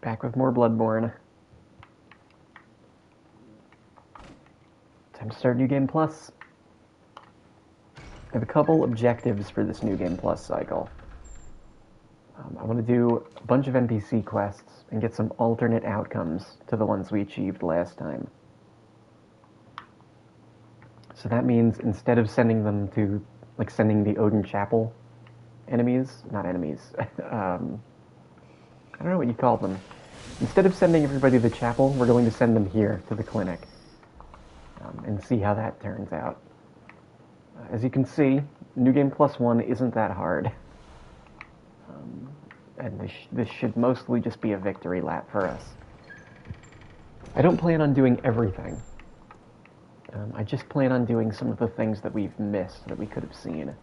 Back with more Bloodborne. Time to start New Game Plus. I have a couple objectives for this New Game Plus cycle. I want to do a bunch of NPC quests and get some alternate outcomes to the ones we achieved last time. So that means instead of sending them to, like sending the Odin Chapel enemies, not enemies, I don't know what you call them. Instead of sending everybody to the chapel, we're going to send them here to the clinic and see how that turns out. As you can see, New Game Plus 1 isn't that hard. And this should mostly just be a victory lap for us. I don't plan on doing everything. I just plan on doing some of the things that we've missed, that we could have seen.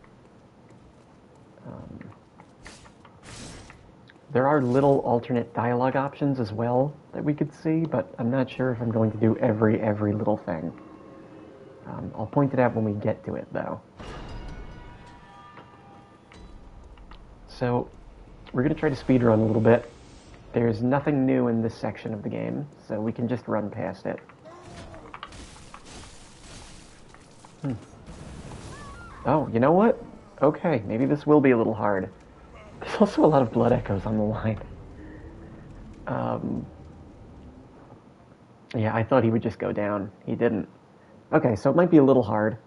There are little alternate dialogue options as well that we could see, but I'm not sure if I'm going to do every little thing. I'll point it out when we get to it, though. So, we're going to try to speedrun a little bit. There's nothing new in this section of the game, so we can just run past it. Oh, you know what? Okay, maybe this will be a little hard. There's also a lot of blood echoes on the line. Yeah, I thought he would just go down. He didn't. Okay, so it might be a little hard.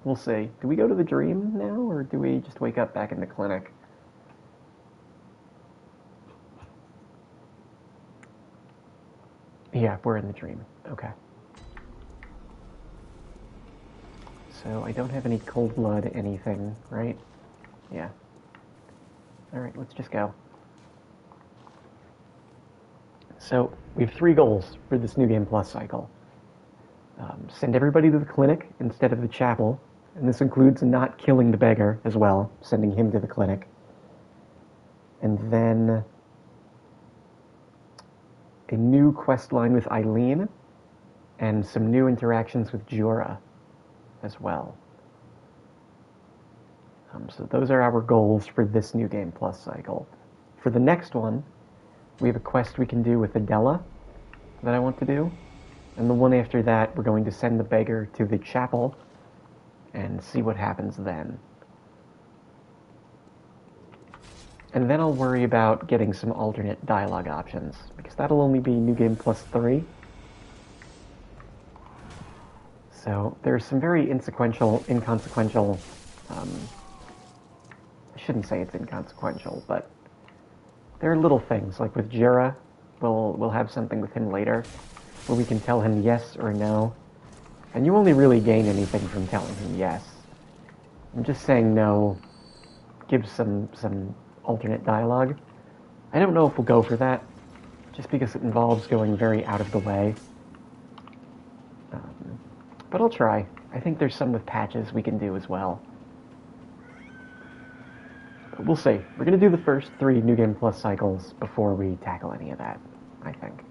We'll see. Do we go to the dream now, or do we just wake up back in the clinic? Yeah, we're in the dream. Okay. So I don't have any cold blood anything, right? Yeah. Alright, let's just go. So, we have 3 goals for this New Game Plus cycle. Send everybody to the clinic instead of the chapel, and this includes not killing the beggar as well, sending him to the clinic. And then a new quest line with Eileen, and some new interactions with Jorah as well. So those are our goals for this New Game Plus cycle. For the next one, we have a quest we can do with Adela that I want to do. And the one after that, we're going to send the beggar to the chapel and see what happens then. And then I'll worry about getting some alternate dialogue options, because that'll only be New Game Plus 3. So there's some very inconsequential, I shouldn't say it's inconsequential, but there are little things, like with Jorah, we'll have something with him later, where we can tell him yes or no. And you only really gain anything from telling him yes. I'm just saying no gives some alternate dialogue. I don't know if we'll go for that, just because it involves going very out of the way. But I'll try. I think there's some with patches we can do as well. But we'll see. We're going to do the first 3 New Game Plus cycles before we tackle any of that, I think.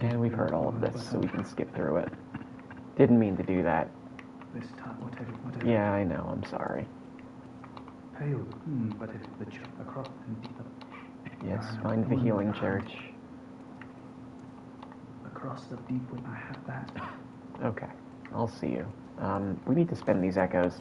And we've heard all of this, so we can skip through it. Didn't mean to do that. Yeah, I know, I'm sorry. Yes, find the healing church. Across the deep when I have that. Okay, I'll see you. We need to spend these echoes.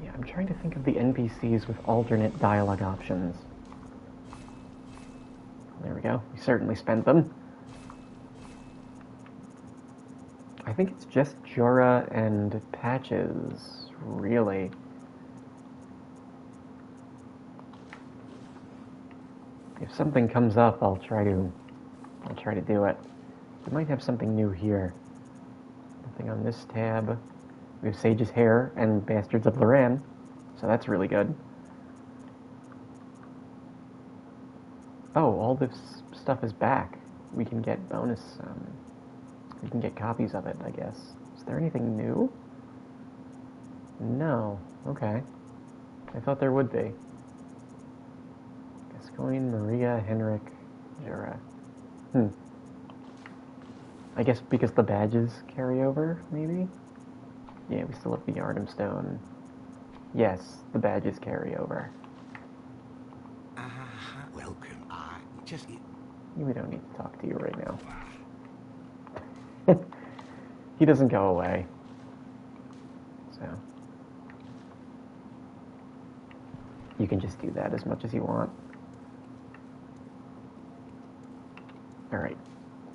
Yeah, I'm trying to think of the NPCs with alternate dialogue options. There we go. We certainly spent them. I think it's just Jorah and Patches, really. If something comes up, I'll try to do it. We might have something new here. Nothing on this tab. We have Sage's Hair and Bastards of Loran, so that's really good. Oh, all this stuff is back. We can get bonus, we can get copies of it, I guess. Is there anything new? No. Okay. I thought there would be. Gascoigne, Maria, Henrik, Jura. I guess because the badges carry over, maybe? Yeah, we still have the Yharnam Stone. Yes, the badges carry over. Welcome. We don't need to talk to you right now. He doesn't go away. So you can just do that as much as you want. Alright.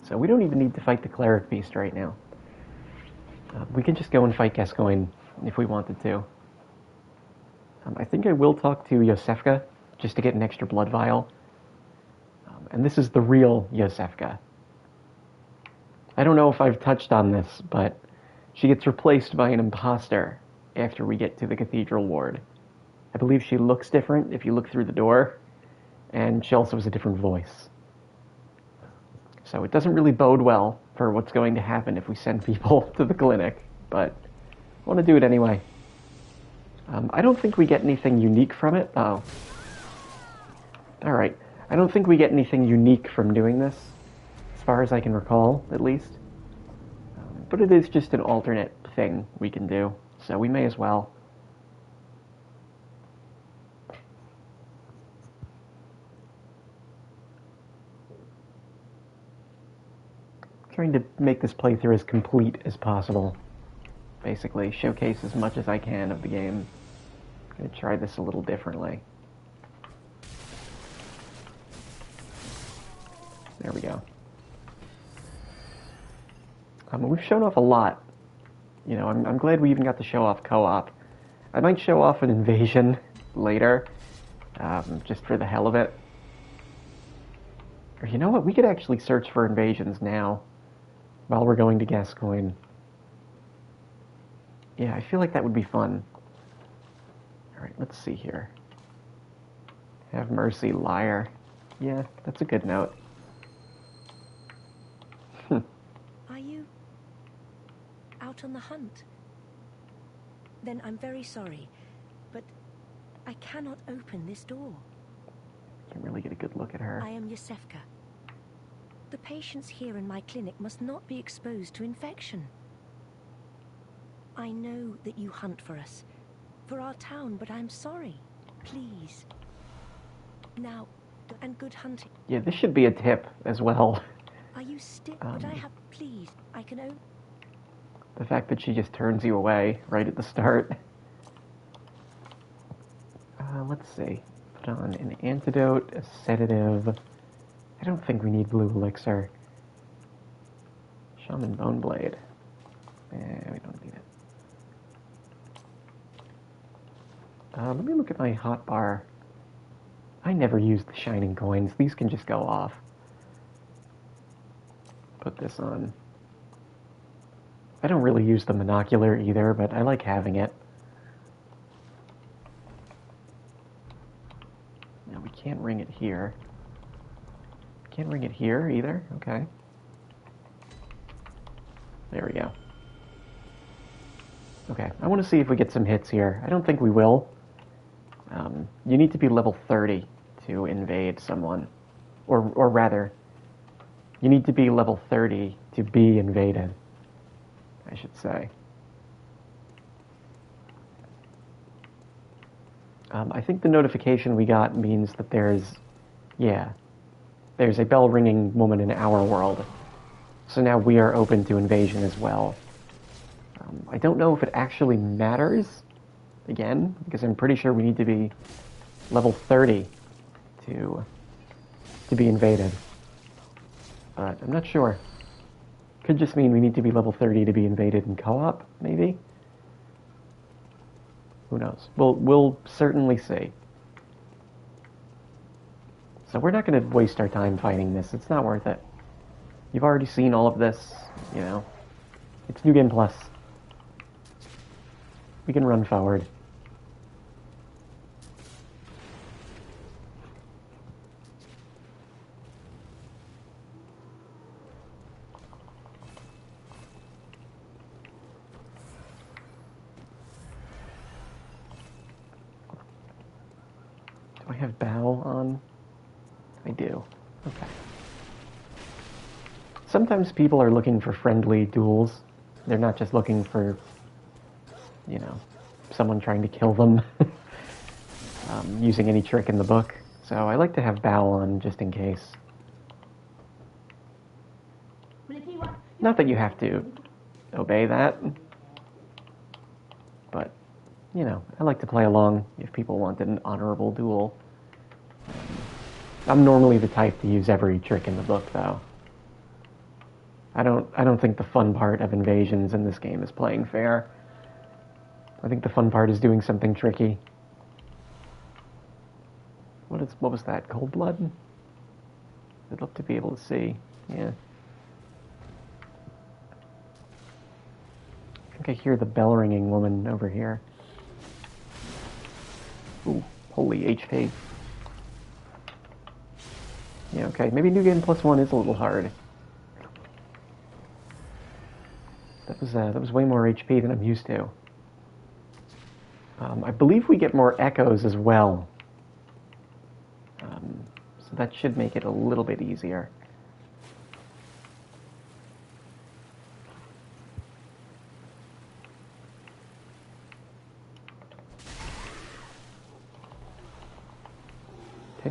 So we don't even need to fight the Cleric Beast right now. We can just go and fight Gascoigne if we wanted to. I think I will talk to Yosefka just to get an extra blood vial. And this is the real Yosefka. I don't know if I've touched on this, but she gets replaced by an imposter after we get to the Cathedral Ward. I believe she looks different if you look through the door, and she also has a different voice. So it doesn't really bode well for what's going to happen if we send people to the clinic, but I want to do it anyway. I don't think we get anything unique from it. Oh. Alright. I don't think we get anything unique from doing this, as far as I can recall, at least. But it is just an alternate thing we can do, so we may as well. Trying to make this playthrough as complete as possible. Basically, showcase as much as I can of the game. I'm going to try this a little differently. There we go. We've shown off a lot. You know, I'm glad we even got to show off co-op. I might show off an invasion later, just for the hell of it. Or you know what? We could actually search for invasions now, while we're going to Gascoigne. Yeah, I feel like that would be fun. Alright, let's see here. Have mercy, liar. Yeah, that's a good note. Are you out on the hunt? Then I'm very sorry, but I cannot open this door. Can't really get a good look at her. I am Yosefka. The patients here in my clinic must not be exposed to infection. I know that you hunt for us, for our town, but I'm sorry. Please. Now, and good hunting. Yeah, this should be a tip as well. Are you still? But I have. Please, I can open. The fact that she just turns you away right at the start. Let's see. Put on an antidote, a sedative. I don't think we need blue elixir. Shaman Bone Blade. We don't need it. Let me look at my hotbar. I never use the shining coins. These can just go off. Put this on. I don't really use the monocular either, but I like having it. Now we can't ring it here. Can't ring it here either? Okay. There we go. Okay, I want to see if we get some hits here. I don't think we will. You need to be level 30 to invade someone. Or rather, you need to be level 30 to be invaded, I should say. I think the notification we got means that there's a bell ringing moment in our world. So now we are open to invasion as well. I don't know if it actually matters, again, because I'm pretty sure we need to be level 30 to be invaded. But I'm not sure. Could just mean we need to be level 30 to be invaded in co-op, maybe? Who knows? We'll certainly see. So we're not going to waste our time fighting this. It's not worth it. You've already seen all of this, you know. It's New Game Plus. We can run forward. have bow on? I do. Okay. Sometimes people are looking for friendly duels. They're not just looking for, someone trying to kill them using any trick in the book. So I like to have bow on just in case. Not that you have to obey that, but, I like to play along if people want an honorable duel. I'm normally the type to use every trick in the book, though. I don't think the fun part of invasions in this game is playing fair. I think the fun part is doing something tricky. What was that? Cold blood? I'd love to be able to see. Yeah. I think I hear the bell ringing woman over here. Ooh, holy HP. Yeah, okay. Maybe New Game Plus 1 is a little hard. That was way more HP than I'm used to. I believe we get more echoes as well. So that should make it a little bit easier.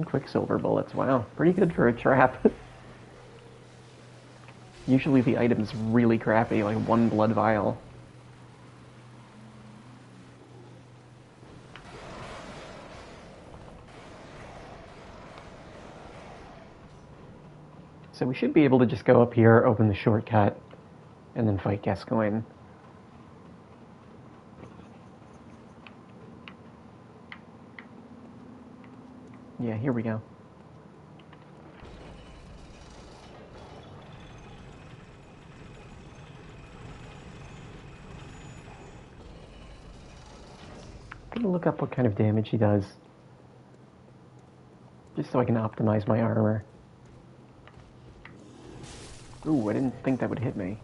Quicksilver bullets, wow. Pretty good for a trap. Usually the item's really crappy, like 1 blood vial. So we should be able to just go up here, open the shortcut, and then fight Gascoigne. Yeah, here we go. I'm gonna look up what kind of damage he does, just so I can optimize my armor. Ooh, I didn't think that would hit me.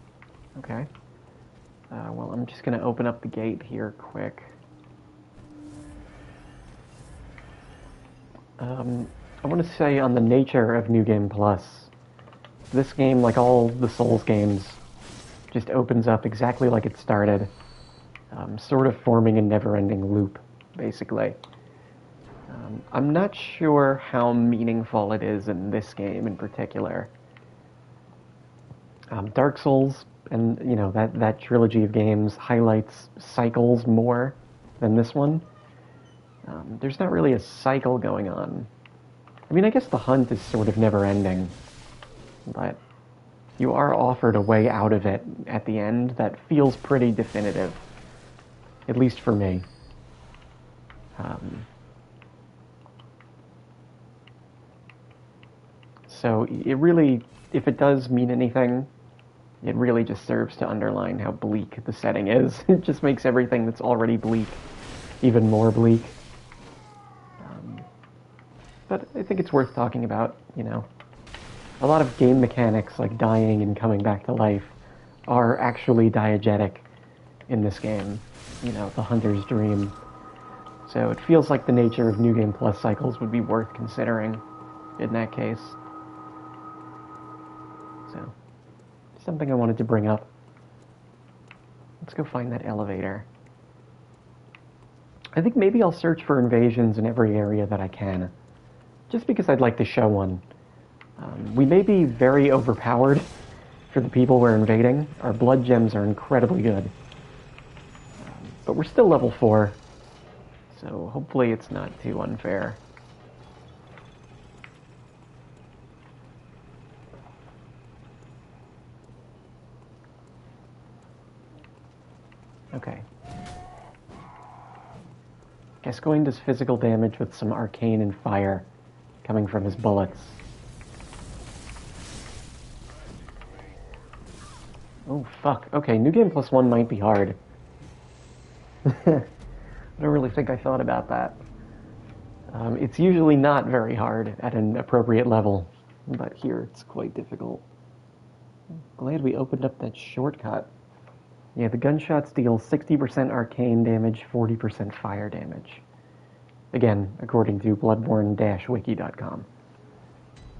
Okay. Well, I'm just gonna open up the gate here quick. I want to say on the nature of New Game Plus, this game, like all the Souls games, just opens up exactly like it started, sort of forming a never-ending loop, basically. I'm not sure how meaningful it is in this game in particular. Dark Souls and that trilogy of games highlights cycles more than this one. There's not really a cycle going on. I mean, I guess the hunt is sort of never-ending, but you are offered a way out of it at the end that feels pretty definitive, at least for me. So it really, if it does mean anything, it really just serves to underline how bleak the setting is. It just makes everything that's already bleak even more bleak. But I think it's worth talking about, A lot of game mechanics, like dying and coming back to life, are actually diegetic in this game. The hunter's dream. So it feels like the nature of New Game Plus cycles would be worth considering in that case. So, something I wanted to bring up. Let's go find that elevator. I think maybe I'll search for invasions in every area that I can, just because I'd like to show one. We may be very overpowered for the people we're invading. Our blood gems are incredibly good. But we're still level 4, so hopefully it's not too unfair. Okay. Gascoigne does physical damage with some arcane and fire coming from his bullets. Oh, fuck. Okay, New Game Plus 1 might be hard. I don't really think I thought about that. It's usually not very hard at an appropriate level, but here it's quite difficult. Glad we opened up that shortcut. Yeah, the gunshots deal 60% arcane damage, 40% fire damage. Again, according to bloodborne-wiki.com.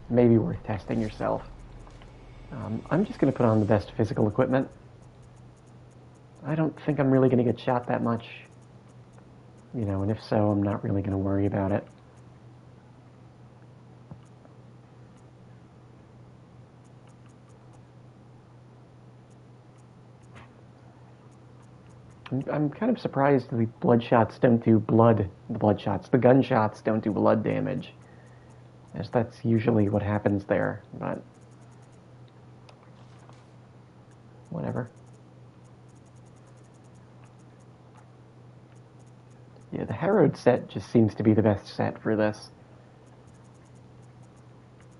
Maybe worth testing yourself. I'm just going to put on the best physical equipment. I don't think I'm really going to get shot that much. You know, and if so, I'm not really going to worry about it. I'm kind of surprised the bloodshots don't do blood. The gunshots don't do blood damage. As that's usually what happens there, but whatever. Yeah, the Harrowed set just seems to be the best set for this.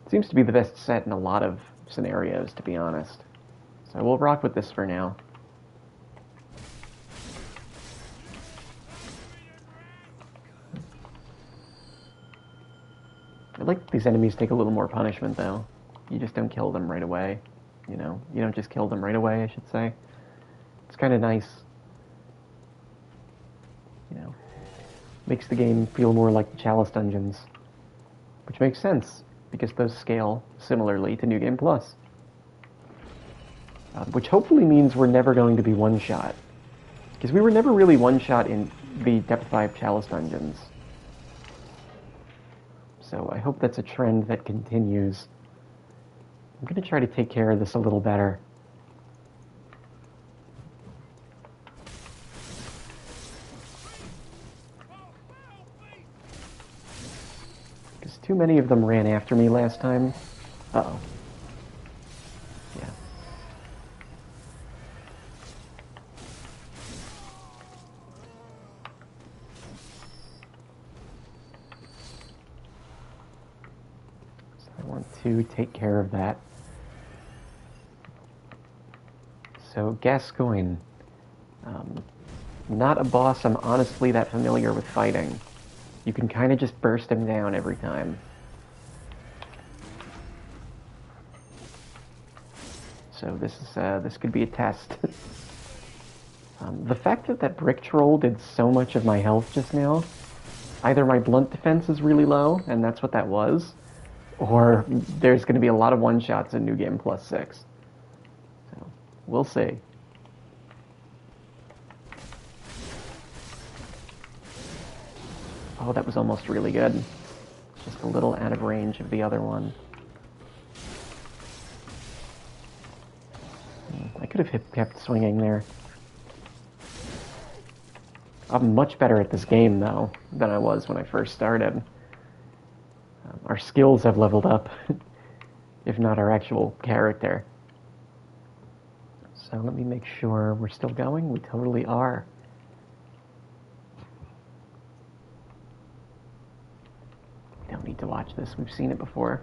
It seems to be the best set in a lot of scenarios, to be honest. So we'll rock with this for now. I like these enemies take a little more punishment, though. You just don't kill them right away. You know, you don't just kill them right away, I should say. It's kind of nice. You know, makes the game feel more like the Chalice dungeons. Which makes sense, because those scale similarly to New Game Plus. Which hopefully means we're never going to be one-shot. Because we were never really one-shot in the Depth 5 Chalice dungeons. So I hope that's a trend that continues. I'm going to try to take care of this a little better. Because too many of them ran after me last time. Uh-oh. Yeah. So I want to take care of that. So, Gascoigne. Not a boss I'm honestly that familiar with fighting. You can kind of just burst him down every time. So this could be a test. The fact that that brick troll did so much of my health just now, either my blunt defense is really low, and that's what that was, or there's going to be a lot of one-shots in New Game Plus 6. So, we'll see. Oh, that was almost really good. Just a little out of range of the other one. I could have kept swinging there. I'm much better at this game, though, than I was when I first started. Our skills have leveled up, if not our actual character. So let me make sure we're still going. We totally are. We don't need to watch this. We've seen it before.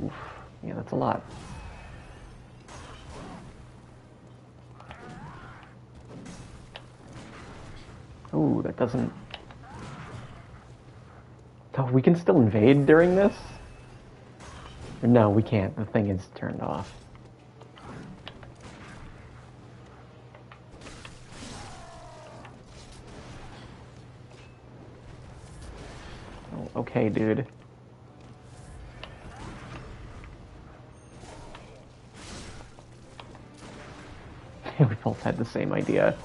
Oof. Yeah, that's a lot. Ooh, that doesn't... Oh, we can still invade during this? No, we can't. The thing is turned off. Oh, okay, dude. We both had the same idea.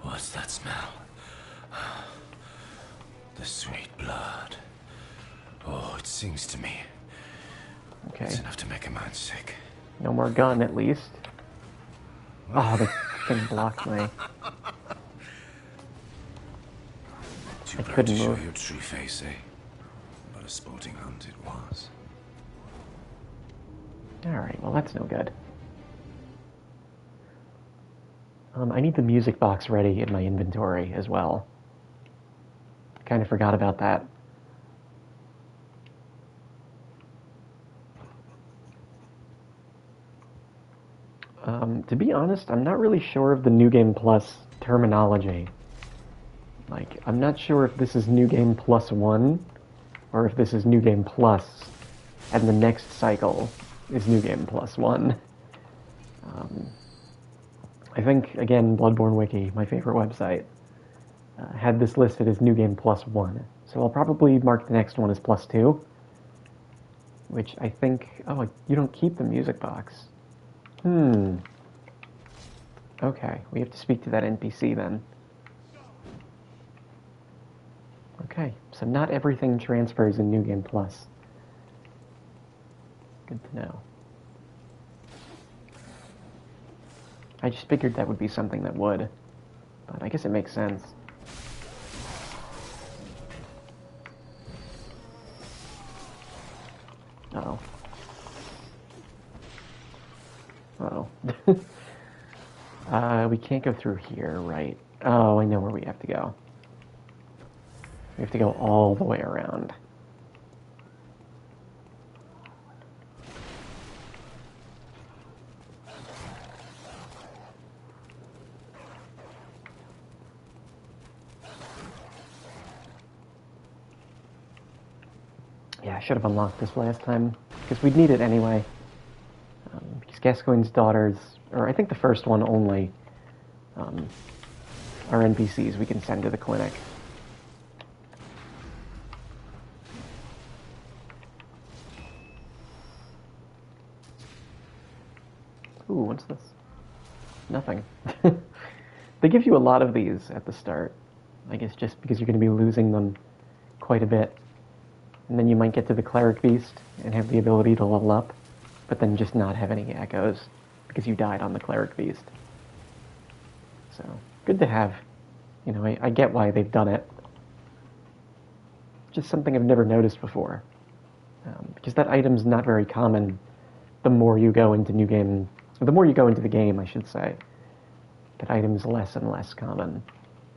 What's that smell? The sweet blood. Oh, it sings to me. Okay. It's enough to make a man sick. No more gun, at least. Oh, the thing blocked me. Too I proud couldn't to show move. your true face, eh? But a sporting hunt it was. Alright, well that's no good. I need the music box ready in my inventory as well. Kind of forgot about that. To be honest, I'm not really sure of the New Game Plus terminology. Like, I'm not sure if this is New Game Plus 1, or if this is New Game Plus, and the next cycle is New Game Plus 1. I think, again, Bloodborne Wiki, my favorite website, had this listed as New Game Plus 1. So I'll probably mark the next one as Plus 2, which I think... Oh, you don't keep the music box. Okay, we have to speak to that NPC then. Okay, so not everything transfers in New Game Plus. Good to know. I just figured that would be something that would, but I guess it makes sense. Uh-oh. Uh-oh. We can't go through here, right? Oh, I know where we have to go. We have to go all the way around. Yeah, I should have unlocked this last time, because we'd need it anyway. Because Gascoigne's daughters, or I think the first one only, are NPCs we can send to the clinic. Ooh, what's this? Nothing. They give you a lot of these at the start. I guess just because you're going to be losing them quite a bit. And then you might get to the Cleric Beast and have the ability to level up, but then just not have any echoes because you died on the Cleric Beast. So, good to have. You know, I get why they've done it. Just something I've never noticed before. Because that item's not very common the more you go into the more you go into the game, I should say. That item's less and less common.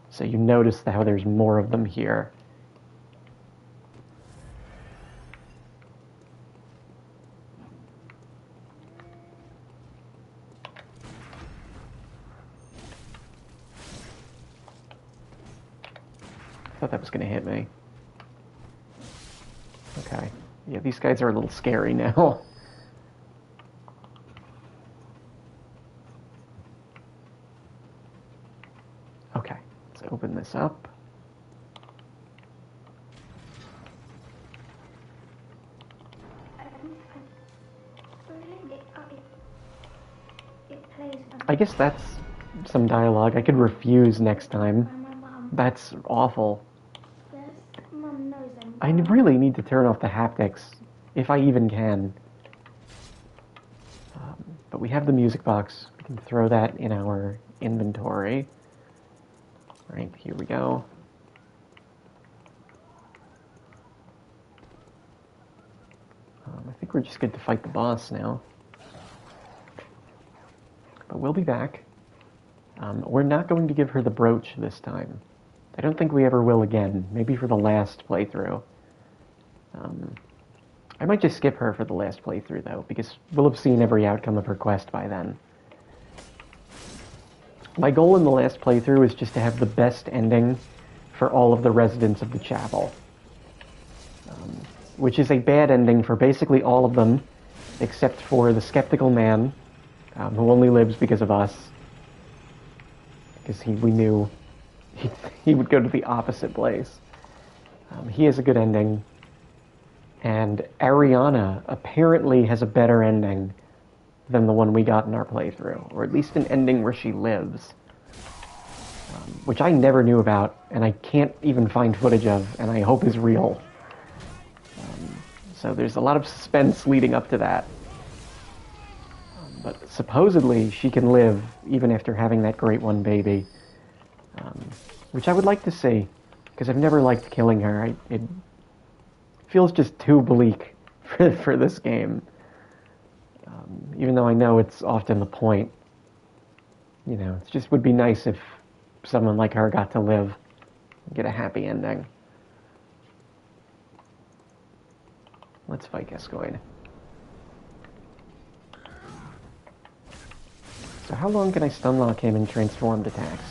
So you notice how there's more of them here. I thought that was going to hit me. Okay. Yeah, these guys are a little scary now. Okay, let's open this up. I guess that's some dialogue. I could refuse next time. That's awful. I really need to turn off the haptics, if I even can. But we have the music box. We can throw that in our inventory. Right, here we go. I think we're just good to fight the boss now. But we'll be back. We're not going to give her the brooch this time. I don't think we ever will again. Maybe for the last playthrough. I might just skip her for the last playthrough, though, because we'll have seen every outcome of her quest by then. My goal in the last playthrough is just to have the best ending for all of the residents of the chapel. Which is a bad ending for basically all of them, except for the skeptical man, who only lives because of us. Because we knew he would go to the opposite place. He has a good ending. And Ariana apparently has a better ending than the one we got in our playthrough. Or at least an ending where she lives. Which I never knew about, and I can't even find footage of, and I hope is real. So there's a lot of suspense leading up to that. But supposedly she can live even after having that Great One baby. Which I would like to see, because I've never liked killing her. It feels just too bleak for this game. Even though I know it's often the point. You know, it just would be nice if someone like her got to live and get a happy ending. Let's fight Gascoigne. So how long can I stunlock him in transformed attacks?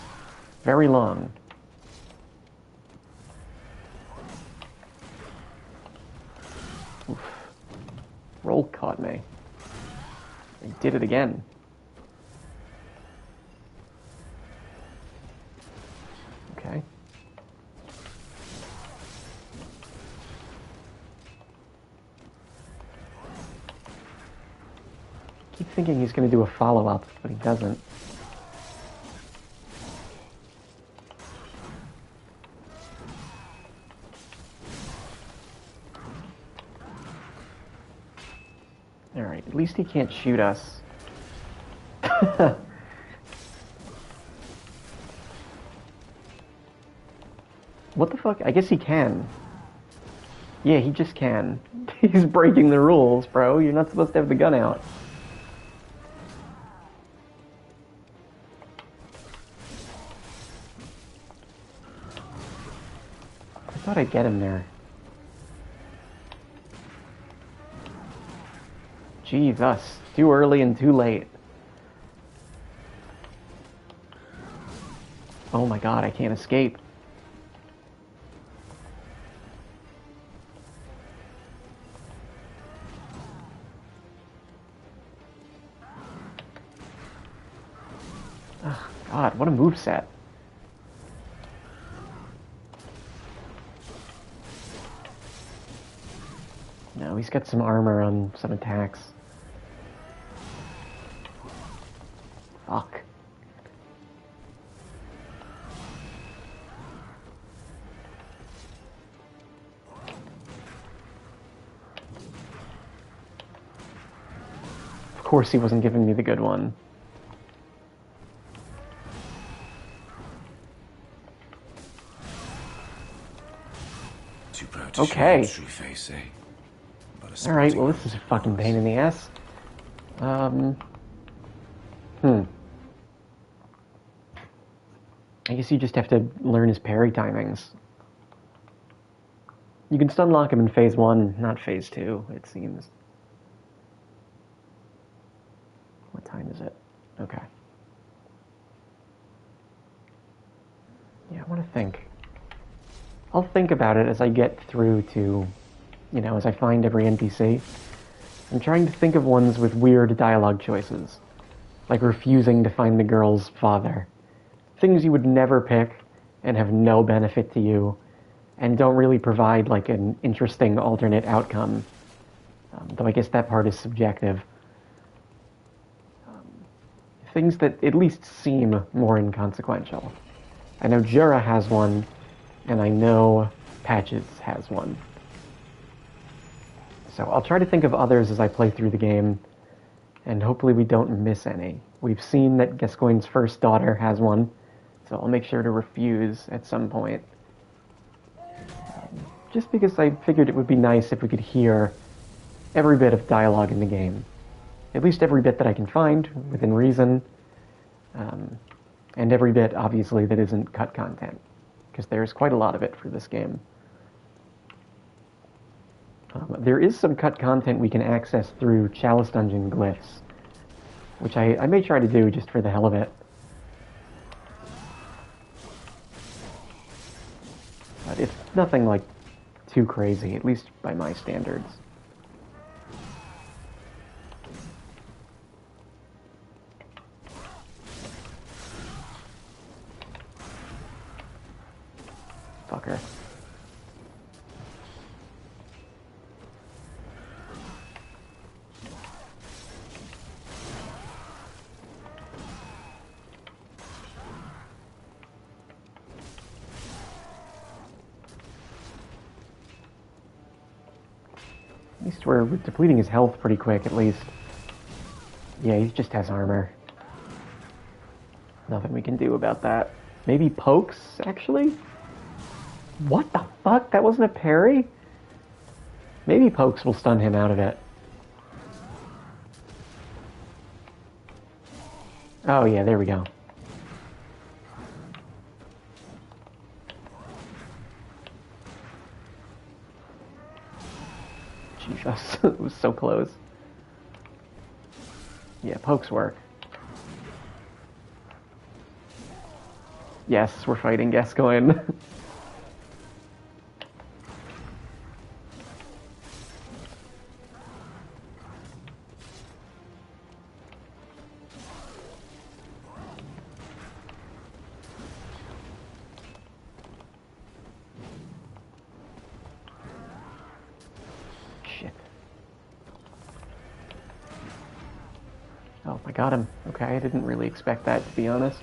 Very long. Roll caught me. I did it again. Okay. Keep thinking he's going to do a follow-up, but he doesn't. Alright, at least he can't shoot us. What the fuck? I guess he can. Yeah, he just can. He's breaking the rules, bro. You're not supposed to have the gun out. I thought I'd get him there. Jesus, too early and too late. Oh my god, I can't escape. Oh god, what a moveset. No, he's got some armor on some attacks. Fuck. Of course he wasn't giving me the good one. Too proud to Okay. show your true face, eh? But a Alright, well sporting this is a fucking pain in the ass. I guess you just have to learn his parry timings. You can stun lock him in phase 1, not phase 2, it seems. What time is it? Okay. Yeah, I want to think. I'll think about it as I get through to, you know, as I find every NPC. I'm trying to think of ones with weird dialogue choices, like refusing to find the girl's father. Things you would never pick and have no benefit to you and don't really provide like an interesting alternate outcome. Though I guess that part is subjective. Things that at least seem more inconsequential. I know Jura has one, and I know Patches has one. So I'll try to think of others as I play through the game, and hopefully we don't miss any. We've seen that Gascoigne's first daughter has one, so I'll make sure to refuse at some point. Just because I figured it would be nice if we could hear every bit of dialogue in the game. At least every bit that I can find, within reason, and every bit, obviously, that isn't cut content, because there's quite a lot of it for this game. There is some cut content we can access through Chalice Dungeon glyphs, which I may try to do just for the hell of it. But it's nothing like too crazy, at least by my standards. Fucker. At least we're depleting his health pretty quick, at least. Yeah, he just has armor. Nothing we can do about that. Maybe pokes, actually? What the fuck? That wasn't a parry? Maybe pokes will stun him out of it. Oh yeah, there we go. Jesus, it was so close. Yeah, pokes work. Yes, we're fighting Gascoigne. got him. Okay, I didn't really expect that, to be honest.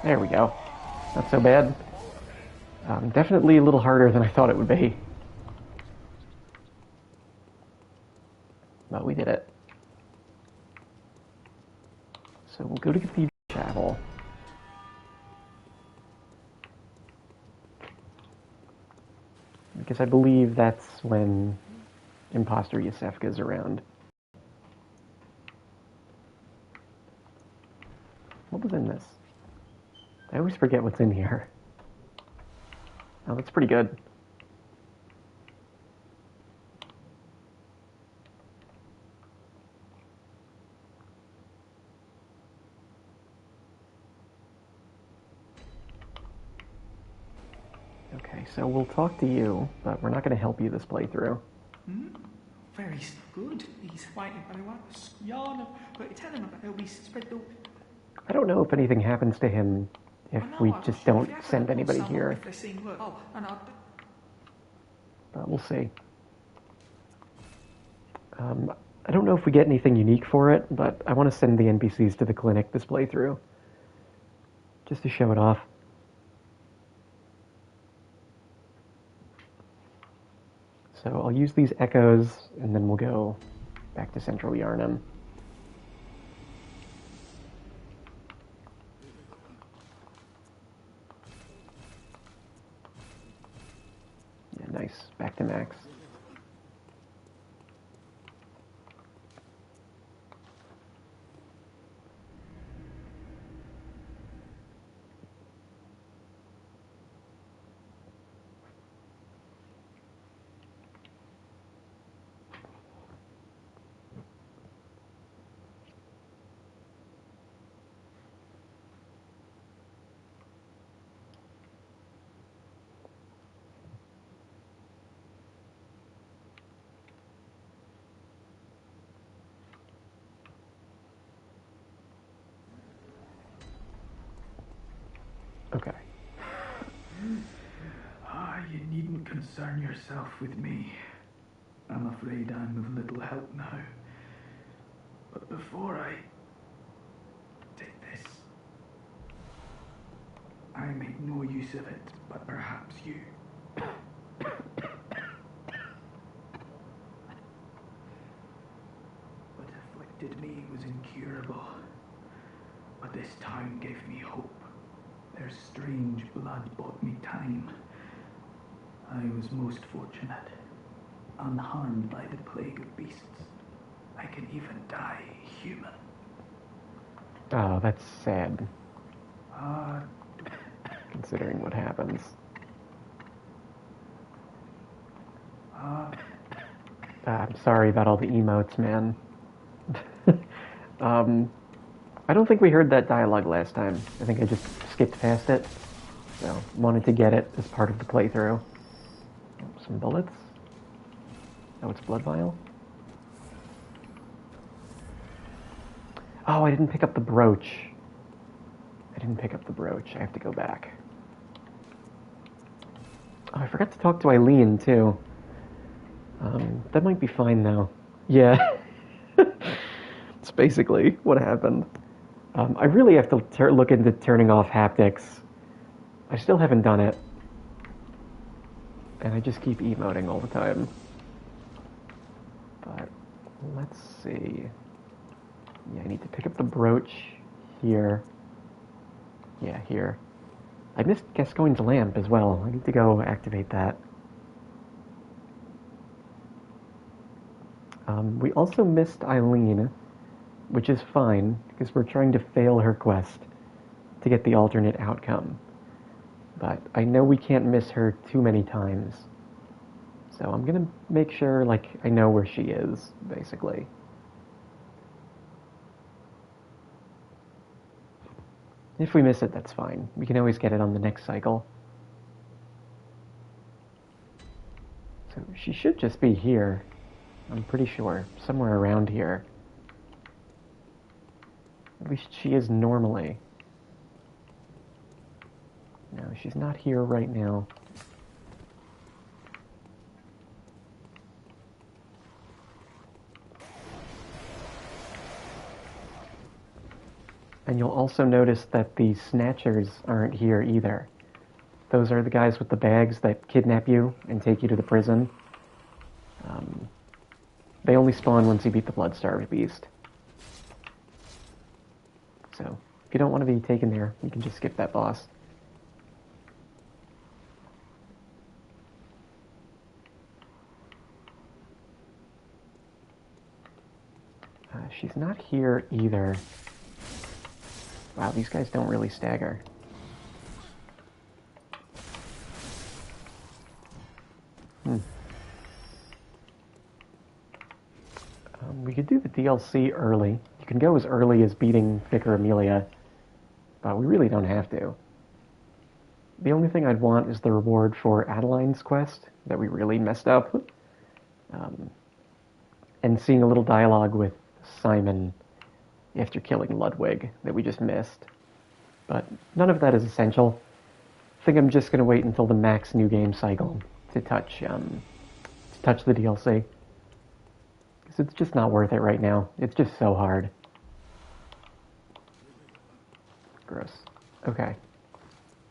There we go. Not so bad. Definitely a little harder than I thought it would be. But we did it. So we'll go to Cathedral Chapel. Because I believe that's when Imposter Yasefka's around. What was in this? I always forget what's in here. Oh, that's pretty good. Okay, so we'll talk to you, but we're not going to help you this playthrough. Very good. He's fighting very well. Yarn, but tell him about how we spread the... I don't know if anything happens to him if we just don't send anybody here. But we'll see. I don't know if we get anything unique for it, but I want to send the NPCs to the clinic this playthrough. Just to show it off. So I'll use these echoes, and then we'll go back to Central Yarnum. Yeah, nice. Back to max. Okay. You needn't concern yourself with me. I'm afraid I'm of little help now. But before I take this, I make no use of it, but perhaps you. What afflicted me was incurable, but this town gave me hope. Their strange blood bought me time. I was most fortunate, unharmed by the plague of beasts. I can even die human. Oh, that's sad. Considering what happens. I'm sorry about all the emotes, man. I don't think we heard that dialogue last time. I think I just skipped past it. So, wanted to get it as part of the playthrough. Some bullets. Oh, it's blood vial. Oh, I didn't pick up the brooch. I have to go back. Oh, I forgot to talk to Eileen, too. That might be fine now. Yeah. It's basically what happened. I really have to look into turning off haptics. I still haven't done it. And I just keep emoting all the time. But, let's see. Yeah, I need to pick up the brooch here. Yeah, here. I missed Gascoigne's lamp as well. I need to go activate that. We also missed Eileen, which is fine, because we're trying to fail her quest to get the alternate outcome. But I know we can't miss her too many times. So I'm gonna make sure, like, I know where she is, basically. If we miss it, that's fine. We can always get it on the next cycle. So she should just be here. I'm pretty sure. Somewhere around here. At least she is normally. No, she's not here right now. And you'll also notice that the Snatchers aren't here either. Those are the guys with the bags that kidnap you and take you to the prison. They only spawn once you beat the Blood-Starved Beast. So, if you don't want to be taken there, you can just skip that boss. She's not here either. Wow, these guys don't really stagger. We could do the DLC early. You can go as early as beating Vicar Amelia, but we really don't have to. The only thing I'd want is the reward for Adeline's quest that we really messed up. And seeing a little dialogue with Simon after killing Ludwig that we just missed. But none of that is essential. I think I'm just going to wait until the max new game cycle to touch the DLC. Because it's just not worth it right now. It's just so hard. Gross. Okay.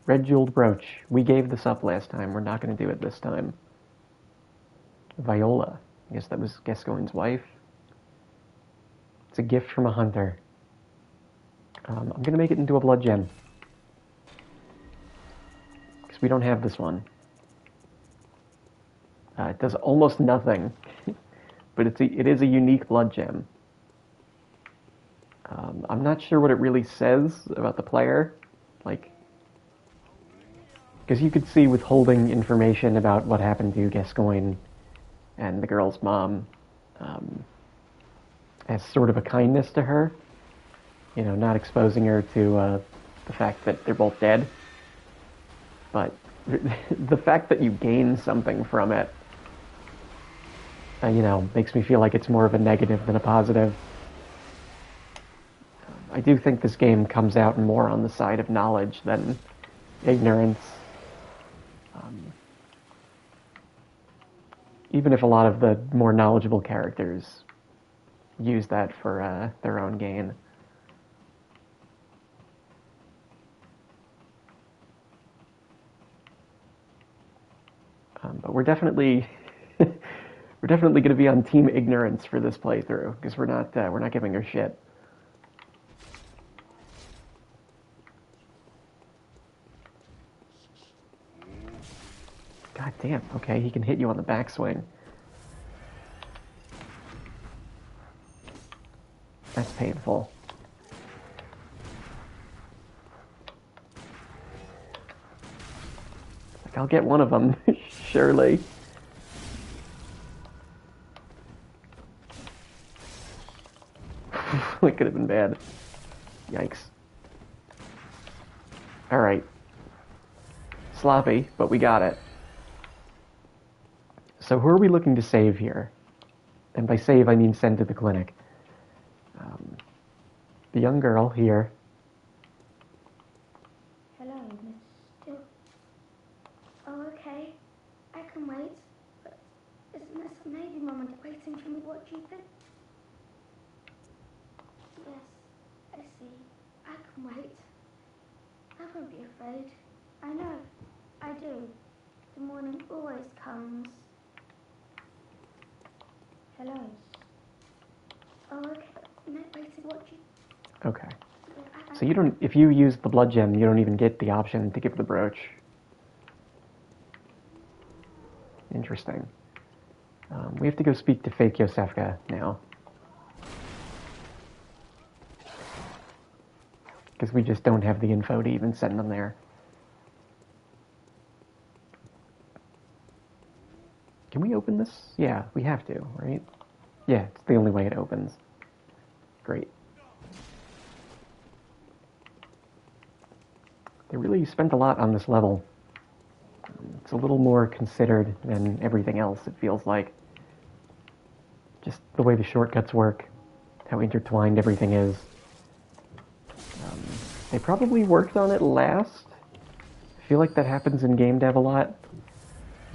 Red jeweled brooch. We gave this up last time. We're not going to do it this time. Viola. I guess that was Gascoigne's wife. It's a gift from a hunter. I'm going to make it into a blood gem. Because we don't have this one. It does almost nothing. But it is a unique blood gem. I'm not sure what it really says about the player. Like, because you could see withholding information about what happened to Gascoigne and the girl's mom as sort of a kindness to her. You know, not exposing her to the fact that they're both dead. But the fact that you gain something from it, makes me feel like it's more of a negative than a positive. I do think this game comes out more on the side of knowledge than ignorance. Even if a lot of the more knowledgeable characters use that for their own gain. But we're definitely going to be on team ignorance for this playthrough because we're not giving her shit. God damn. Okay, he can hit you on the backswing. That's painful. Like, I'll get one of them, surely. It could have been bad. Yikes. Alright. Sloppy, but we got it. So who are we looking to save here? And by save, I mean send to the clinic. The young girl here. Hello, Mr. Oh, okay. I can wait. But isn't there some maybe Mama waiting for me? What do you think? Yes, I see. I can wait. I won't be afraid. I know. I do. The morning always comes. Hello. Oh, okay. No, waiting. What do you... Okay. So you don't, if you use the blood gem, you don't even get the option to give the brooch. Interesting. We have to go speak to fake Yosefka now. Because we just don't have the info to even send them there. Can we open this? Yeah, we have to, right? Yeah, it's the only way it opens. Great. They really spent a lot on this level. It's a little more considered than everything else, it feels like. Just the way the shortcuts work, how intertwined everything is. They probably worked on it last. I feel like that happens in game dev a lot.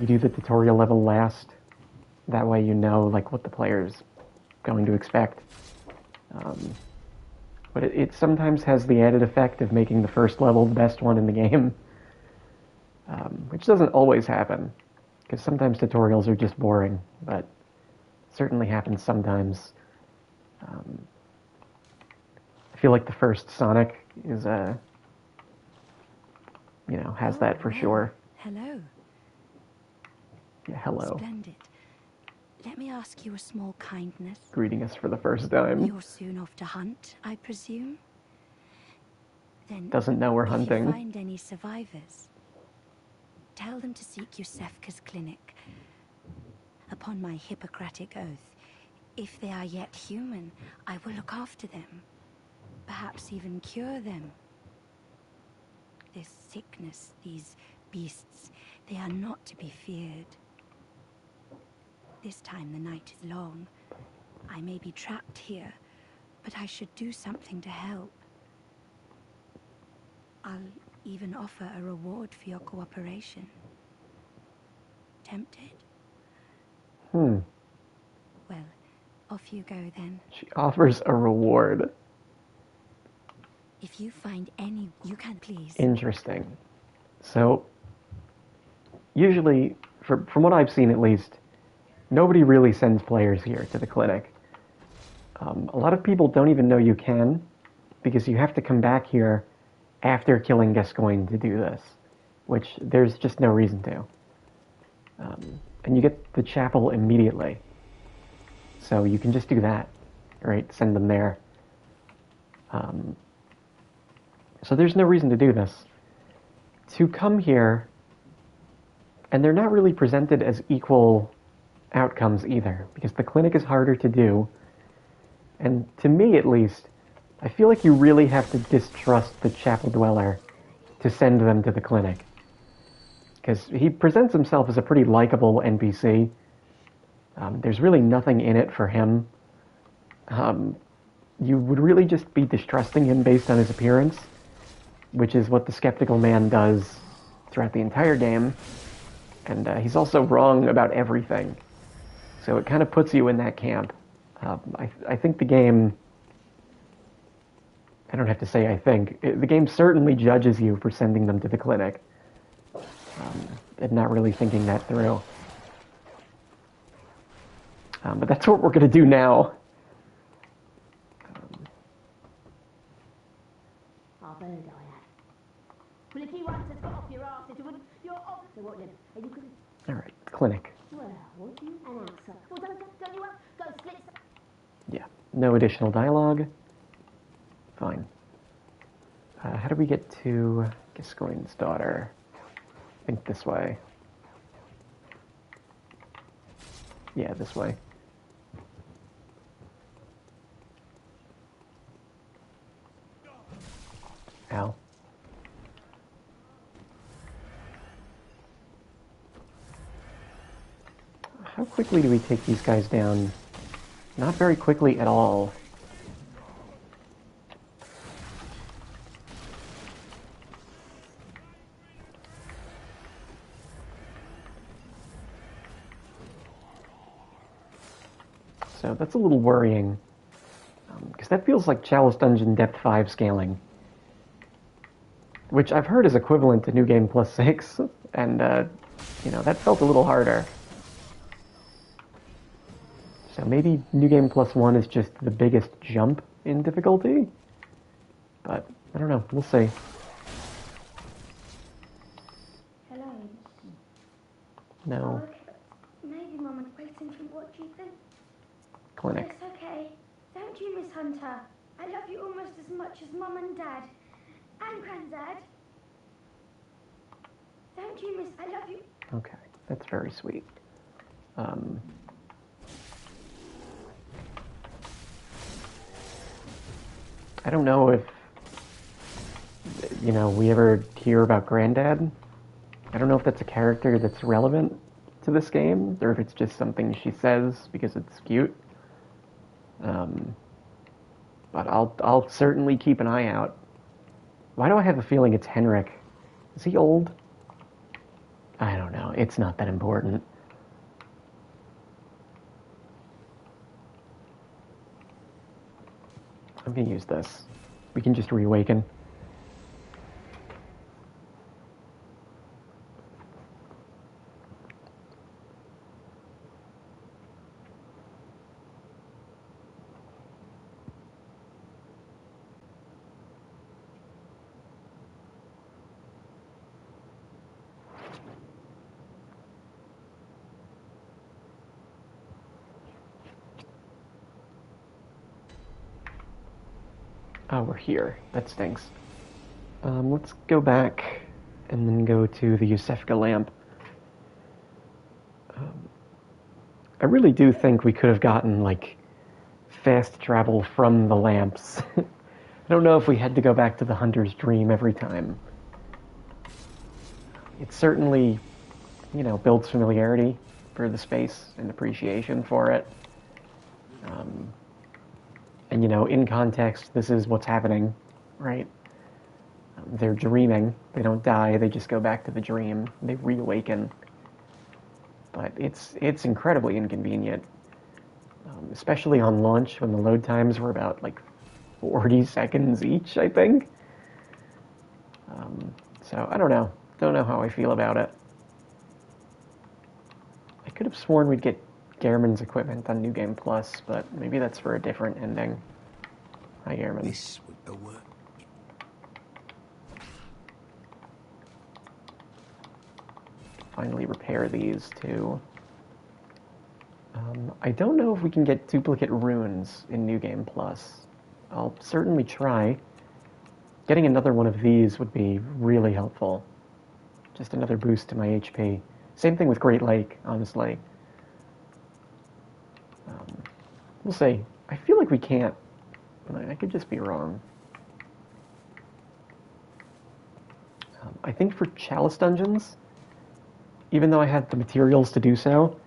You do the tutorial level last. That way you know like what the player's going to expect. But it sometimes has the added effect of making the first level the best one in the game. Which doesn't always happen. Because sometimes tutorials are just boring. But it certainly happens sometimes. I feel like the first Sonic is has that for sure. Hello. Yeah, hello. Splendid. Let me ask you a small kindness. Greeting us for the first time. You're soon off to hunt, I presume? Then Doesn't know we're if hunting. you find any survivors, tell them to seek Yosefka's clinic. Upon my Hippocratic oath, if they are yet human, I will look after them. Perhaps even cure them. This sickness, these beasts, they are not to be feared. This time the night is long. I may be trapped here, but I should do something to help. I'll even offer a reward for your cooperation. Tempted? Well, off you go then. she offers a reward. If you find any, you can please. Interesting. So, usually, from what I've seen at least, nobody really sends players here to the clinic. A lot of people don't even know you can, because you have to come back here after killing Gascoigne to do this, which there's just no reason to. And you get the chapel immediately. So you can just do that, right? Send them there. So there's no reason to do this. To come here, and they're not really presented as equal outcomes either, because the clinic is harder to do, and to me at least, I feel like you really have to distrust the chapel dweller to send them to the clinic. Because he presents himself as a pretty likable NPC. There's really nothing in it for him. You would really just be distrusting him based on his appearance, which is what the skeptical man does throughout the entire game. And he's also wrong about everything. So it kind of puts you in that camp. I think the game... I don't have to say I think. The game certainly judges you for sending them to the clinic. And not really thinking that through. But that's what we're going to do now. Half heard I had. Well, if you once had got off your arse, it wouldn't. You're off. So what then? And you couldn't. Alright, clinic. Well, would you? An outside. Well, don't you up? Go split. Yeah, no additional dialogue. Fine. How do we get to Gascoigne's daughter? I think this way. Yeah, this way. Ow. How quickly do we take these guys down? Not very quickly at all. So that's a little worrying, because that feels like Chalice Dungeon Depth 5 scaling, which I've heard is equivalent to New Game Plus 6, and, that felt a little harder. So maybe New Game Plus 1 is just the biggest jump in difficulty, but I don't know, we'll see. Hello. No. Oh, maybe Mum is waiting for clinic. It's okay. Don't you, Miss Hunter? I love you almost as much as Mum and Dad. And Granddad. Don't you, Miss... I love you... Okay, that's very sweet. I don't know if, we ever hear about Granddad. I don't know if that's a character that's relevant to this game, or if it's just something she says because it's cute. But I'll certainly keep an eye out. Why do I have a feeling it's Henrik? Is he old? I don't know. It's not that important. I'm gonna use this. We can just reawaken. Oh, we're here. That stinks. Let's go back and then go to the Yusefka lamp. I really do think we could have gotten, fast travel from the lamps. I don't know if we had to go back to the Hunter's Dream every time. It certainly, builds familiarity for the space and appreciation for it. And, in context, this is what's happening, right? They're dreaming. They don't die. They just go back to the dream. They reawaken. But it's incredibly inconvenient, especially on launch when the load times were about, 40 seconds each, I think. So, I don't know. Don't know how I feel about it. I could have sworn we'd get Gehrman's equipment on New Game Plus, but maybe that's for a different ending. Hi, Gehrman. This would the work. Finally repair these, too. I don't know if we can get duplicate runes in New Game Plus. I'll certainly try. Getting another one of these would be really helpful. Just another boost to my HP. Same thing with Great Lake, honestly. We'll see. I feel like we can't. I could just be wrong. I think for Chalice dungeons, even though I had the materials to do so,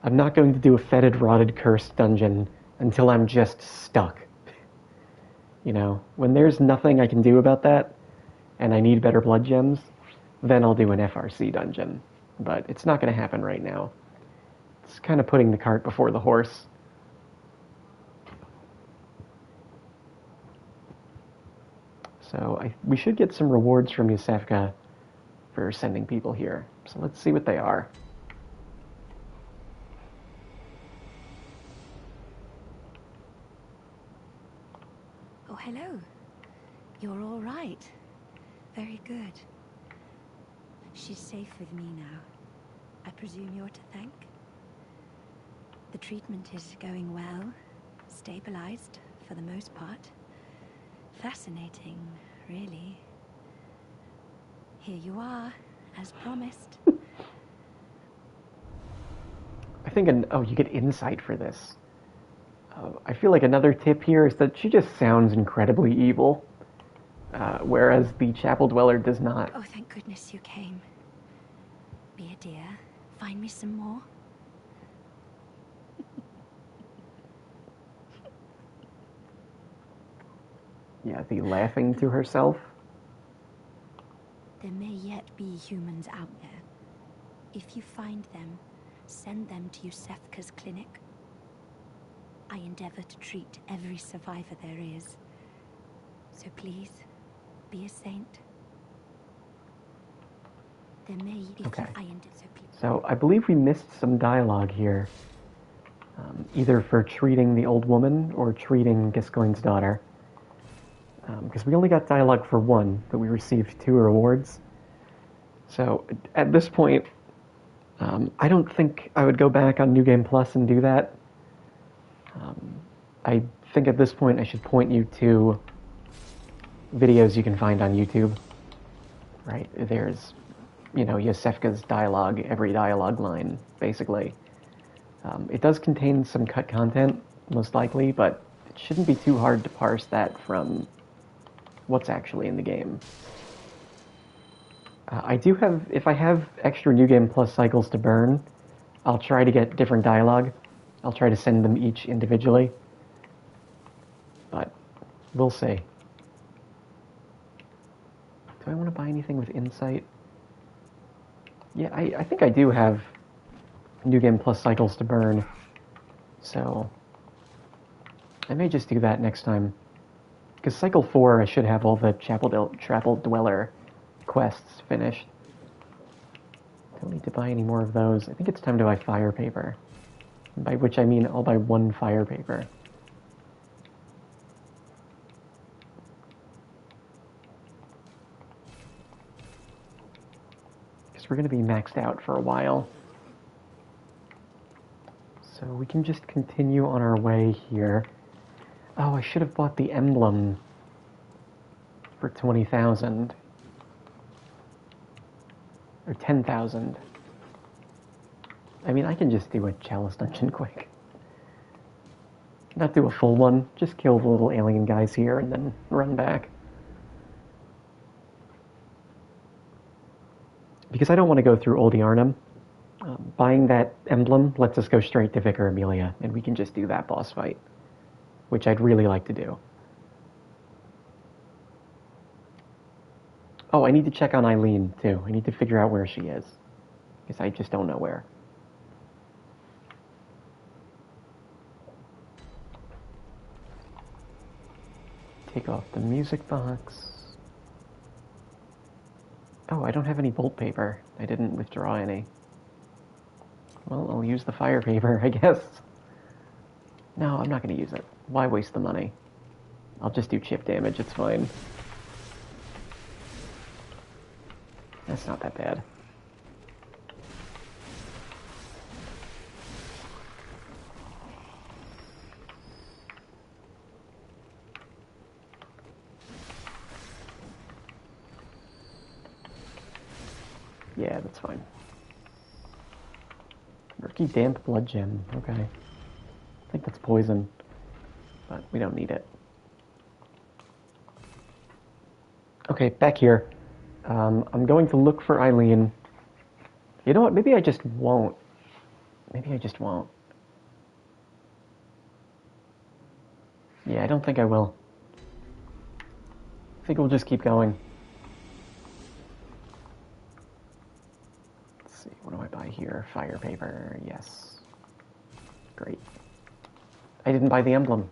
I'm not going to do a Fetid, Rotted, Cursed dungeon until I'm just stuck. When there's nothing I can do about that, and I need better blood gems, then I'll do an FRC dungeon. But it's not going to happen right now. It's kind of putting the cart before the horse. So we should get some rewards from Yusefka for sending people here. So let's see what they are. Oh, hello. You're all right. Very good. She's safe with me now. I presume you're to thank? The treatment is going well. Stabilized, for the most part. Fascinating, really. Here you are, as promised. I think, you get insight for this. I feel like another tip here is that she just sounds incredibly evil, whereas the Chapel Dweller does not. Oh, thank goodness you came. Be a dear. Find me some more. Yeah, the laughing to herself. There may yet be humans out there. If you find them, send them to Yusefka's clinic. I endeavor to treat every survivor there is. So please, be a saint. There may be... Okay. So please. So I believe we missed some dialogue here. Either for treating the old woman or treating Gascoigne's daughter. Because we only got dialogue for one, but we received 2 rewards. So at this point, I don't think I would go back on New Game Plus and do that. I think at this point I should point you to videos you can find on YouTube. Right? There's, Yosefka's dialogue, every dialogue line, basically. It does contain some cut content, most likely, but it shouldn't be too hard to parse that from what's actually in the game. I do have, if I have extra New Game Plus cycles to burn, I'll try to get different dialogue. I'll try to send them each individually. But we'll see. Do I want to buy anything with insight? Yeah, I think I do have New Game Plus cycles to burn. So I may just do that next time. Because Cycle 4, I should have all the Chapel Dweller quests finished. Don't need to buy any more of those. I think it's time to buy fire paper. By which I mean I'll buy one fire paper. Because we're going to be maxed out for a while. So we can just continue on our way here. Oh, I should have bought the emblem for 20,000. Or 10,000. I mean, I can just do a chalice dungeon quick. Not do a full one, just kill the little alien guys here and then run back. Because I don't want to go through Old Yarnum. Buying that emblem lets us go straight to Vicar Amelia, and we can just do that boss fight, which I'd really like to do. Oh, I need to check on Eileen, too. I need to figure out where she is, because I just don't know where. Take off the music box. Oh, I don't have any bolt paper. I didn't withdraw any. Well, I'll use the fire paper, I guess. No, I'm not going to use it. Why waste the money? I'll just do chip damage, it's fine. That's not that bad. Yeah, that's fine. Murky damp blood gem. Okay. I think that's poison, but we don't need it. Okay, back here. I'm going to look for Eileen. You know what? Maybe I just won't. Maybe I just won't. Yeah, I don't think I will. I think we'll just keep going. Let's see, what do I buy here? Fire paper, yes. Great. I didn't buy the emblem.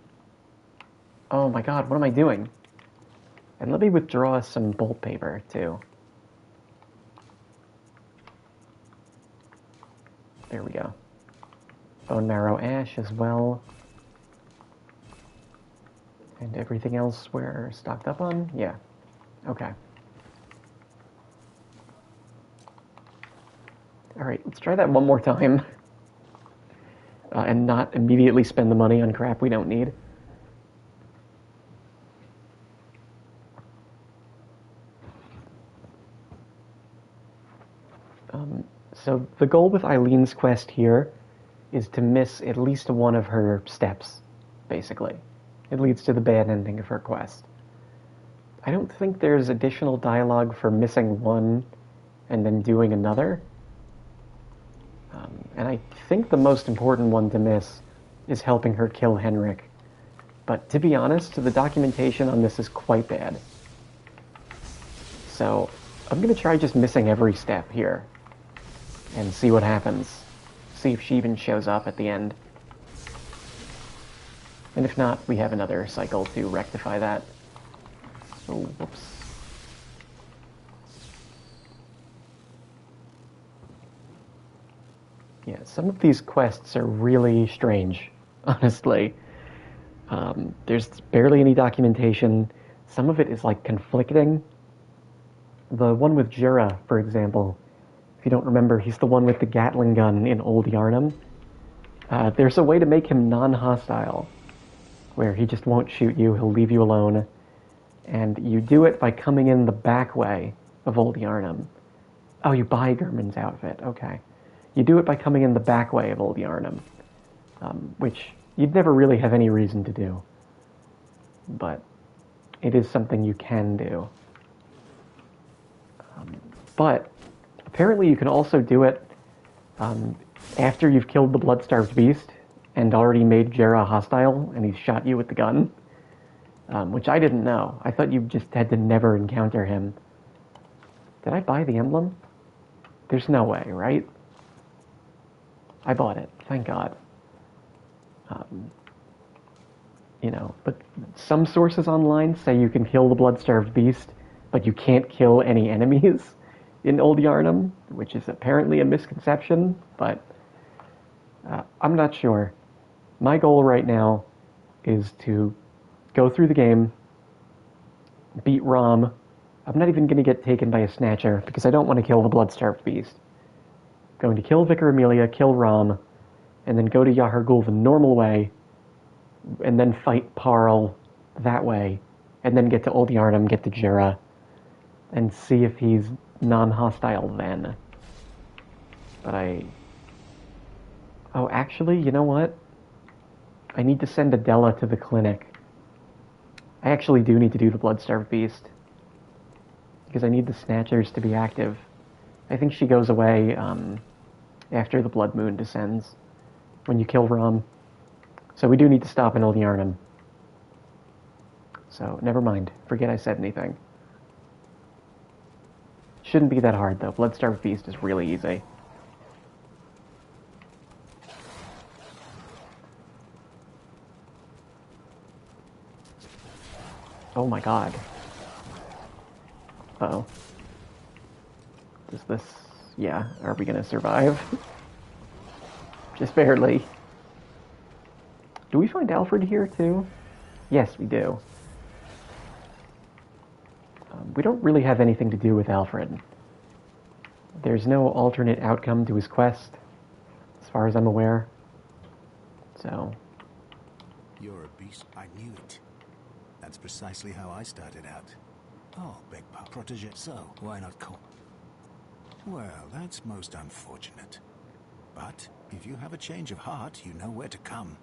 Oh my god, what am I doing? And let me withdraw some bolt paper, too. There we go. Bone marrow ash as well. And everything else we're stocked up on? Yeah. Okay. Alright, let's try that one more time. And not immediately spend the money on crap we don't need. So the goal with Eileen's quest here is to miss at least one of her steps, basically. It leads to the bad ending of her quest. I don't think there's additional dialogue for missing one and then doing another. And I think the most important one to miss is helping her kill Henrik. But to be honest, the documentation on this is quite bad. So I'm going to try just missing every step here and see what happens. See if she even shows up at the end. And if not, we have another cycle to rectify that. So, whoops. Yeah, some of these quests are really strange, honestly. There's barely any documentation. Some of it is, like, conflicting. The one with Jura, for example, if you don't remember, he's the one with the Gatling gun in Old Yarnum. There's a way to make him non-hostile, where he just won't shoot you, he'll leave you alone, and you do it by coming in the back way of Old Yarnum. Oh, you buy Gurman's outfit, okay. You do it by coming in the back way of Old Yarnum, which you'd never really have any reason to do. But it is something you can do. But apparently you can also do it after you've killed the blood-starved beast and already made Jera hostile and he's shot you with the gun, which I didn't know. I thought you just had to never encounter him. Did I buy the emblem? There's no way, right? I bought it, thank God. But some sources online say you can kill the blood-starved beast, but you can't kill any enemies in Old Yarnum, which is apparently a misconception, but I'm not sure. My goal right now is to go through the game, beat Rom. I'm not even going to get taken by a Snatcher, because I don't want to kill the blood-starved beast. I'm going to kill Vicar Amelia, kill Rom, and then go to Yahar'gul the normal way, and then fight Paarl that way, and then get to Old Yarnum, get to Jera, and see if he's non-hostile then. But Oh, actually, you know what? I need to send Adela to the clinic. I actually do need to do the Bloodstarved Beast, because I need the Snatchers to be active. I think she goes away after the Blood Moon descends, when you kill Rom. So we do need to stop in Old Yarnum. So, never mind. Forget I said anything. Shouldn't be that hard, though. Bloodstarved Beast is really easy. Oh my god. Uh-oh. Does this... Yeah, are we gonna survive? Just barely. Do we find Alfred here, too? Yes, we do. We don't really have anything to do with Alfred. There's no alternate outcome to his quest, as far as I'm aware. So... You're a beast. I knew it. That's precisely how I started out. Oh, beg pardon. Protege, so why not call? Well, that's most unfortunate. But if you have a change of heart, you know where to come.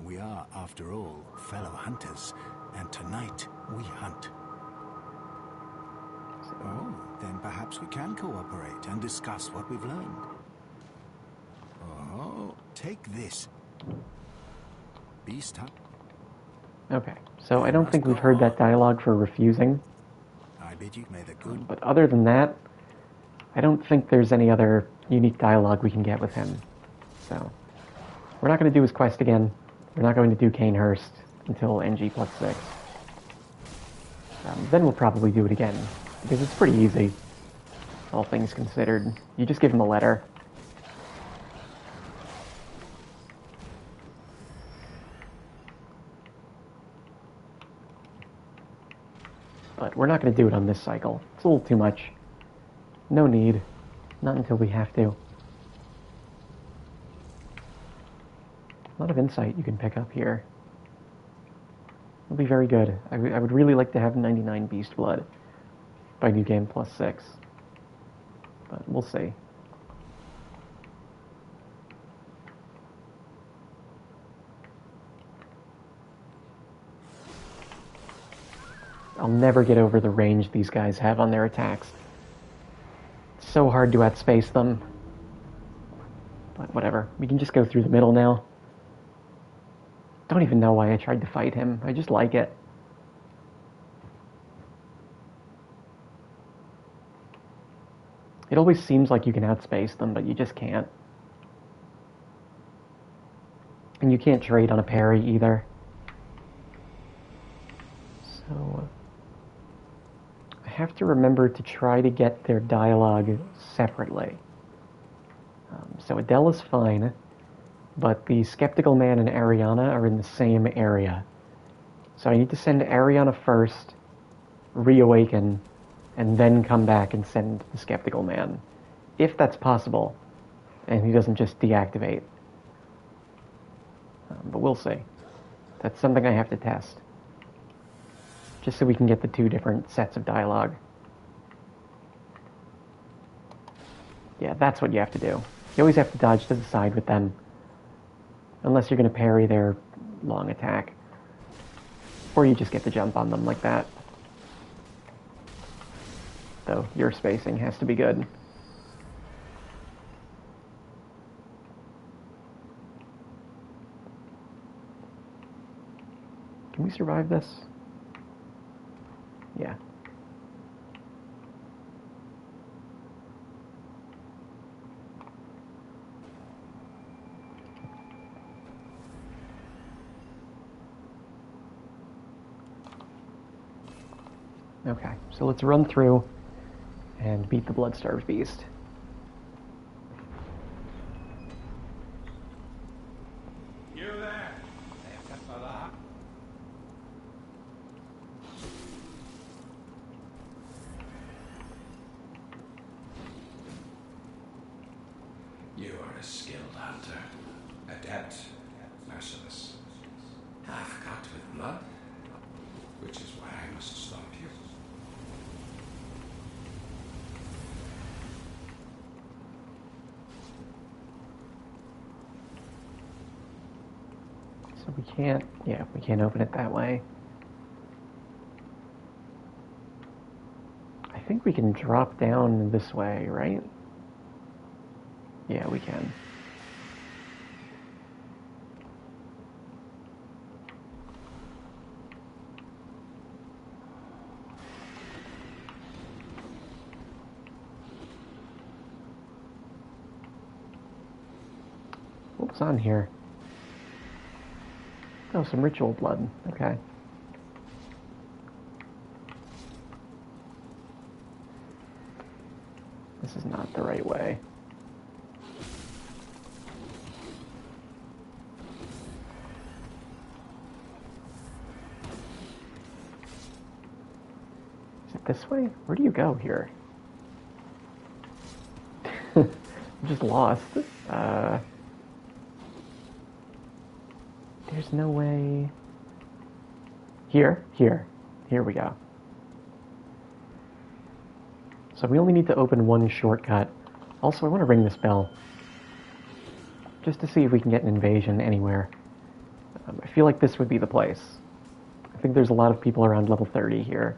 We are, after all, fellow hunters, and tonight we hunt. Oh, then perhaps we can cooperate and discuss what we've learned. Oh, take this. Beast hunt. Okay, so I don't think we've heard that dialogue for refusing. I bid you may the good... But other than that, I don't think there's any other unique dialogue we can get with him. So, we're not going to do his quest again. We're not going to do Canehurst until NG+6. Then we'll probably do it again, because it's pretty easy, all things considered. You just give him a letter. But we're not going to do it on this cycle. It's a little too much. No need. Not until we have to. A lot of insight you can pick up here. It'll be very good. I would really like to have 99 Beast Blood by New Game Plus 6. But we'll see. I'll never get over the range these guys have on their attacks. It's so hard to outspace them. But whatever. We can just go through the middle now. Don't even know why I tried to fight him. I just like it. It always seems like you can outspace them, but you just can't. And you can't trade on a parry either. So... I have to remember to try to get their dialogue separately. So Adela's fine, but the Skeptical Man and Ariana are in the same area. So I need to send Ariana first, reawaken, and then come back and send the Skeptical Man. If that's possible, and he doesn't just deactivate. But we'll see. That's something I have to test. Just so we can get the two different sets of dialogue. Yeah, that's what you have to do. You always have to dodge to the side with them. Unless you're going to parry their long attack. Or you just get the jump on them like that. Though your spacing has to be good. Can we survive this? Yeah. Okay, so let's run through and beat the Bloodstarved Beast. You there? You are a skilled hunter, adept, merciless, half-cut with blood, which is why I must stop you. So we can't, yeah, we can't open it that way. I think we can drop down this way, right? Yeah, we can. What's on here? Oh, some ritual blood. Okay. This is not the right way. Is it this way? Where do you go here? I'm just lost. There's no way. Here we go. So we only need to open one shortcut. Also, I want to ring this bell. Just to see if we can get an invasion anywhere. I feel like this would be the place. I think there's a lot of people around level 30 here.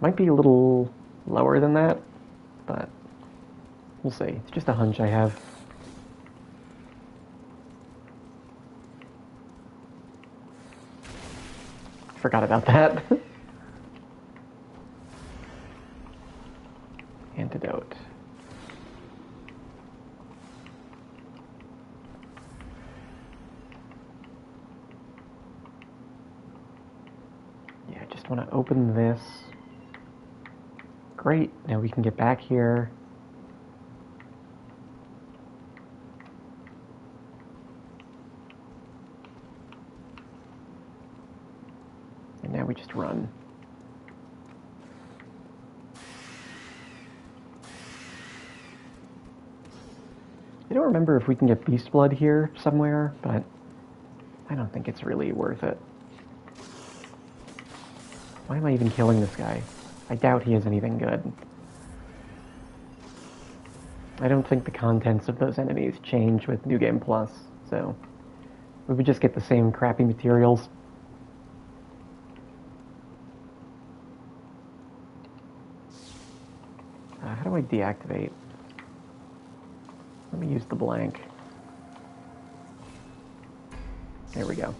Might be a little lower than that, but we'll see. It's just a hunch I have. Forgot about that. Antidote. Yeah, I just want to open this. Great, now we can get back here. And now we just run. I don't remember if we can get Beast Blood here somewhere, but I don't think it's really worth it. Why am I even killing this guy? I doubt he has anything good. I don't think the contents of those enemies change with New Game Plus, so we would just get the same crappy materials. How do I deactivate? Let me use the blank. There we go.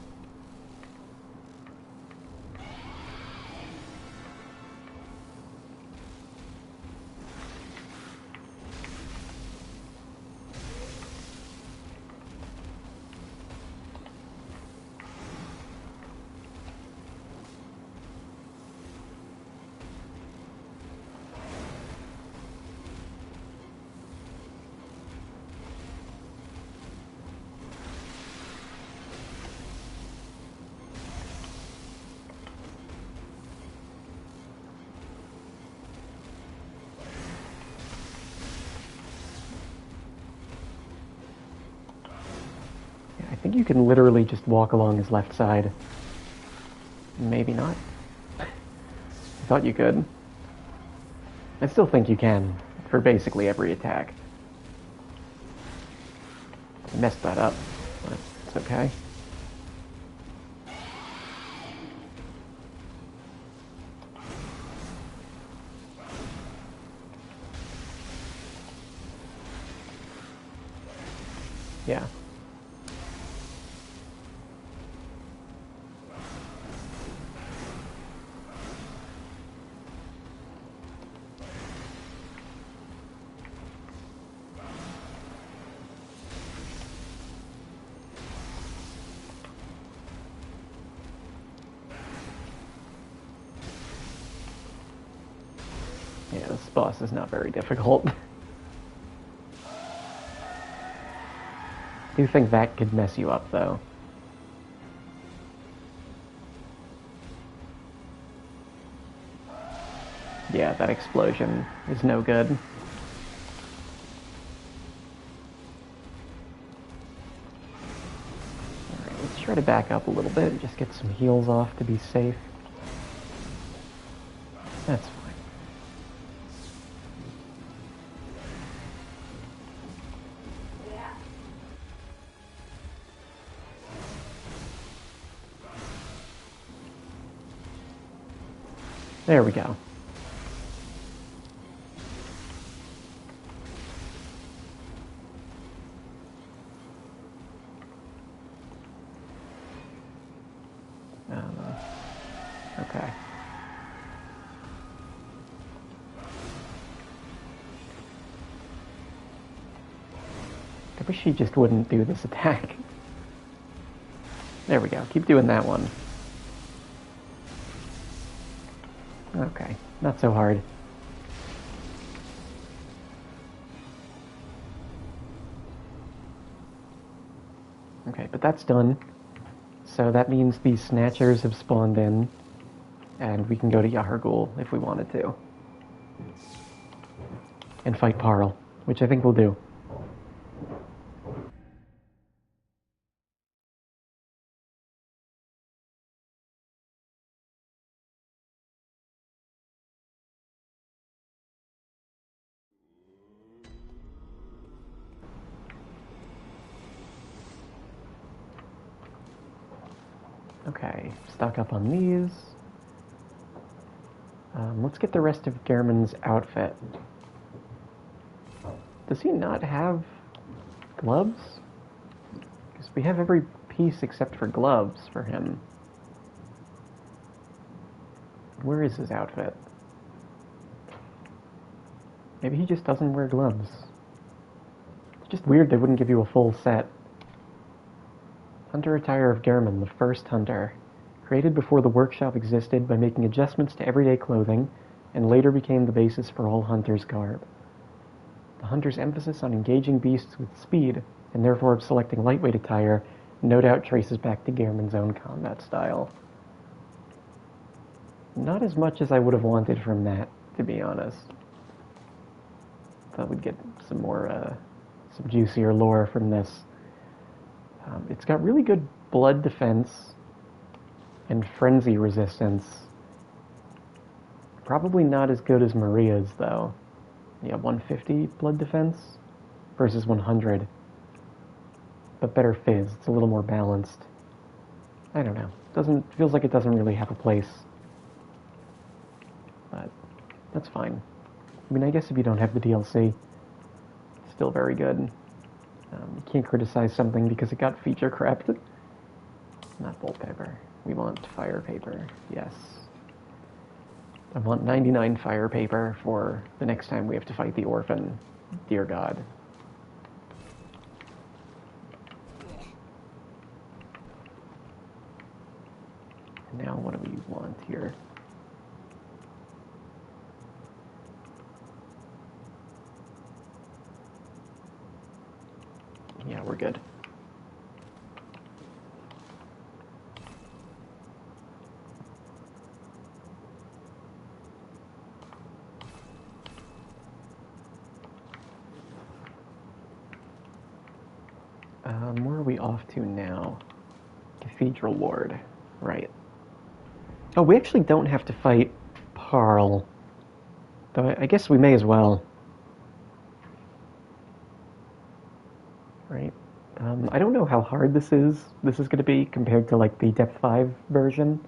think you can literally just walk along his left side. Maybe not. I thought you could. I still think you can, for basically every attack. I messed that up, but it's okay. Yeah. Yeah, this boss is not very difficult. I do think that could mess you up, though. Yeah, that explosion is no good. Alright, let's try to back up a little bit and just get some heals off to be safe. That's fine. There we go. Okay. I wish he just wouldn't do this attack. There we go. Keep doing that one. Okay, not so hard. Okay, but that's done. So that means these snatchers have spawned in, and we can go to Yahar'gul if we wanted to. And fight Paarl, which I think we'll do. Okay, stock up on these. Let's get the rest of Gehrman's outfit. Does he not have gloves? Because we have every piece except for gloves for him. Where is his outfit? Maybe he just doesn't wear gloves. It's just weird they wouldn't give you a full set. Hunter attire of Gehrman, the first hunter. Created before the workshop existed by making adjustments to everyday clothing, and later became the basis for all hunters' garb. The hunter's emphasis on engaging beasts with speed, and therefore selecting lightweight attire, no doubt traces back to Gehrman's own combat style. Not as much as I would have wanted from that, to be honest. Thought we'd get some more, some juicier lore from this. It's got really good blood defense and frenzy resistance. Probably not as good as Maria's, though. Yeah, 150 blood defense versus 100. But better fizz. It's a little more balanced. I don't know. Feels like it doesn't really have a place. But that's fine. I mean, I guess if you don't have the DLC, it's still very good. You can't criticize something because it got feature crept. Not wallpaper. We want fire paper. Yes. I want 99 fire paper for the next time we have to fight the orphan. Dear God. Now what do we want here? Yeah, we're good. Where are we off to now? Cathedral Ward. Right. Oh, we actually don't have to fight Paarl. Though I guess we may as well. Right. I don't know how hard this is going to be compared to like the Depth 5 version,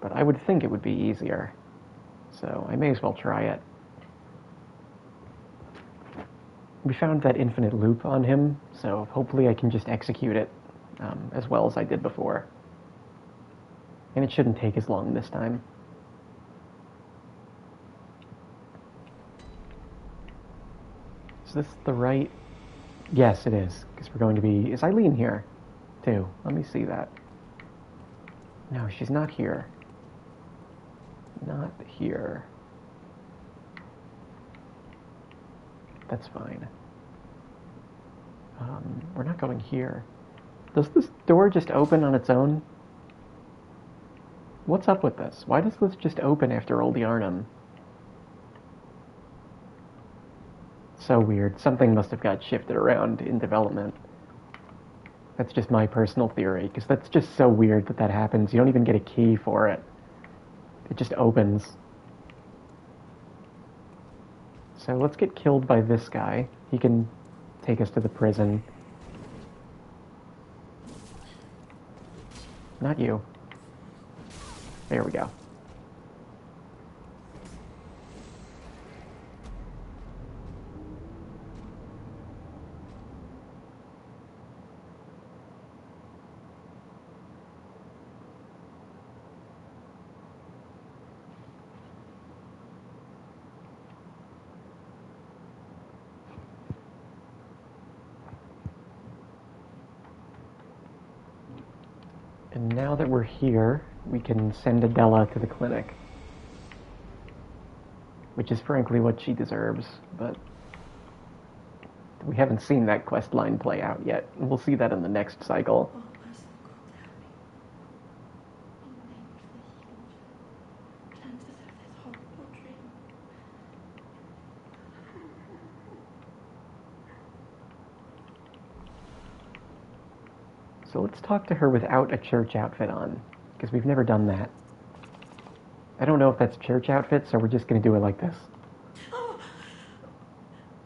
but I would think it would be easier. So I may as well try it. We found that infinite loop on him, so hopefully I can just execute it as well as I did before. And it shouldn't take as long this time. Is this the right... Yes, it is, because we're going to be... Is Eileen here, too? Let me see that. No, she's not here. Not here. That's fine. We're not going here. Does this door just open on its own? What's up with this? Why does this just open after Old Yarnum? So weird. Something must have got shifted around in development. That's just my personal theory, because that's just so weird that that happens. You don't even get a key for it. It just opens. So let's get killed by this guy. He can take us to the prison. Not you. There we go. And now that we're here, we can send Adela to the clinic. Which is frankly what she deserves, but we haven't seen that quest line play out yet. We'll see that in the next cycle. So let's talk to her without a church outfit on, because we've never done that. I don't know if that's church outfit, so we're just going to do it like this. Oh,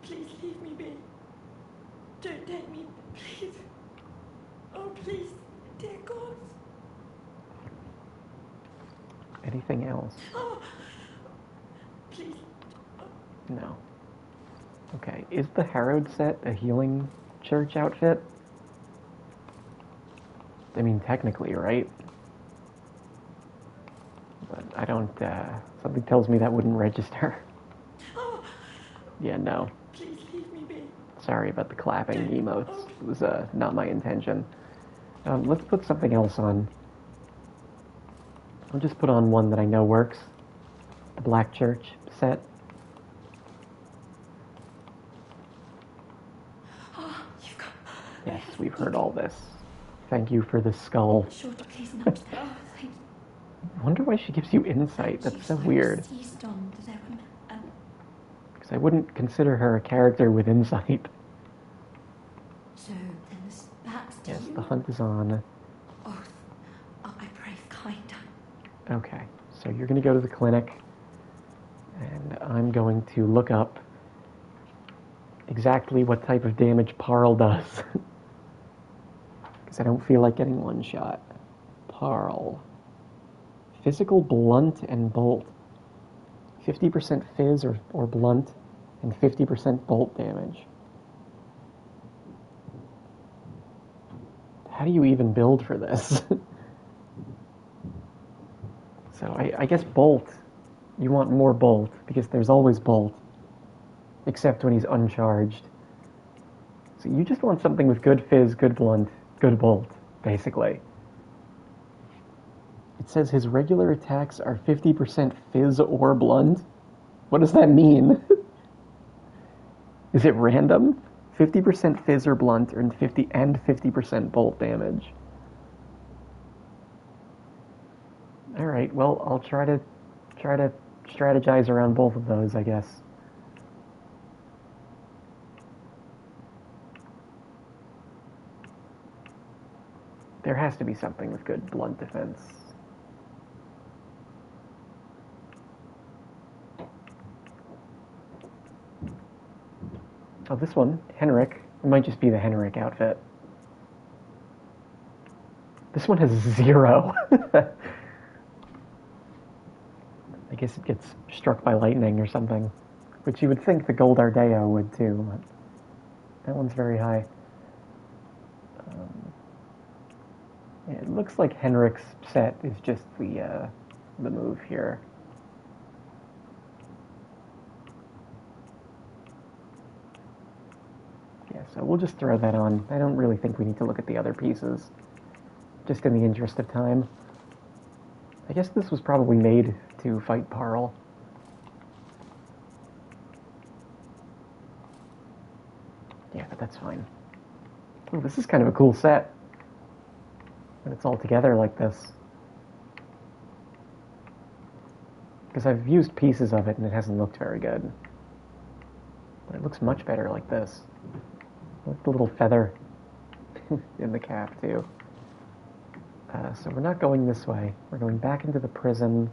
please leave me be. Don't take me, please. Oh, please, dear God. Anything else? Oh, please. No. Okay, is the Harrowed set a healing church outfit? I mean, technically, right? But I don't, something tells me that wouldn't register. Oh, Yeah, no. please leave me be. Sorry about the clapping emotes. It was not my intention. Let's put something else on. I'll just put on one that I know works. The Black Church set. Oh, you've got... Yes, we've heard all this. Thank you for the skull. Sure, please not. Oh, thank you. I wonder why she gives you insight. That's so weird. Because I wouldn't consider her a character with insight. So, then this perhaps to Yes, you? the hunt is on. Oh, I pray kind. Okay, so you're going to go to the clinic, and I'm going to look up exactly what type of damage Paarl does. Because I don't feel like getting one shot. Paarl. Physical, blunt, and bolt. 50% fizz or blunt, and 50% bolt damage. How do you even build for this? So I guess bolt. You want more bolt, because there's always bolt. Except when he's uncharged. So you just want something with good fizz, good blunt, good bolt, basically. It says his regular attacks are 50% fizz or blunt. What does that mean? Is it random? 50% fizz or blunt and 50% bolt damage. All right, well, I'll try to strategize around both of those, I guess. There has to be something with good blood defense. Oh, this one, Henrik. It might just be the Henrik outfit. This one has 0. I guess it gets struck by lightning or something, which you would think the Gold Ardeo would too, but that one's very high. Yeah, it looks like Henrik's set is just the move here. Yeah, so we'll just throw that on. I don't really think we need to look at the other pieces, just in the interest of time. I guess this was probably made to fight Paarl. Yeah, but that's fine. Oh, this is kind of a cool set. When it's all together like this. Because I've used pieces of it and it hasn't looked very good. But it looks much better like this. Look at the little feather in the cap, too. So we're not going this way. We're going back into the prison.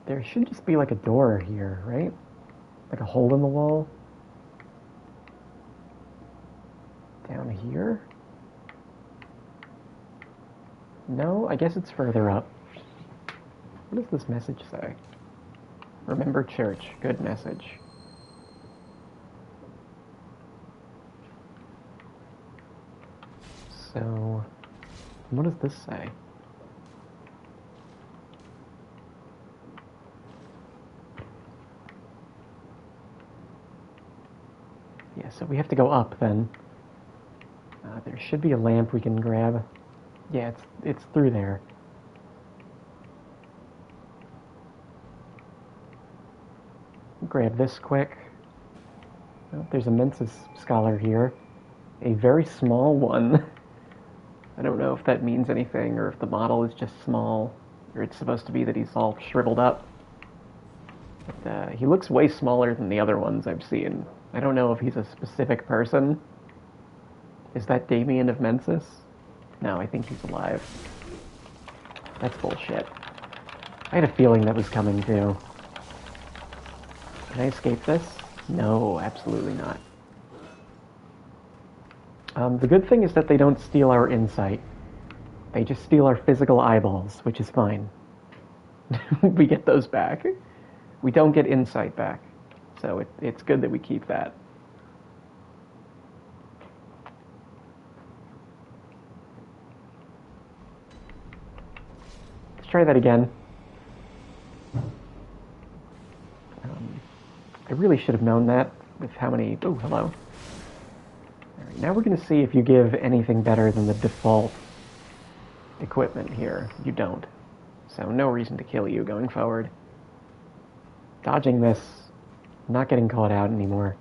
There should just be like a door here, right? Like a hole in the wall. Down here? No, I guess it's further up. What does this message say? Remember church. Good message. So, what does this say? Yeah, so we have to go up then. There should be a lamp we can grab. Yeah, it's through there. Grab this quick. Oh, there's a Mensis scholar here. A very small one. I don't know if that means anything, or if the model is just small, or it's supposed to be that he's all shriveled up. But he looks way smaller than the other ones I've seen. I don't know if he's a specific person. Is that Damien of Mensis? No, I think he's alive. That's bullshit. I had a feeling that was coming too. Can I escape this? No, absolutely not. The good thing is that they don't steal our insight. They just steal our physical eyeballs, which is fine. We get those back. We don't get insight back. So it's good that we keep that. Let's try that again. I really should have known that with how many... Oh, hello. All right, now we're going to see if you give anything better than the default equipment here. You don't. So no reason to kill you going forward. Dodging this, not getting caught out anymore.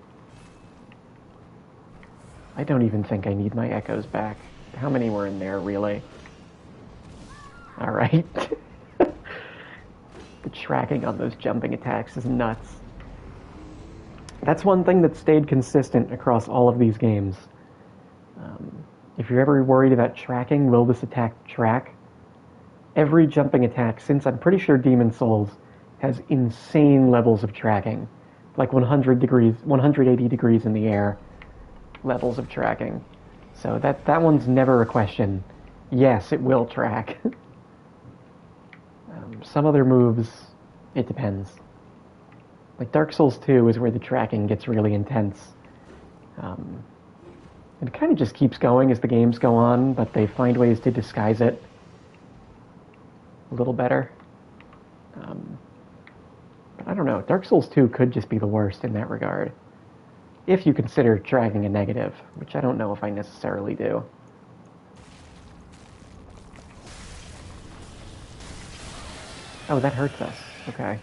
I don't even think I need my echoes back. How many were in there, really? Alright. The tracking on those jumping attacks is nuts. That's one thing that stayed consistent across all of these games. If you're ever worried about tracking, will this attack track? Every jumping attack, since I'm pretty sure Demon Souls has insane levels of tracking. Like 100 degrees, 180 degrees in the air levels of tracking. So that one's never a question. Yes, it will track. Some other moves, it depends. Like Dark Souls 2 is where the tracking gets really intense. It kind of just keeps going as the games go on, but they find ways to disguise it a little better. But I don't know, Dark Souls 2 could just be the worst in that regard. If you consider tracking a negative, which I don't know if I necessarily do. Oh, that hurts us. Okay.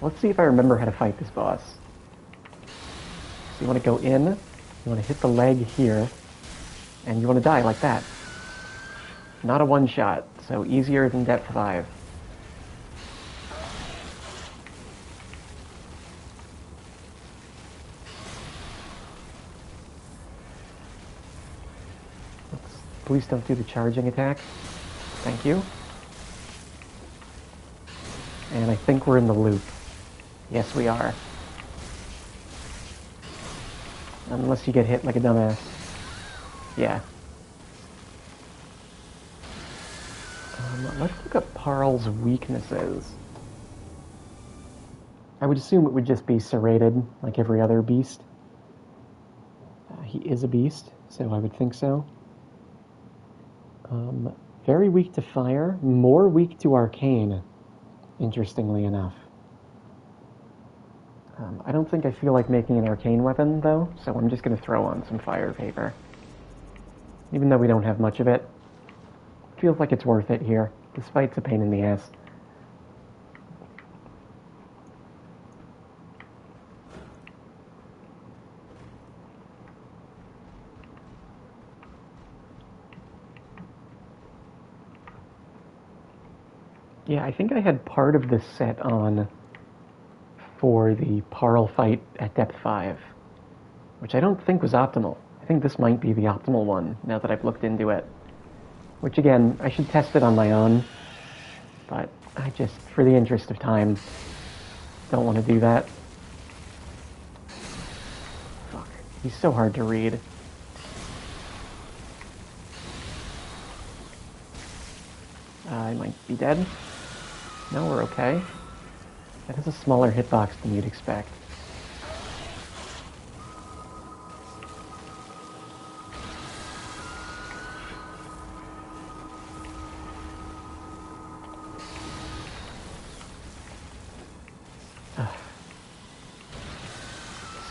Let's see if I remember how to fight this boss. So you want to go in, you want to hit the leg here, and you want to die like that. Not a one-shot, so easier than Depth 5. please don't do the charging attack. Thank you. And I think we're in the loop. Yes, we are. Unless you get hit like a dumbass. Yeah. Let's look up Paarl's weaknesses. I would assume it would just be serrated, like every other beast. He is a beast, so I would think so. Very weak to fire, more weak to arcane, interestingly enough. I don't think I feel like making an arcane weapon, though, so I'm just going to throw on some fire paper. Even though we don't have much of it, feels like it's worth it here, despite it's a pain in the ass. Yeah, I think I had part of this set on for the Paarl fight at depth 5, which I don't think was optimal. I think this might be the optimal one, now that I've looked into it. Which, again, I should test it on my own, but I just, for the interest of time, don't want to do that. Fuck, he's so hard to read. I might be dead. No, we're okay. That is a smaller hitbox than you'd expect.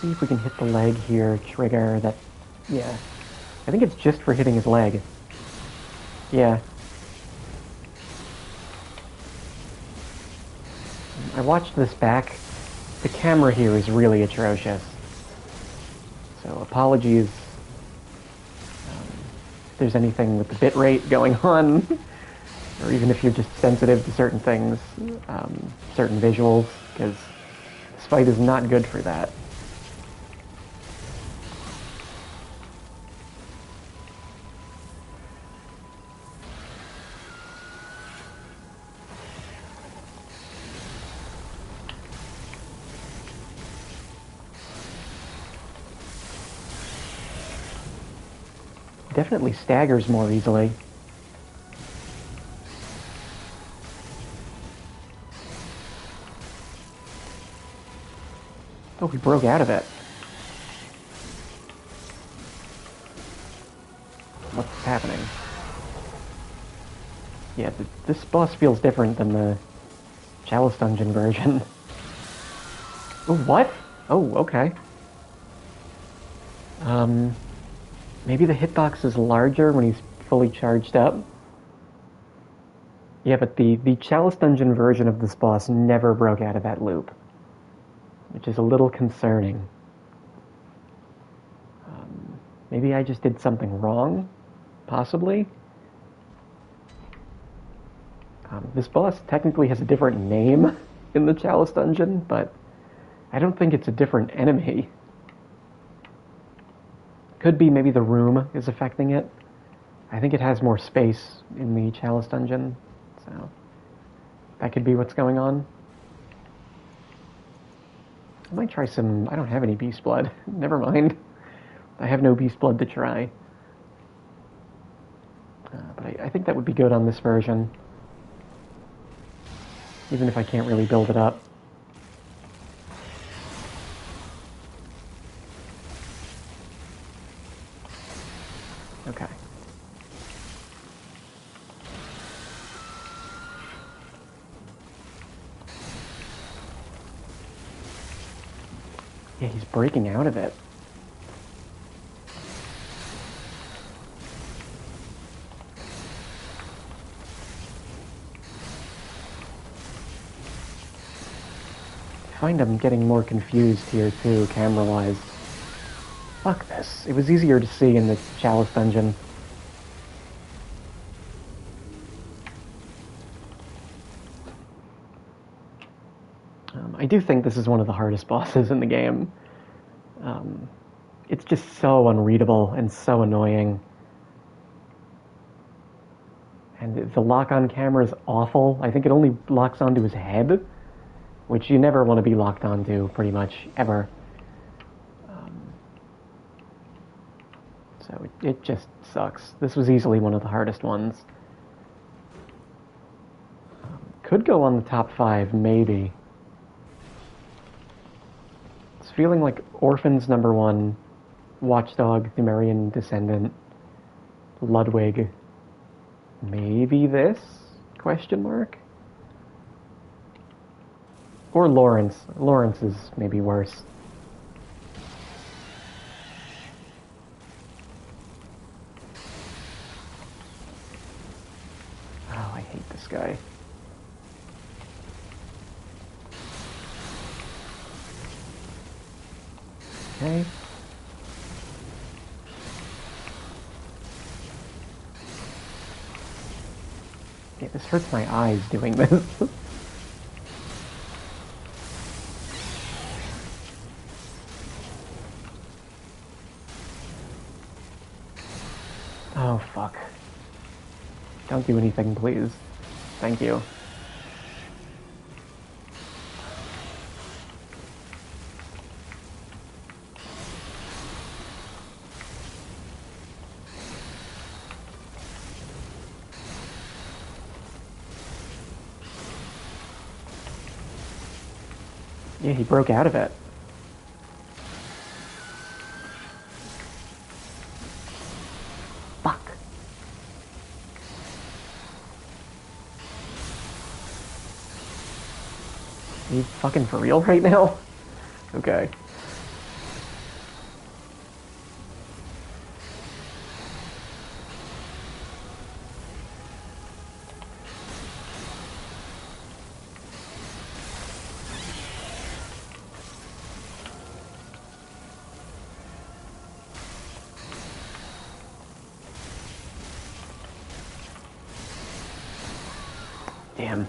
See if we can hit the leg here, trigger that... Yeah. I think it's just for hitting his leg. Yeah. I watched this back. The camera here is really atrocious. So apologies if there's anything with the bitrate going on, or even if you're just sensitive to certain things, certain visuals, because this fight is not good for that. Definitely staggers more easily. Oh, he broke out of it. What's happening? Yeah, this boss feels different than the Chalice Dungeon version. Oh, what? Oh, okay. Maybe the hitbox is larger when he's fully charged up. Yeah, but the Chalice Dungeon version of this boss never broke out of that loop, which is a little concerning. Maybe I just did something wrong, possibly. This boss technically has a different name in the Chalice Dungeon, but I don't think it's a different enemy. Could be maybe the room is affecting it. I think it has more space in the Chalice Dungeon, so that could be what's going on. I might try some... I don't have any beast blood. Never mind. I have no beast blood to try. But I think that would be good on this version, even if I can't really build it up. Okay. Yeah, he's breaking out of it. I find I'm getting more confused here too, camera-wise. Fuck this. It was easier to see in the Chalice Dungeon. I do think this is one of the hardest bosses in the game. It's just so unreadable and so annoying. And the lock-on camera is awful. I think it only locks onto his head, which you never want to be locked onto, pretty much, ever. So it just sucks. This was easily one of the hardest ones. Could go on the top 5, maybe. It's feeling like Orphans #1, Watchdog, Thumerian Descendant, Ludwig. Maybe this? Question mark? Or Lawrence. Lawrence is maybe worse. Oh, I hate this guy. Okay. Yeah, this hurts my eyes doing this. Oh, fuck. Don't do anything, please. Thank you. Yeah, he broke out of it. Fuck. Are you fucking for real right now? Okay. Damn.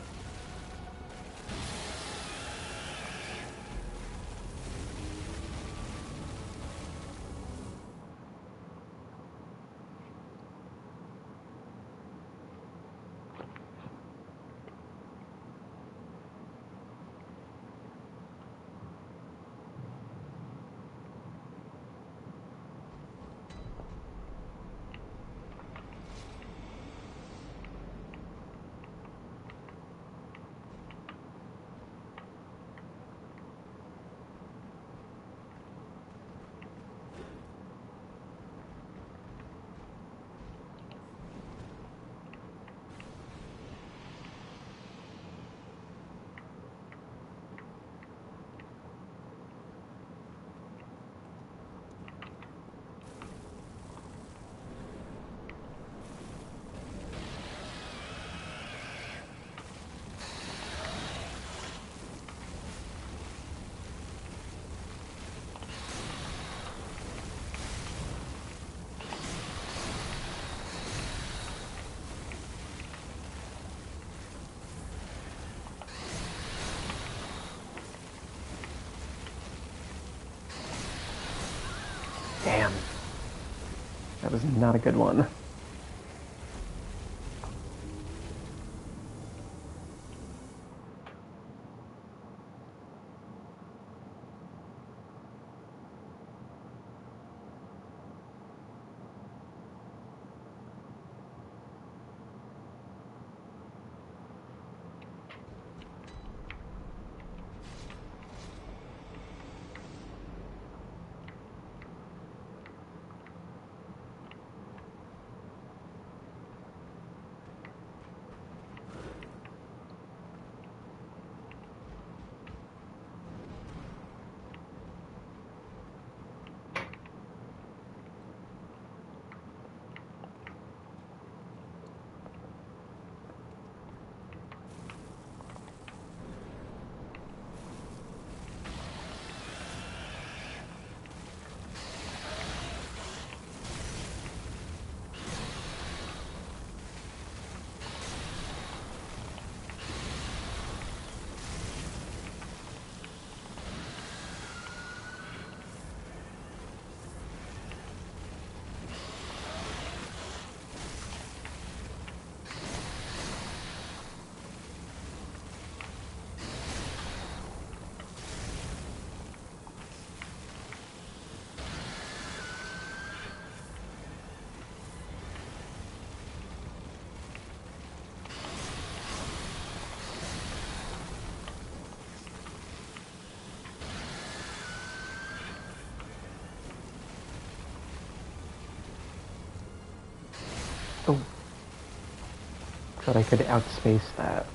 Damn. That was not a good one. that I could outspace that.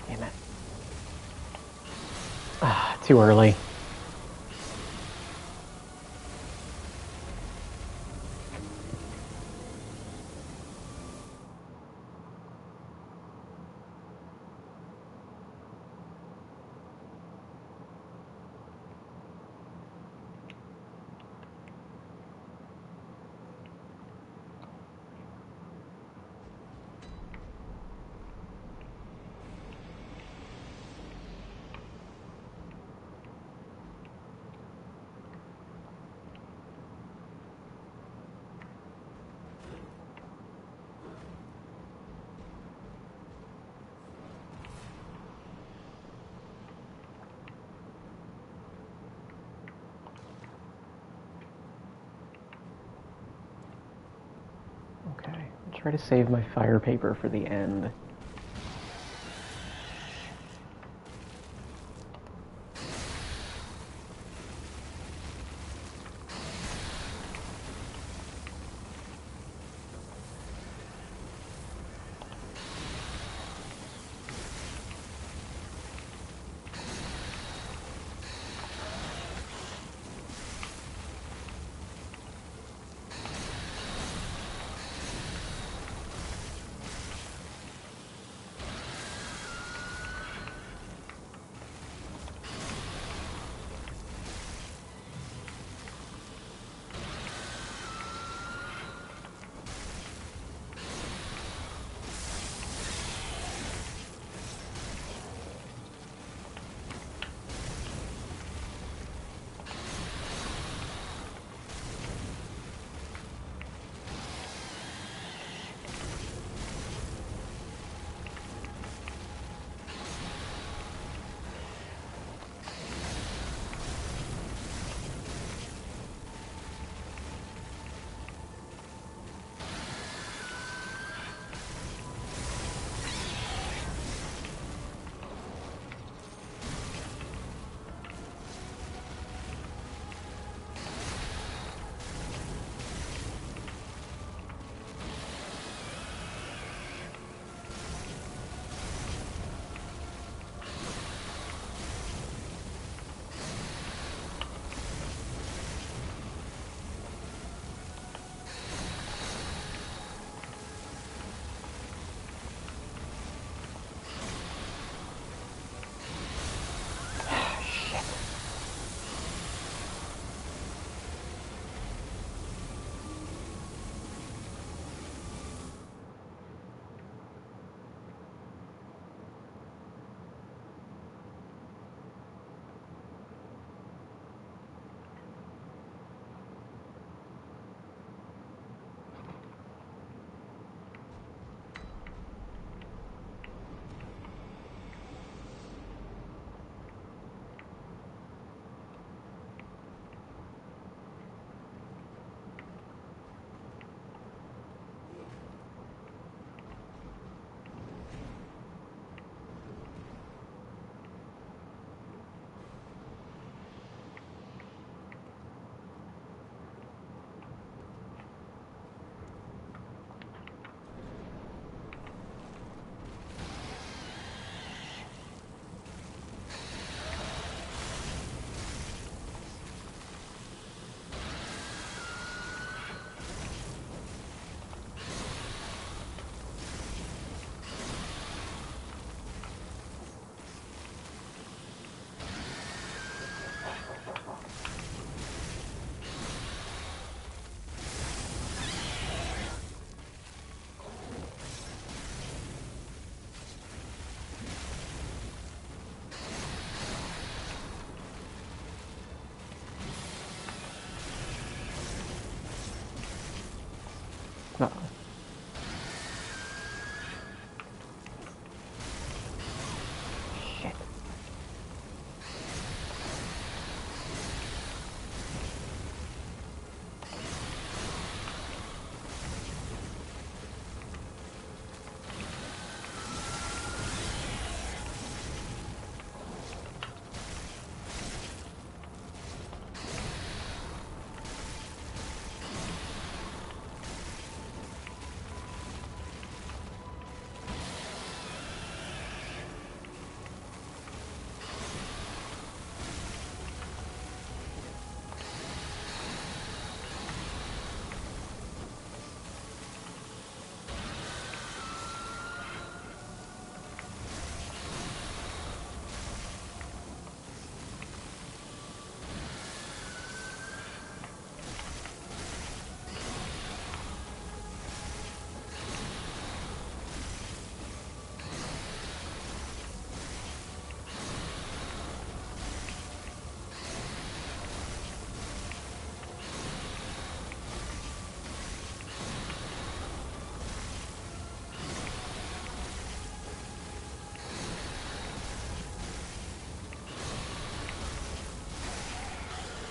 Damn it. Ah, too early. Okay, I'll try to save my fire paper for the end.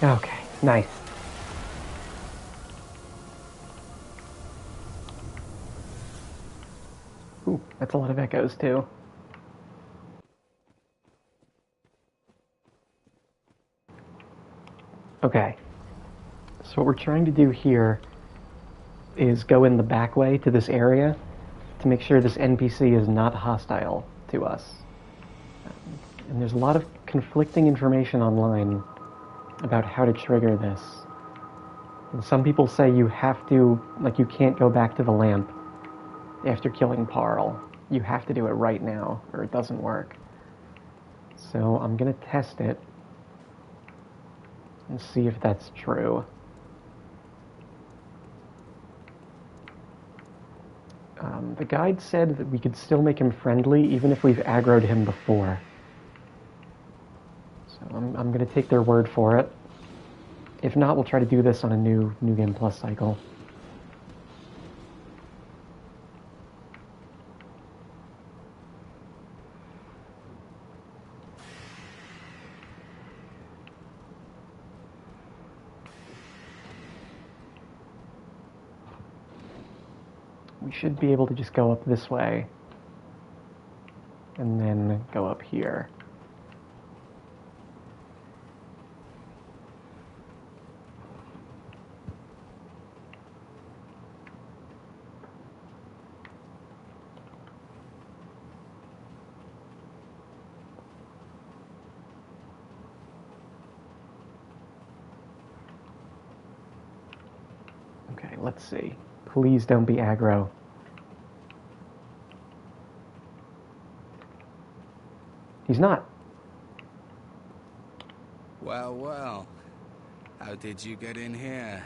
Okay, nice. Ooh, that's a lot of echoes, too. Okay. So what we're trying to do here is go in the back way to this area to make sure this NPC is not hostile to us. And there's a lot of conflicting information online about how to trigger this. And some people say you have to, like, you can't go back to the lamp after killing Paarl. You have to do it right now, or it doesn't work. So I'm gonna test it and see if that's true. The guide said that we could still make him friendly even if we've aggroed him before. So I'm going to take their word for it. If not, we'll try to do this on a new Game Plus cycle. We should be able to just go up this way and then go up here. Okay, let's see. Please don't be aggro. He's not. Well, well. How did you get in here?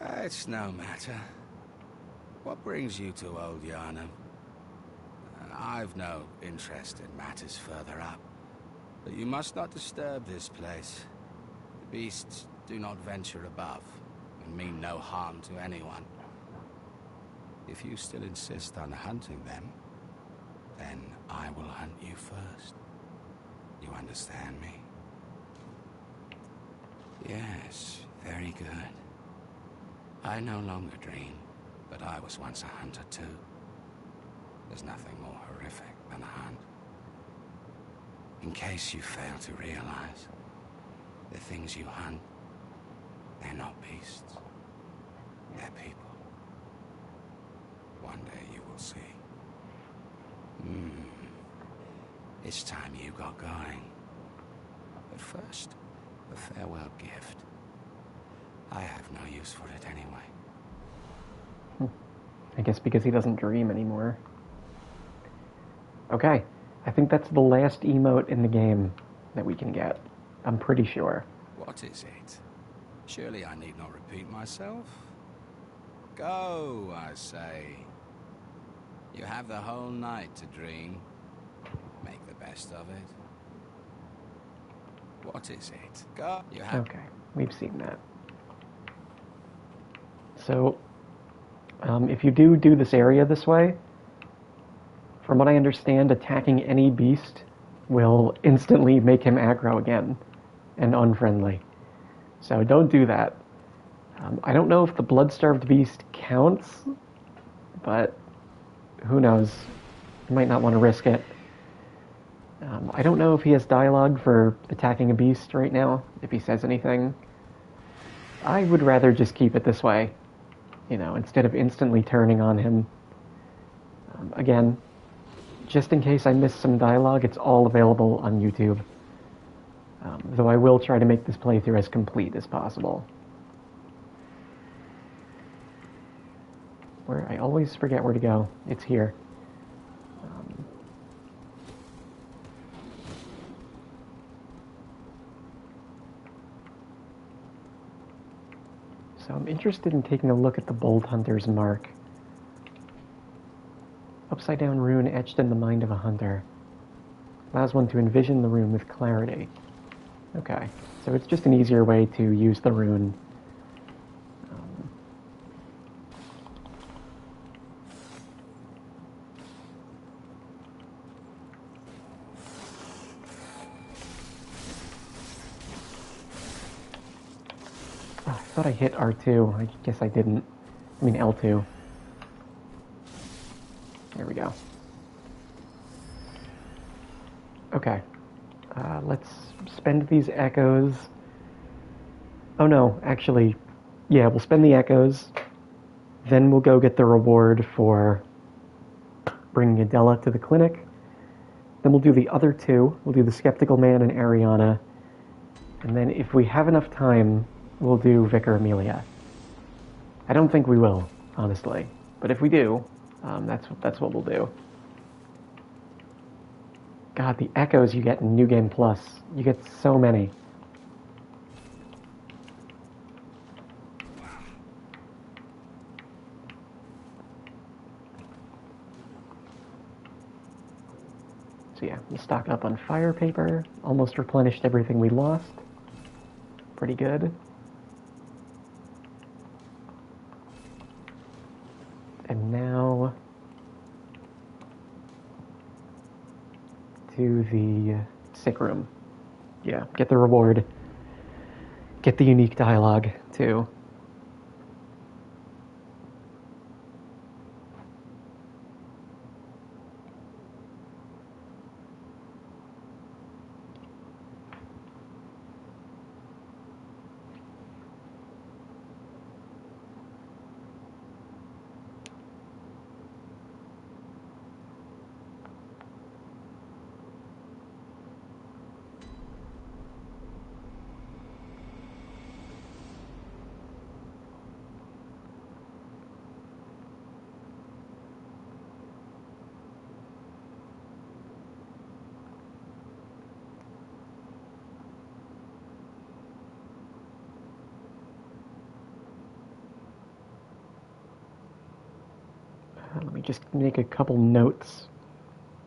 It's no matter. What brings you to Old Yarnum? I've no interest in matters further up. But you must not disturb this place. The beasts do not venture above, and mean no harm to anyone. If you still insist on hunting them, then I will hunt you first. You understand me? Yes, very good. I no longer dream, but I was once a hunter too. There's nothing more horrific than a hunt. In case you fail to realize, the things you hunt, they're not beasts. They're people. One day you will see. It's time you got going. But first, a farewell gift. I have no use for it anyway. I guess because he doesn't dream anymore. Okay, I think that's the last emote in the game that we can get. I'm pretty sure. What is it? Surely I need not repeat myself. Go, I say. You have the whole night to dream. Make the best of it. What is it? Go. You have... Okay, we've seen that. So, if you do this area this way, from what I understand, attacking any beast will instantly make him aggro again and unfriendly. So don't do that. I don't know if the blood-starved beast counts, but who knows? You might not want to risk it. I don't know if he has dialogue for attacking a beast right now, if he says anything. I would rather just keep it this way, you know, instead of instantly turning on him. Again, just in case I miss some dialogue, it's all available on YouTube. Though I will try to make this playthrough as complete as possible. Where I always forget where to go. It's here. So I'm interested in taking a look at the Bold Hunter's mark. Upside down rune etched in the mind of a hunter. Allows one to envision the rune with clarity. Okay, so it's just an easier way to use the rune. thought I hit R2. I guess I didn't. I mean L2. There we go. Okay. Let's spend these echoes. Oh no, actually, yeah, we'll spend the echoes. Then we'll go get the reward for bringing Adela to the clinic. Then we'll do the other two. We'll do the Skeptical Man and Ariana. And then if we have enough time, we'll do Vicar Amelia. I don't think we will, honestly. But if we do, that's what we'll do. God, the echoes you get in New Game Plus. You get so many. So yeah, we'll stock up on fire paper. Almost replenished everything we lost. Pretty good. And now to the sick room. Yeah, get the reward. Get the unique dialogue, too. Let me just make a couple notes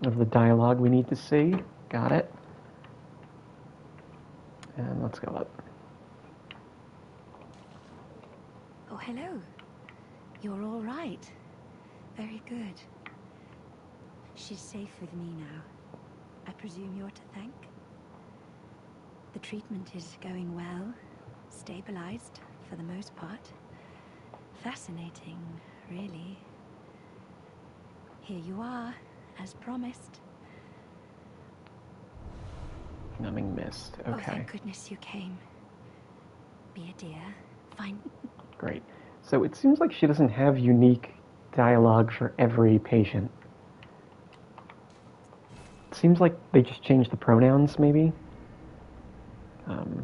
of the dialogue we need to see. Got it. And let's go up. Oh, hello. You're all right. Very good. She's safe with me now. I presume you're to thank? The treatment is going well. Stabilized, for the most part. Fascinating, really. Here you are, as promised. Numbing mist. Okay. Oh, thank goodness you came. Be a dear. Fine. Great. So it seems like she doesn't have unique dialogue for every patient. It seems like they just changed the pronouns, maybe.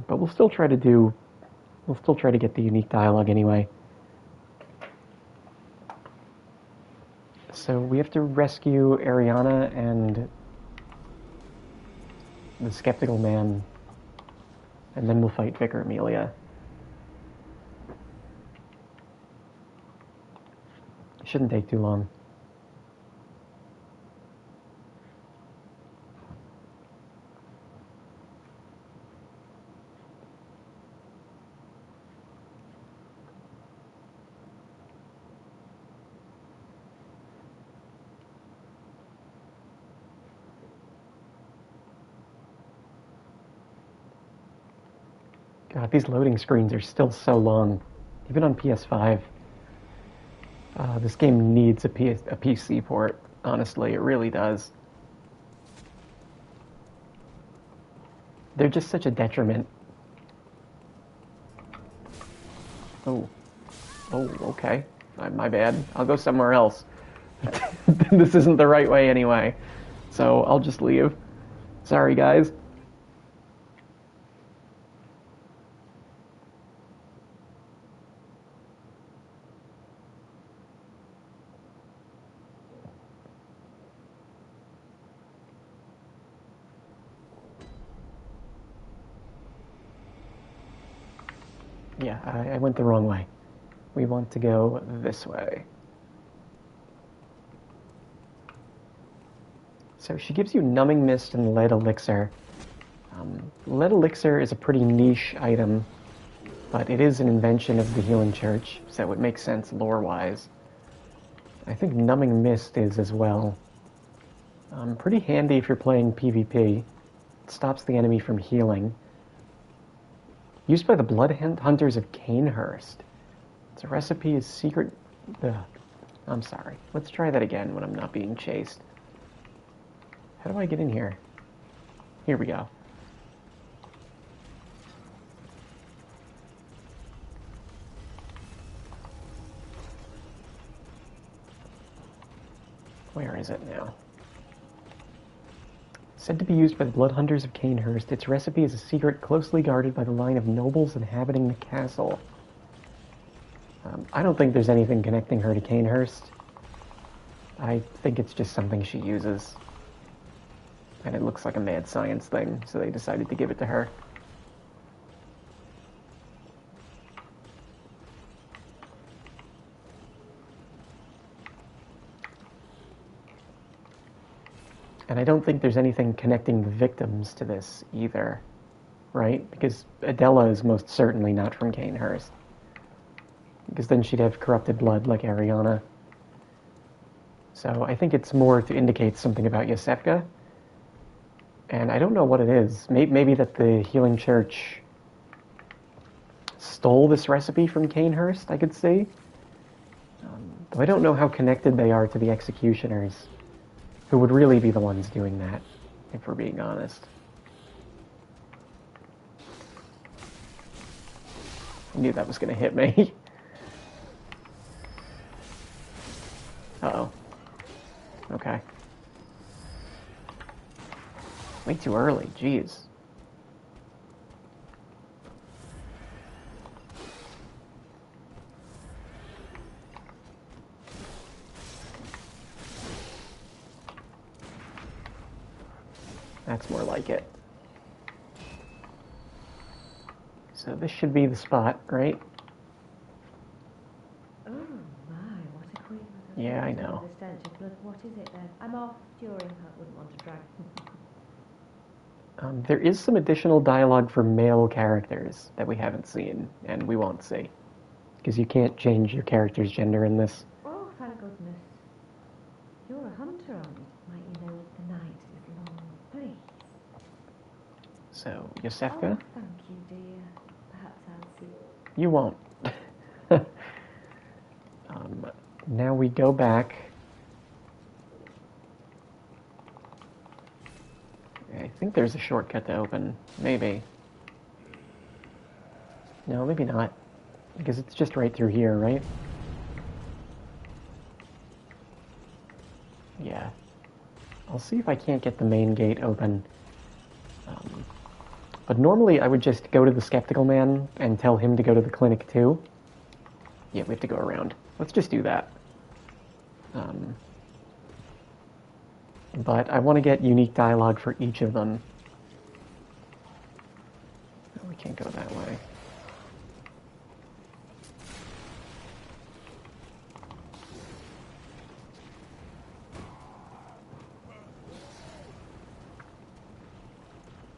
But we'll still try to get the unique dialogue anyway. So we have to rescue Ariana and the Skeptical Man, and then we'll fight Vicar Amelia. Shouldn't take too long. God, these loading screens are still so long, even on PS5. This game needs a PC port, honestly, it really does. They're just such a detriment. Oh, okay. My bad. I'll go somewhere else. This isn't the right way anyway, so I'll just leave. Sorry, guys. Yeah, I went the wrong way. We want to go this way. So she gives you Numbing Mist and Lead Elixir. Lead Elixir is a pretty niche item, but it is an invention of the Healing Church, so it makes sense lore-wise. I think Numbing Mist is as well. Pretty handy if you're playing PvP. It stops the enemy from healing. Used by the blood hunters of Canehurst. Its recipe is secret... Ugh. I'm sorry. Let's try that again when I'm not being chased. How do I get in here? Here we go. Where is it now? Said to be used by the blood hunters of Canehurst, its recipe is a secret closely guarded by the line of nobles inhabiting the castle. I don't think there's anything connecting her to Canehurst. I think it's just something she uses. And it looks like a mad science thing, so they decided to give it to her. And I don't think there's anything connecting the victims to this either, right? Because Adela is most certainly not from Canehurst. Because then she'd have corrupted blood like Ariana. So I think it's more to indicate something about Yosefka. And I don't know what it is. Maybe that the Healing Church stole this recipe from Canehurst, I could see. Though I don't know how connected they are to the executioners, who would really be the ones doing that, if we're being honest. I knew that was going to hit me. Uh-oh. Okay. Way too early, jeez. That's more like it. So this should be the spot, right? Oh my, what a queen. Yeah, I know. The stench of blood. What is it then? I'm off during. I wouldn't want to drag. There is some additional dialogue for male characters that we haven't seen, and we won't see. Because you can't change your character's gender in this. Oh, thank goodness. You're a hunter, aren't you? Might you know the night is long, please? So, Yosefka? Oh, thank you, dear. Perhaps I'll see. You won't. Now we go back. I think there's a shortcut to open. Maybe. No, maybe not. Because it's just right through here, right? Yeah. I'll see if I can't get the main gate open. But normally I would just go to the skeptical man and tell him to go to the clinic too. Yeah, we have to go around. Let's just do that. But I want to get unique dialogue for each of them. No, we can't go that way.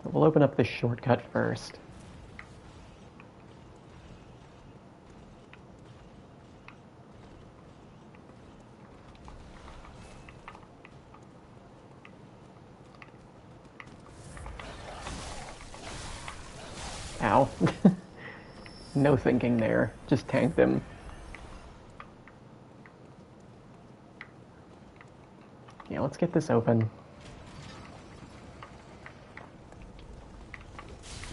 We'll open up this shortcut first. Ow. No thinking there. Just tanked him. Yeah, let's get this open.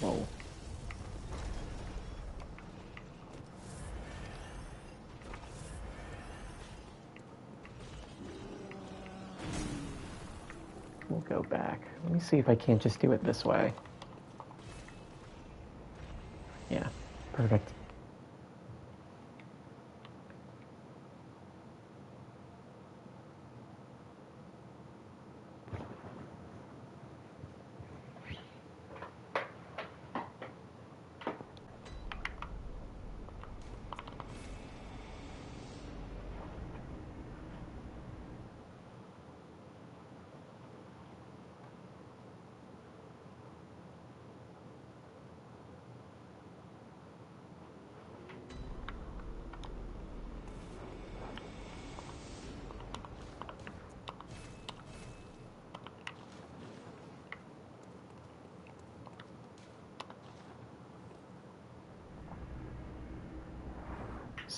Whoa. We'll go back. Let me see if I can't just do it this way. Yeah, perfect.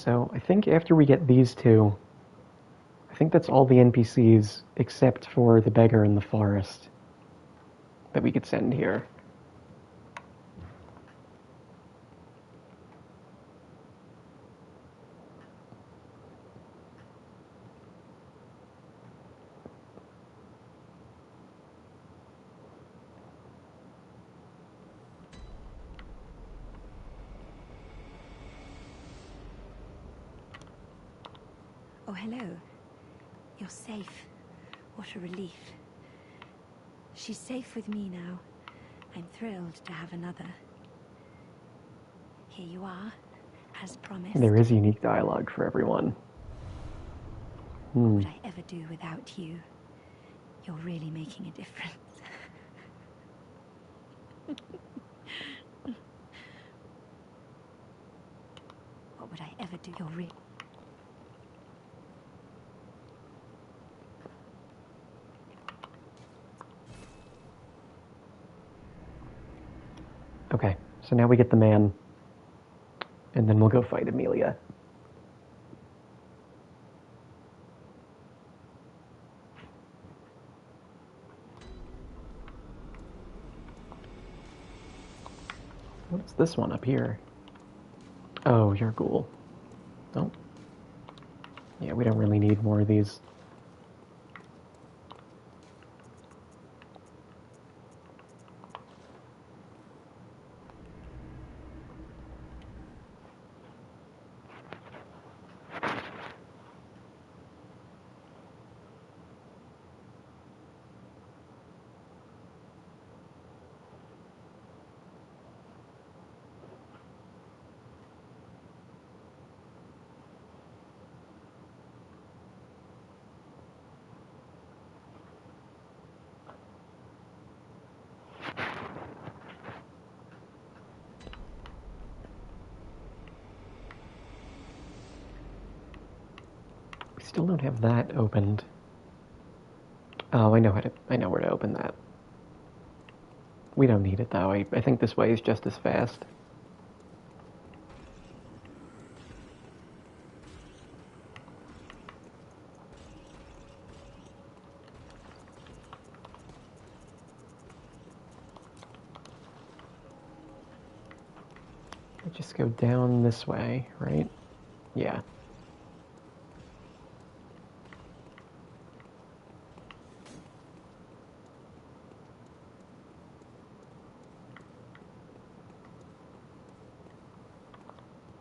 So I think after we get these two, I think that's all the NPCs except for the beggar in the forest that we could send here. Oh, hello. You're safe. What a relief. She's safe with me now. I'm thrilled to have another. Here you are, as promised. There is unique dialogue for everyone. What would I ever do without you? You're really making a difference. What would I ever do? You're really... Okay, so now we get the man, and then we'll go fight Amelia. What's this one up here? Oh, you're a ghoul. Oh. Yeah, we don't really need more of these. We still don't have that opened. Oh, I know where to open that. We don't need it though. I think this way is just as fast. I just go down this way, right? Yeah.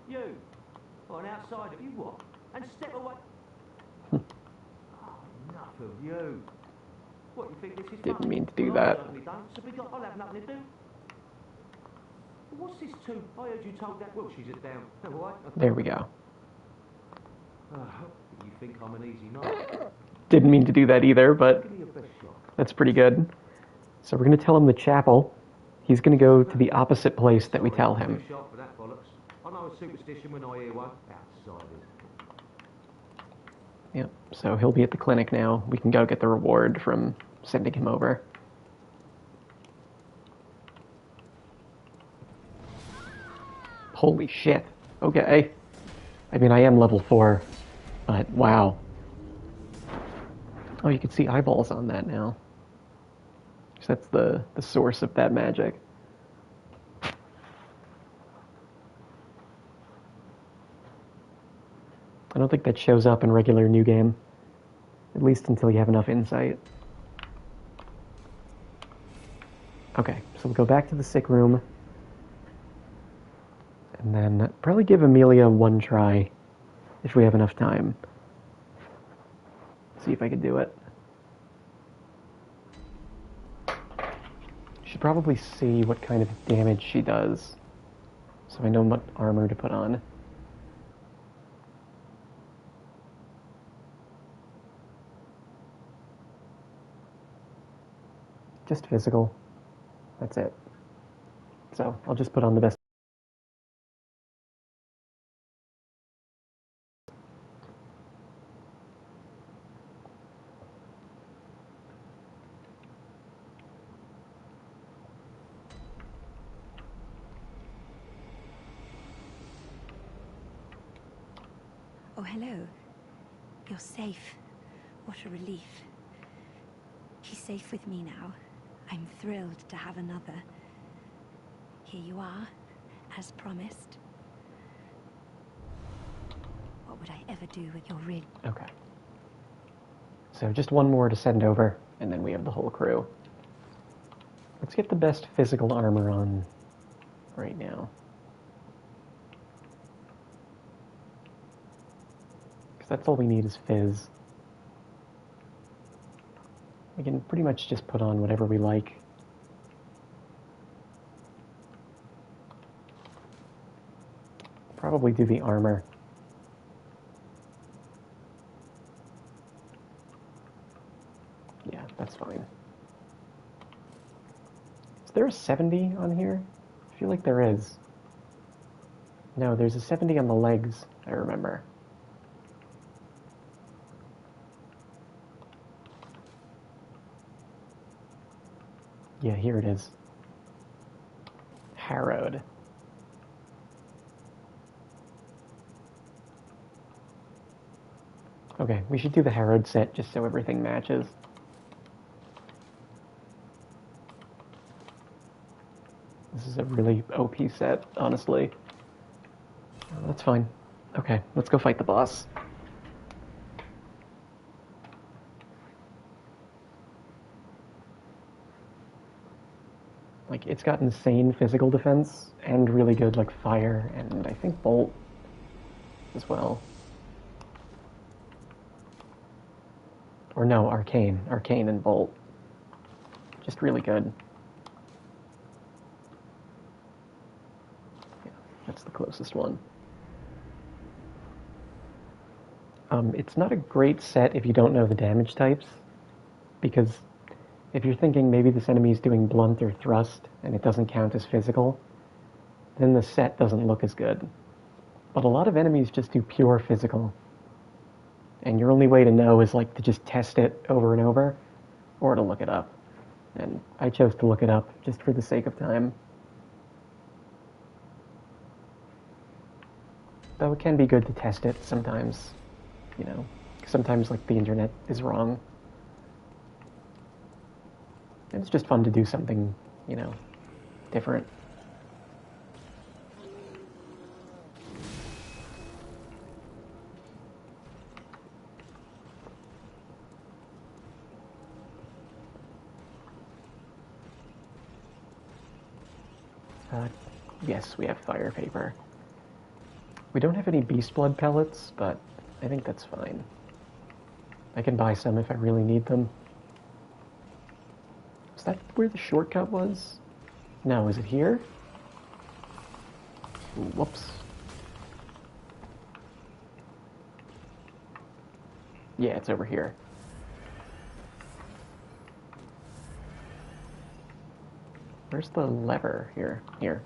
You, on outside of you what? And step away. Oh, enough of you. What, you think this is Didn't funny? mean to do Well, that. I certainly don't. So I'll have nothing to do. What's this too? I heard you told that. Well, she's at down. All right. There we go. You think I'm an easy night? Didn't mean to do that either, but Give me your best shot. that's pretty good. So we're going to tell him the chapel. He's going to go to the opposite place that we tell him. Too sharp for that bollocks. I know a superstition when I hear one. Outsiders. Yep, so he'll be at the clinic now. We can go get the reward from sending him over. Holy shit. Okay. I mean, I am level 4, but wow. Oh, you can see eyeballs on that now. So that's the source of that magic. I don't think that shows up in regular New Game. At least until you have enough insight. Okay, so we'll go back to the sick room. And then probably give Amelia one try, if we have enough time. See if I can do it. Should probably see what kind of damage she does, so I know what armor to put on. Just physical. That's it. So I'll just put on the best. Oh, hello. You're safe. What a relief. He's safe with me now. I'm thrilled to have another. Here you are, as promised. What would I ever do with your ring? Okay. So just one more to send over, and then we have the whole crew. Let's get the best physical armor on right now. Because that's all we need is Fizz. We can pretty much just put on whatever we like. Probably do the armor. Yeah, that's fine. Is there a 70 on here? I feel like there is. No, there's a 70 on the legs, I remember. Yeah, here it is. Harrowed. Okay, we should do the Harrowed set just so everything matches. This is a really OP set, honestly. That's fine. Okay, let's go fight the boss. Like, it's got insane physical defense and really good, like, fire and I think bolt as well. Or no, arcane. Arcane and bolt. Just really good. Yeah, that's the closest one. It's not a great set if you don't know the damage types, because if you're thinking maybe this enemy is doing blunt or thrust and it doesn't count as physical, then the set doesn't look as good. But a lot of enemies just do pure physical. And your only way to know is like to just test it over and over, or to look it up. And I chose to look it up just for the sake of time. Though it can be good to test it sometimes, you know. Sometimes like the internet is wrong. And it's just fun to do something, you know, different. Yes, we have fire paper. We don't have any beast blood pellets, but I think that's fine. I can buy some if I really need them. Is that where the shortcut was? No, is it here? Ooh, whoops. Yeah, it's over here. Where's the lever? Here. Here.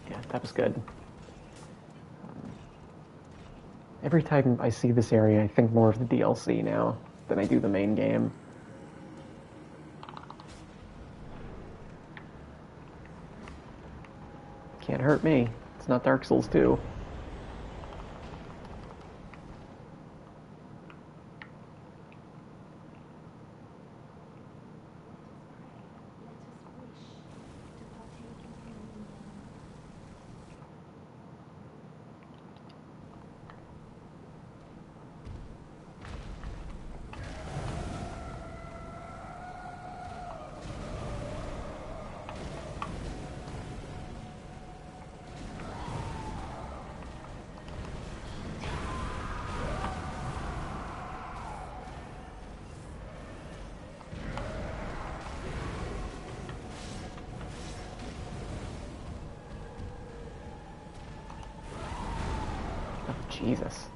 Yeah, that was good. Every time I see this area, I think more of the DLC now than I do the main game. Can't hurt me. It's not Dark Souls 2. Jesus.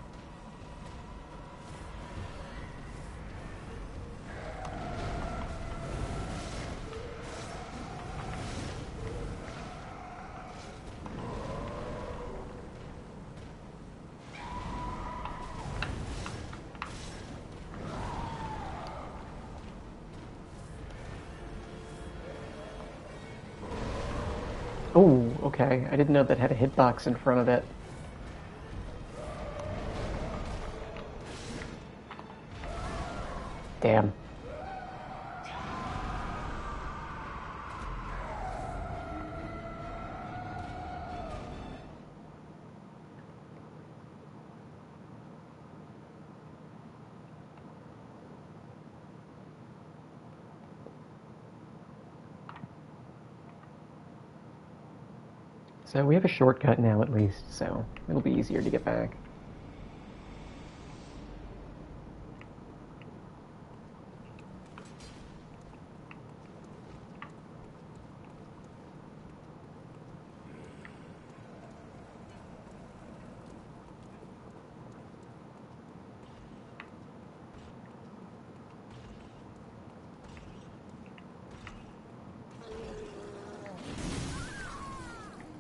Oh, okay. I didn't know that had a hitbox in front of it. Damn. So we have a shortcut now at least, so it'll be easier to get back.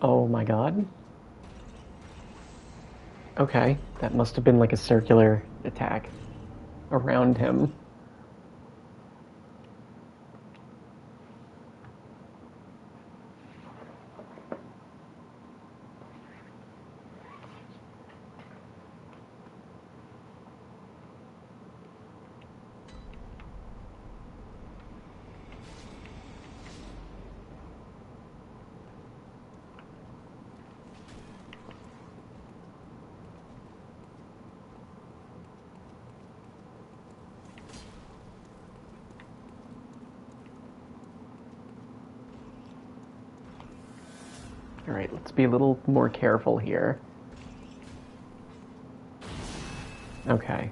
Oh my god. Okay, that must have been like a circular attack around him. Alright, let's be a little more careful here. Okay.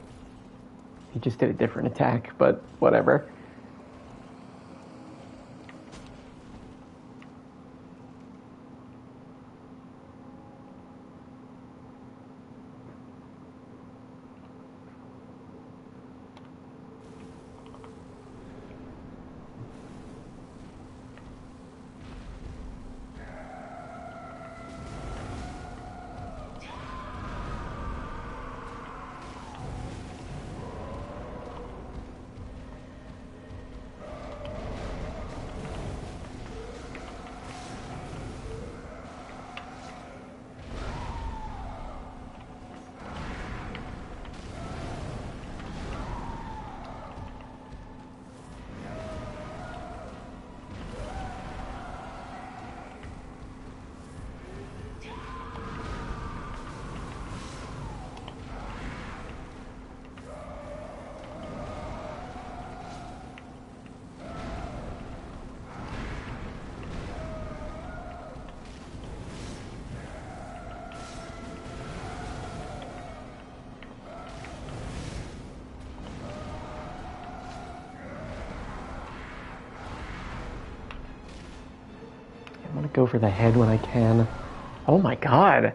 He just did a different attack, but whatever. I want to go for the head when I can. Oh my god!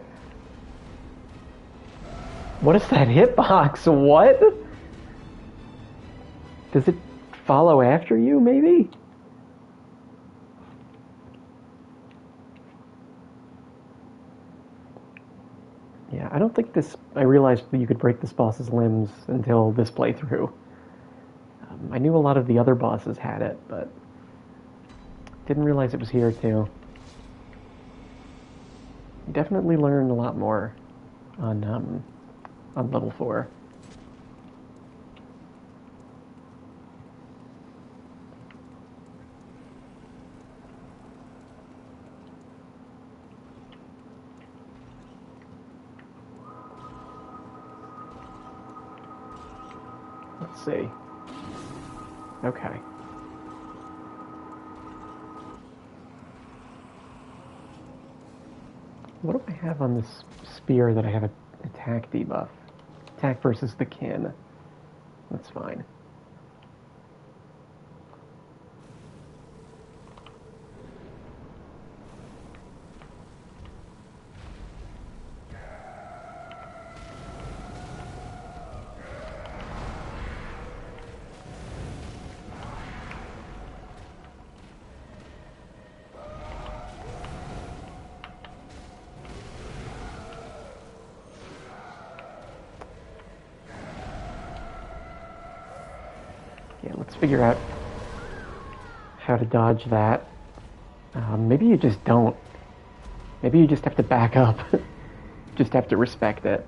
What is that hitbox? What? Does it follow after you, maybe? Yeah, I don't think this... I realized that you could break this boss's limbs until this playthrough. I knew a lot of the other bosses had it, but didn't realize it was here too. Definitely learned a lot more on level 4. Let's see. Okay. What do I have on this spear that I have an attack debuff? Attack versus the kin. That's fine. Yeah, let's figure out how to dodge that. Maybe you just don't. Maybe you just have to back up. Just have to respect it.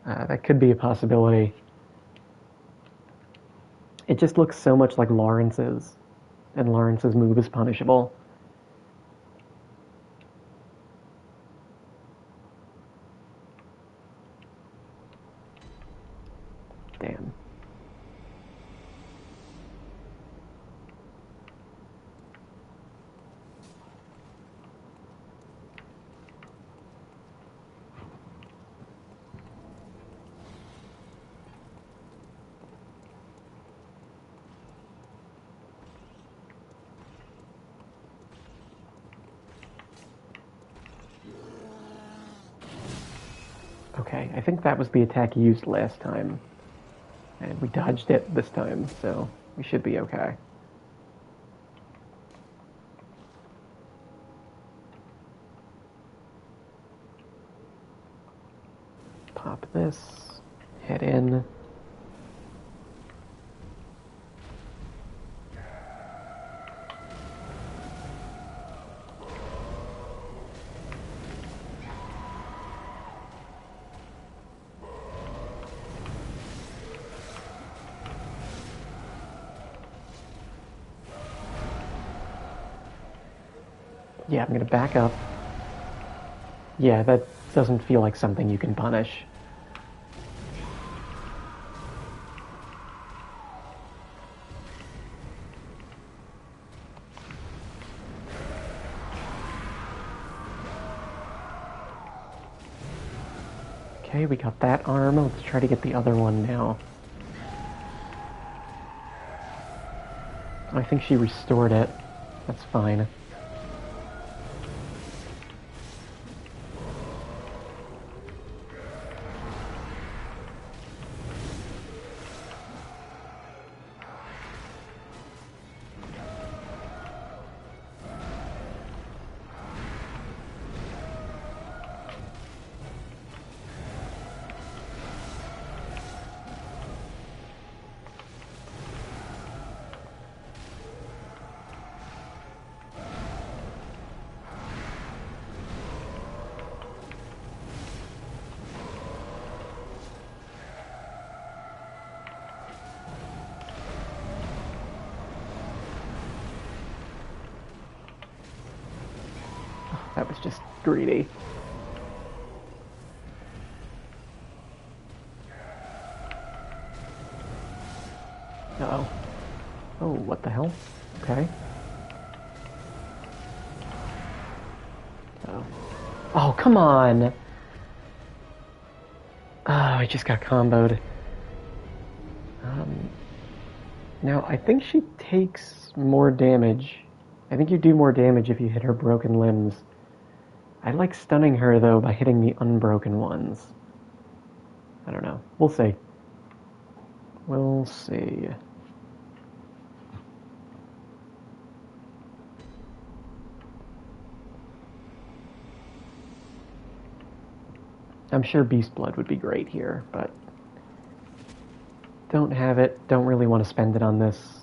That could be a possibility. It just looks so much like Lawrence's, and Lawrence's move is punishable. Damn. Okay, I think that was the attack used last time. And we dodged it this time, so we should be okay. Pop this, head in. Yeah, I'm gonna back up. Yeah, that doesn't feel like something you can punish. Okay, we got that arm. Let's try to get the other one now. I think she restored it. That's fine. That was just greedy. Uh-oh. Oh, what the hell? Okay. Uh-oh. Oh, come on! Oh, I just got comboed. Now, I think she takes more damage. I think you do more damage if you hit her broken limbs. I like stunning her, though, by hitting the unbroken ones. I don't know. We'll see. We'll see. I'm sure Beast Blood would be great here, but don't have it. Don't really want to spend it on this.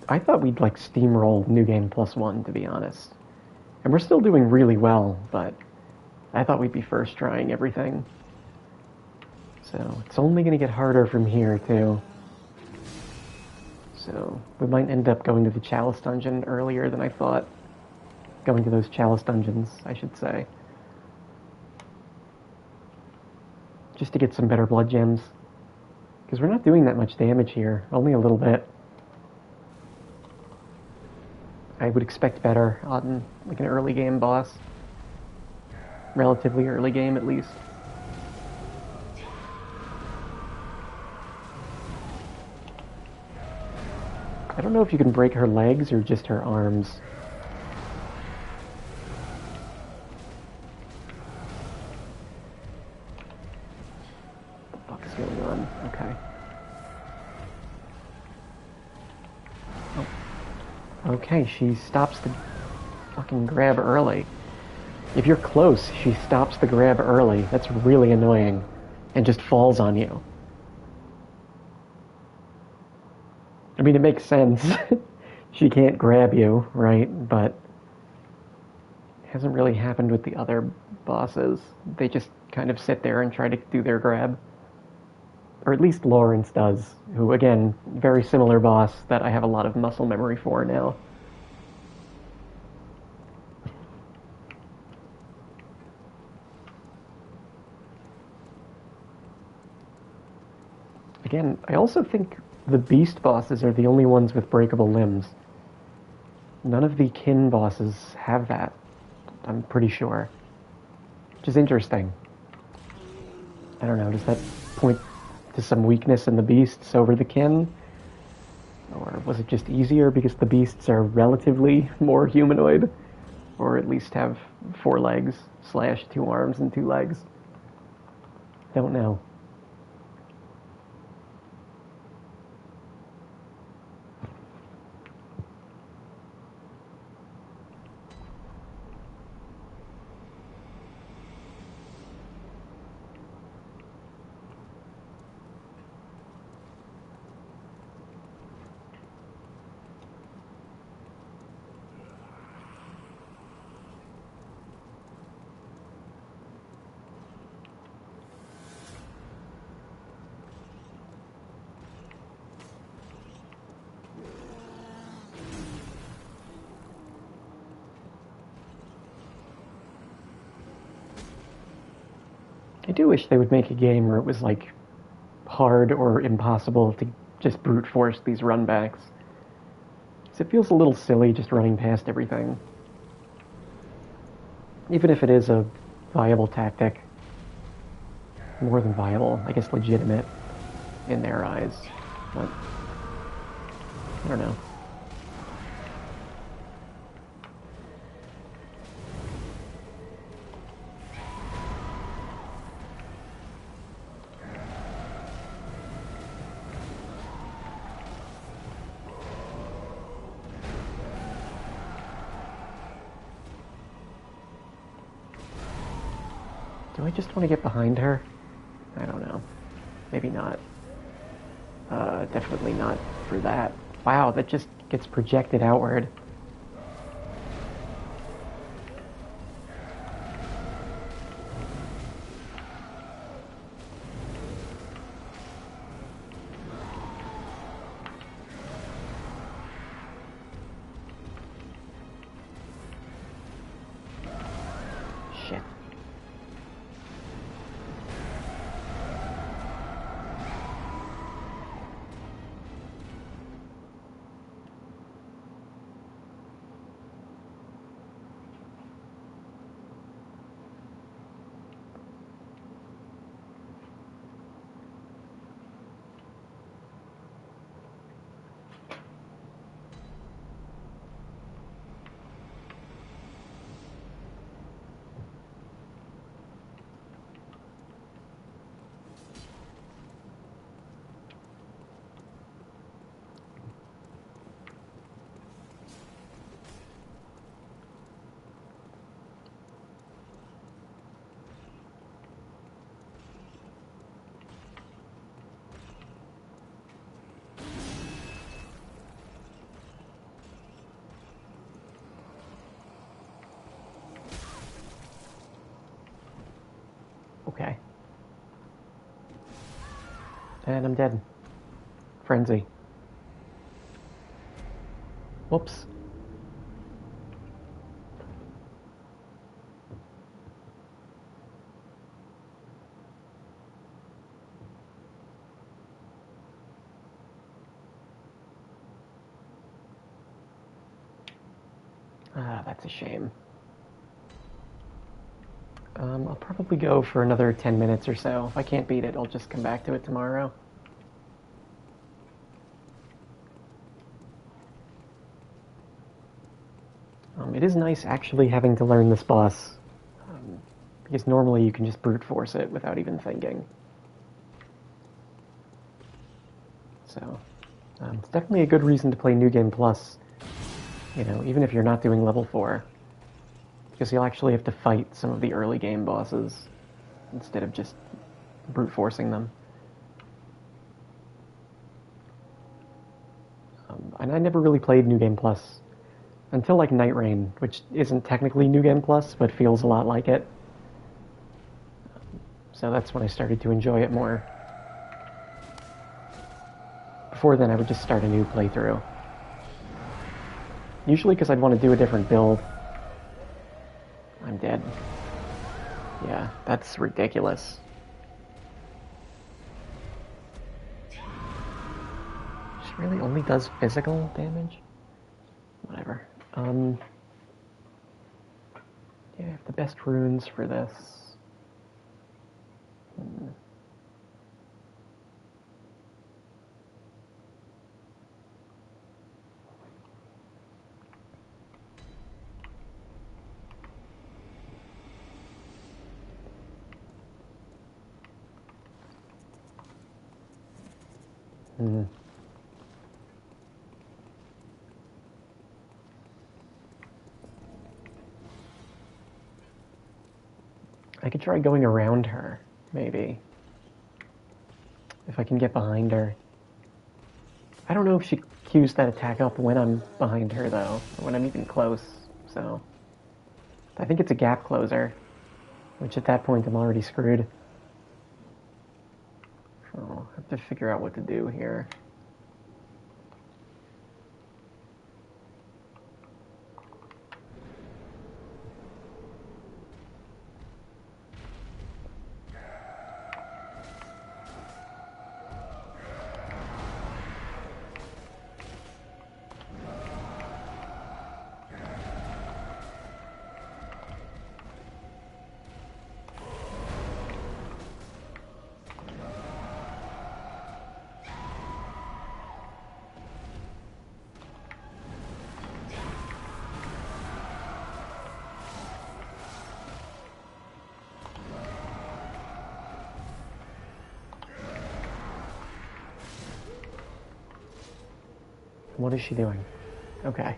I thought we'd like steamroll New Game +1, to be honest. And we're still doing really well, but I thought we'd be first trying everything. So it's only going to get harder from here, too. So we might end up going to the Chalice Dungeon earlier than I thought. Going to those Chalice Dungeons, I should say. Just to get some better blood gems. Because we're not doing that much damage here. Only a little bit. I would expect better on like an early game boss. Relatively early game, at least. I don't know if you can break her legs or just her arms. What the fuck is going on? Okay. Oh. Okay, she stops the fucking grab early. If you're close, she stops the grab early. That's really annoying. And just falls on you. I mean, it makes sense. she can't grab you, right? But it hasn't really happened with the other bosses. They just kind of sit there and try to do their grab. Or at least Lawrence does, who, again, very similar boss that I have a lot of muscle memory for now. Again, I also think the beast bosses are the only ones with breakable limbs. None of the kin bosses have that, I'm pretty sure. Which is interesting. I don't know, does that point to some weakness in the beasts over the kin? Or was it just easier because the beasts are relatively more humanoid? Or at least have 4 legs, / 2 arms and 2 legs? Don't know. I do wish they would make a game where it was, like, hard or impossible to just brute force these runbacks. Because it feels a little silly just running past everything. Even if it is a viable tactic. More than viable, I guess legitimate in their eyes. But, I don't know. Do I just want to get behind her? I don't know. Maybe not. Definitely not for that. Wow, that just gets projected outward. Shit. Okay. And I'm dead. Frenzy. Whoops. Ah, that's a shame. I'll probably go for another 10 minutes or so. If I can't beat it, I'll just come back to it tomorrow. It is nice actually having to learn this boss, because normally you can just brute force it without even thinking. So, it's definitely a good reason to play New Game Plus, you know, even if you're not doing level 4. Because you'll actually have to fight some of the early game bosses instead of just brute forcing them. I know and I never really played New Game Plus until like Night Rain, which isn't technically New Game Plus, but feels a lot like it. So that's when I started to enjoy it more. Before then, I would just start a new playthrough. Usually because I'd want to do a different build. I'm dead. Yeah, that's ridiculous. She really only does physical damage? Whatever. Yeah, I have the best runes for this. I could try going around her, maybe. If I can get behind her. I don't know if she cues that attack up when I'm behind her, though, or when I'm even close, so... I think it's a gap closer, which at that point I'm already screwed. So I'll have to figure out what to do here. What is she doing? Okay.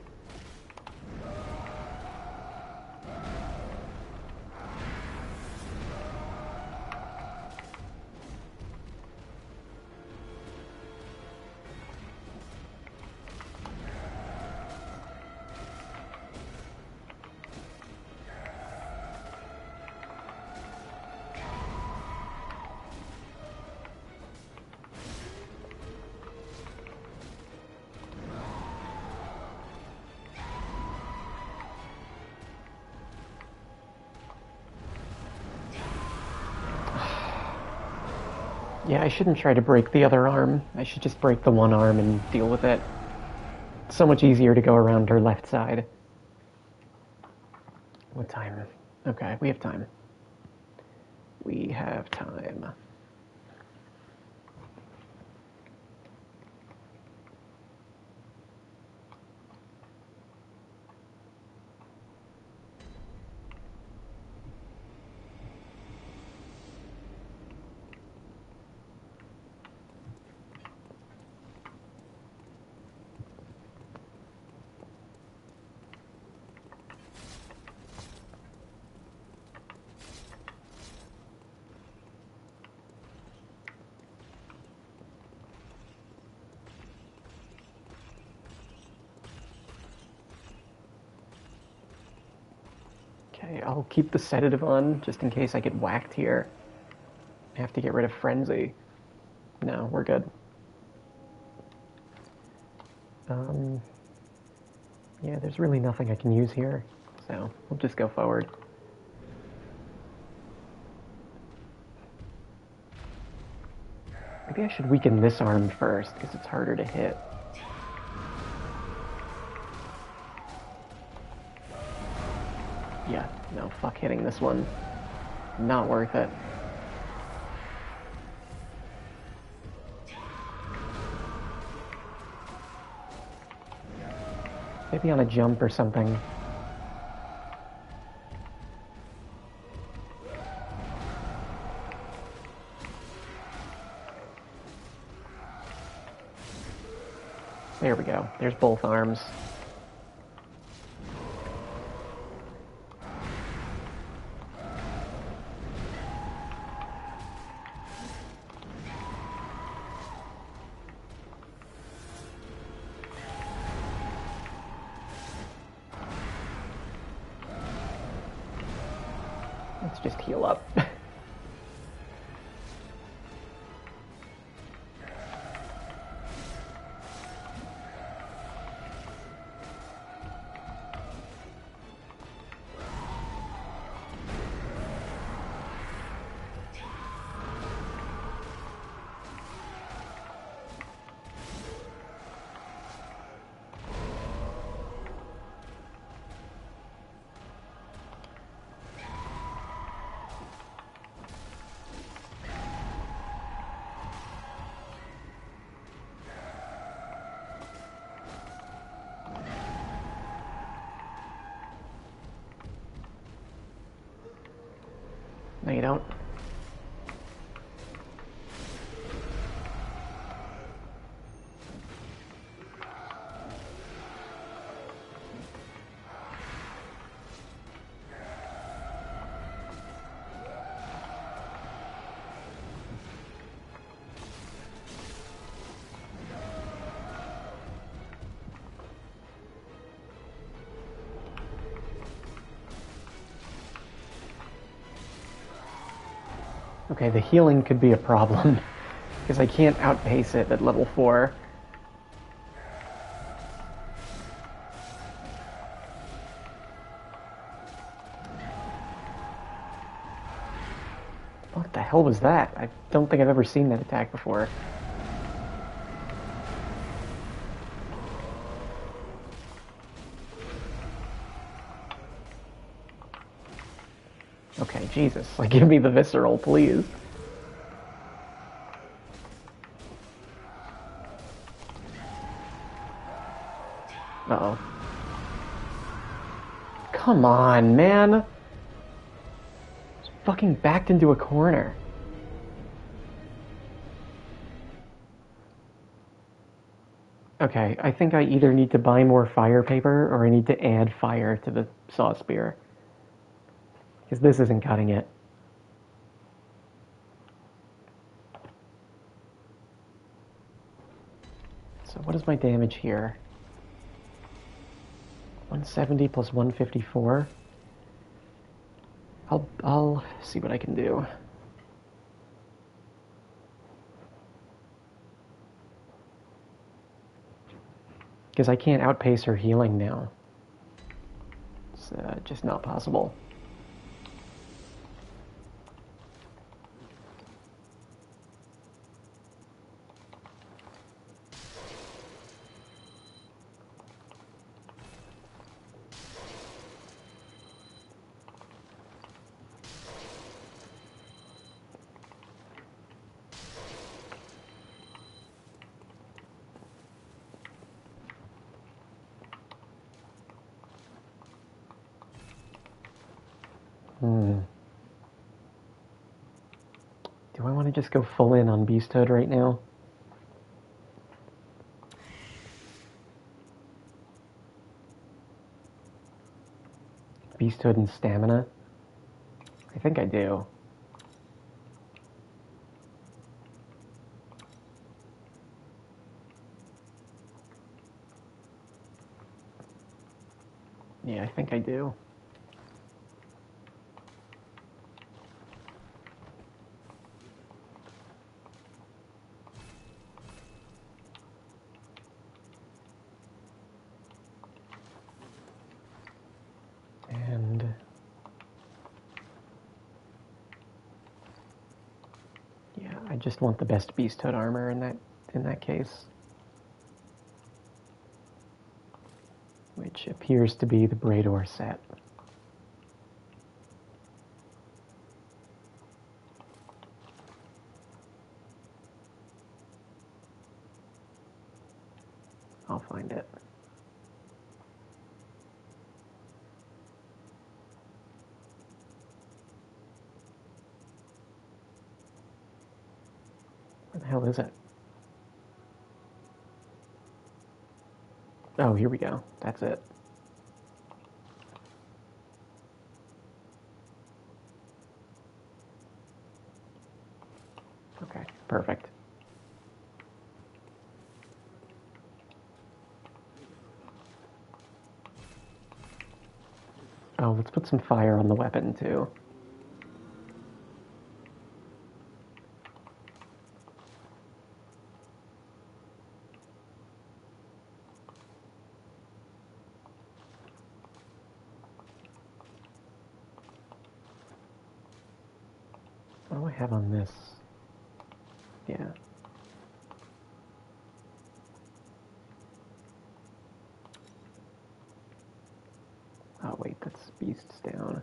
Yeah, I shouldn't try to break the other arm. I should just break the one arm and deal with it. It's so much easier to go around her left side. What time? Okay, we have time. We have time. Okay, I'll keep the sedative on, just in case I get whacked here. I have to get rid of Frenzy. No, we're good. Yeah, there's really nothing I can use here, so we'll just go forward. Maybe I should weaken this arm first, because it's harder to hit. Yeah, no, fuck hitting this one. Not worth it. Maybe on a jump or something. There we go. There's both arms. Let's just heal up. No, you don't. Okay, the healing could be a problem, because I can't outpace it at level 4. What the hell was that? I don't think I've ever seen that attack before. Okay, Jesus. Like, give me the visceral, please. Uh-oh. Come on, man! Just fucking backed into a corner. Okay, I think I either need to buy more fire paper or I need to add fire to the saw spear. Because this isn't cutting it. So what is my damage here? 170 plus 154. I'll see what I can do. Because I can't outpace her healing now. It's just not possible. Do I want to just go full in on Beasthood right now? Beasthood and stamina? I think I do. Yeah, I think I do. And yeah, I just want the best Beasthood armor in that case. Which appears to be the Brador set. I'll find it. Where the hell is it? Oh, here we go. That's it. Okay, perfect. Oh, let's put some fire on the weapon, too. What do I have on this? Yeah. Oh wait, that's beasts down.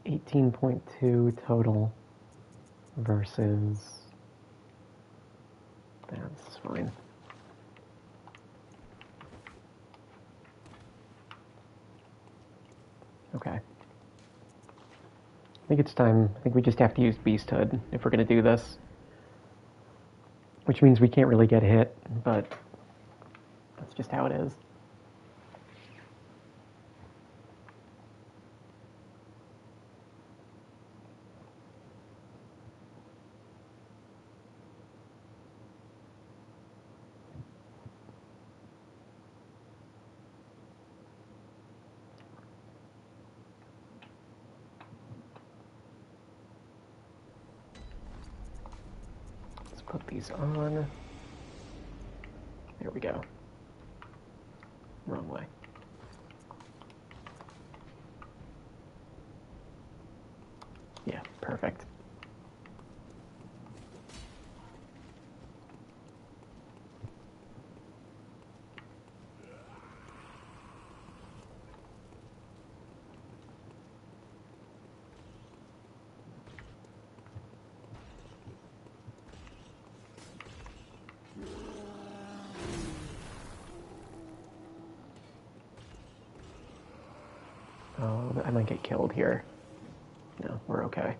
It's 18.2 total versus... That's fine. Okay. I think it's time. I think we just have to use Beasthood if we're going to do this. Which means we can't really get hit, but that's just how it is. Put these on. There we go. Wrong way. Yeah, perfect. Oh, I might get killed here. No, we're okay.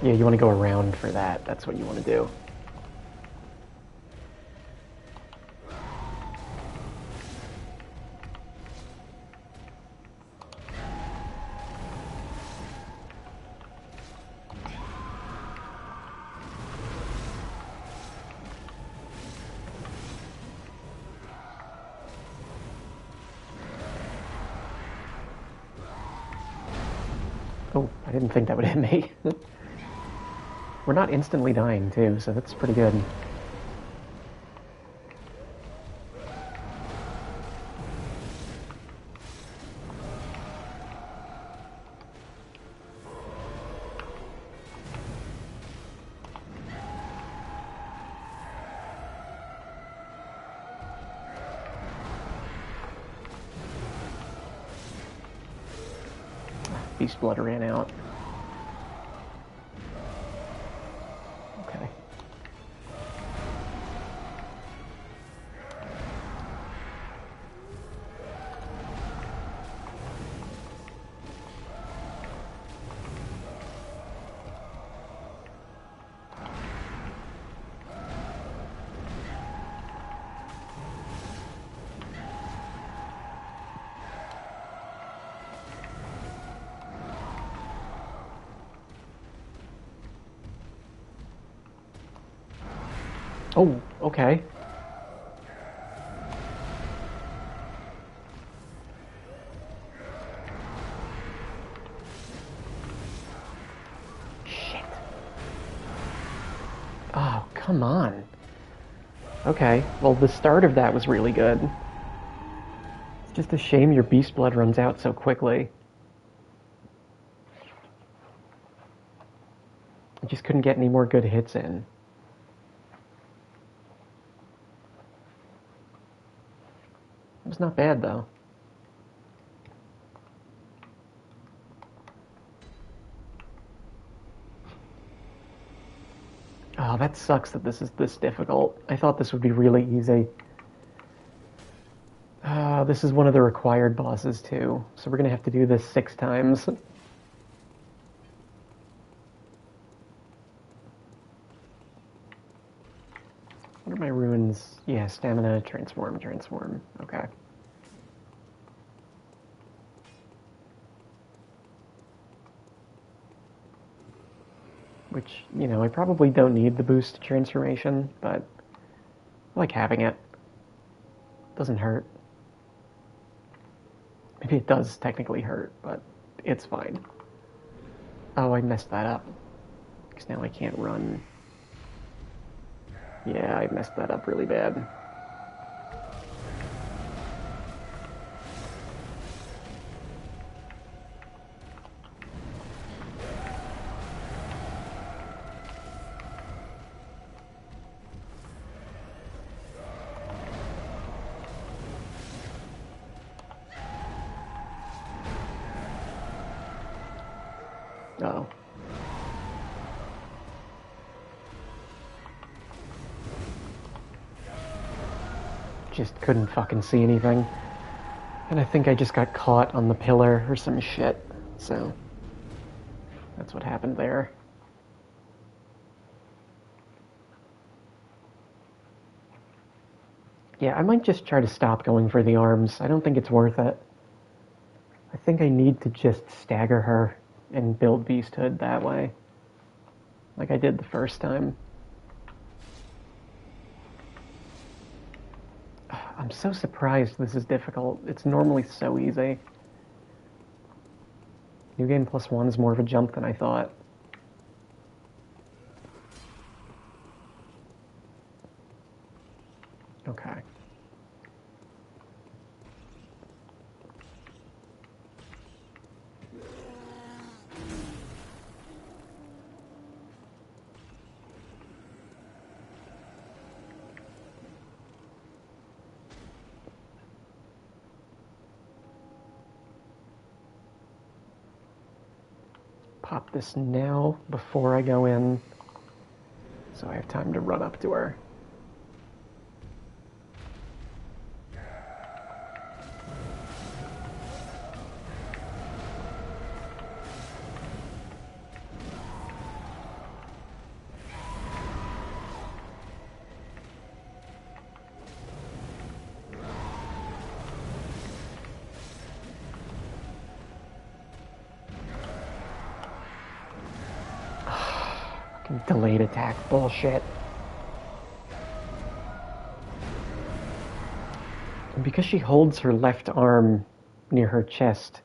Yeah, you want to go around for that. That's what you want to do. Oh, I didn't think that would hit me. We're not instantly dying, too, so that's pretty good. Beast blood ran out. Okay. Oh, okay. Shit. Oh, come on. Okay, well, the start of that was really good. It's just a shame your beast blood runs out so quickly. I just couldn't get any more good hits in. It was not bad, though. Oh, that sucks that this is this difficult. I thought this would be really easy. This is one of the required bosses, too. So we're going to have to do this 6 times. What are my runes? Yeah, stamina, transform. Okay. Which, you know, I probably don't need the boost transformation, but I like having it. Doesn't hurt. Maybe it does technically hurt, but it's fine. Oh, I messed that up. Because now I can't run. Yeah, I messed that up really bad. Uh-oh. Just couldn't fucking see anything. And I think I just got caught on the pillar or some shit. So, that's what happened there. Yeah, I might just try to stop going for the arms. I don't think it's worth it. I think I need to just stagger her and build Beasthood that way. Like I did the first time. I'm so surprised this is difficult. It's normally so easy. New Game Plus 1 is more of a jump than I thought. Okay. Pop this now before I go in, so I have time to run up to her. Delayed attack bullshit. And because she holds her left arm near her chest,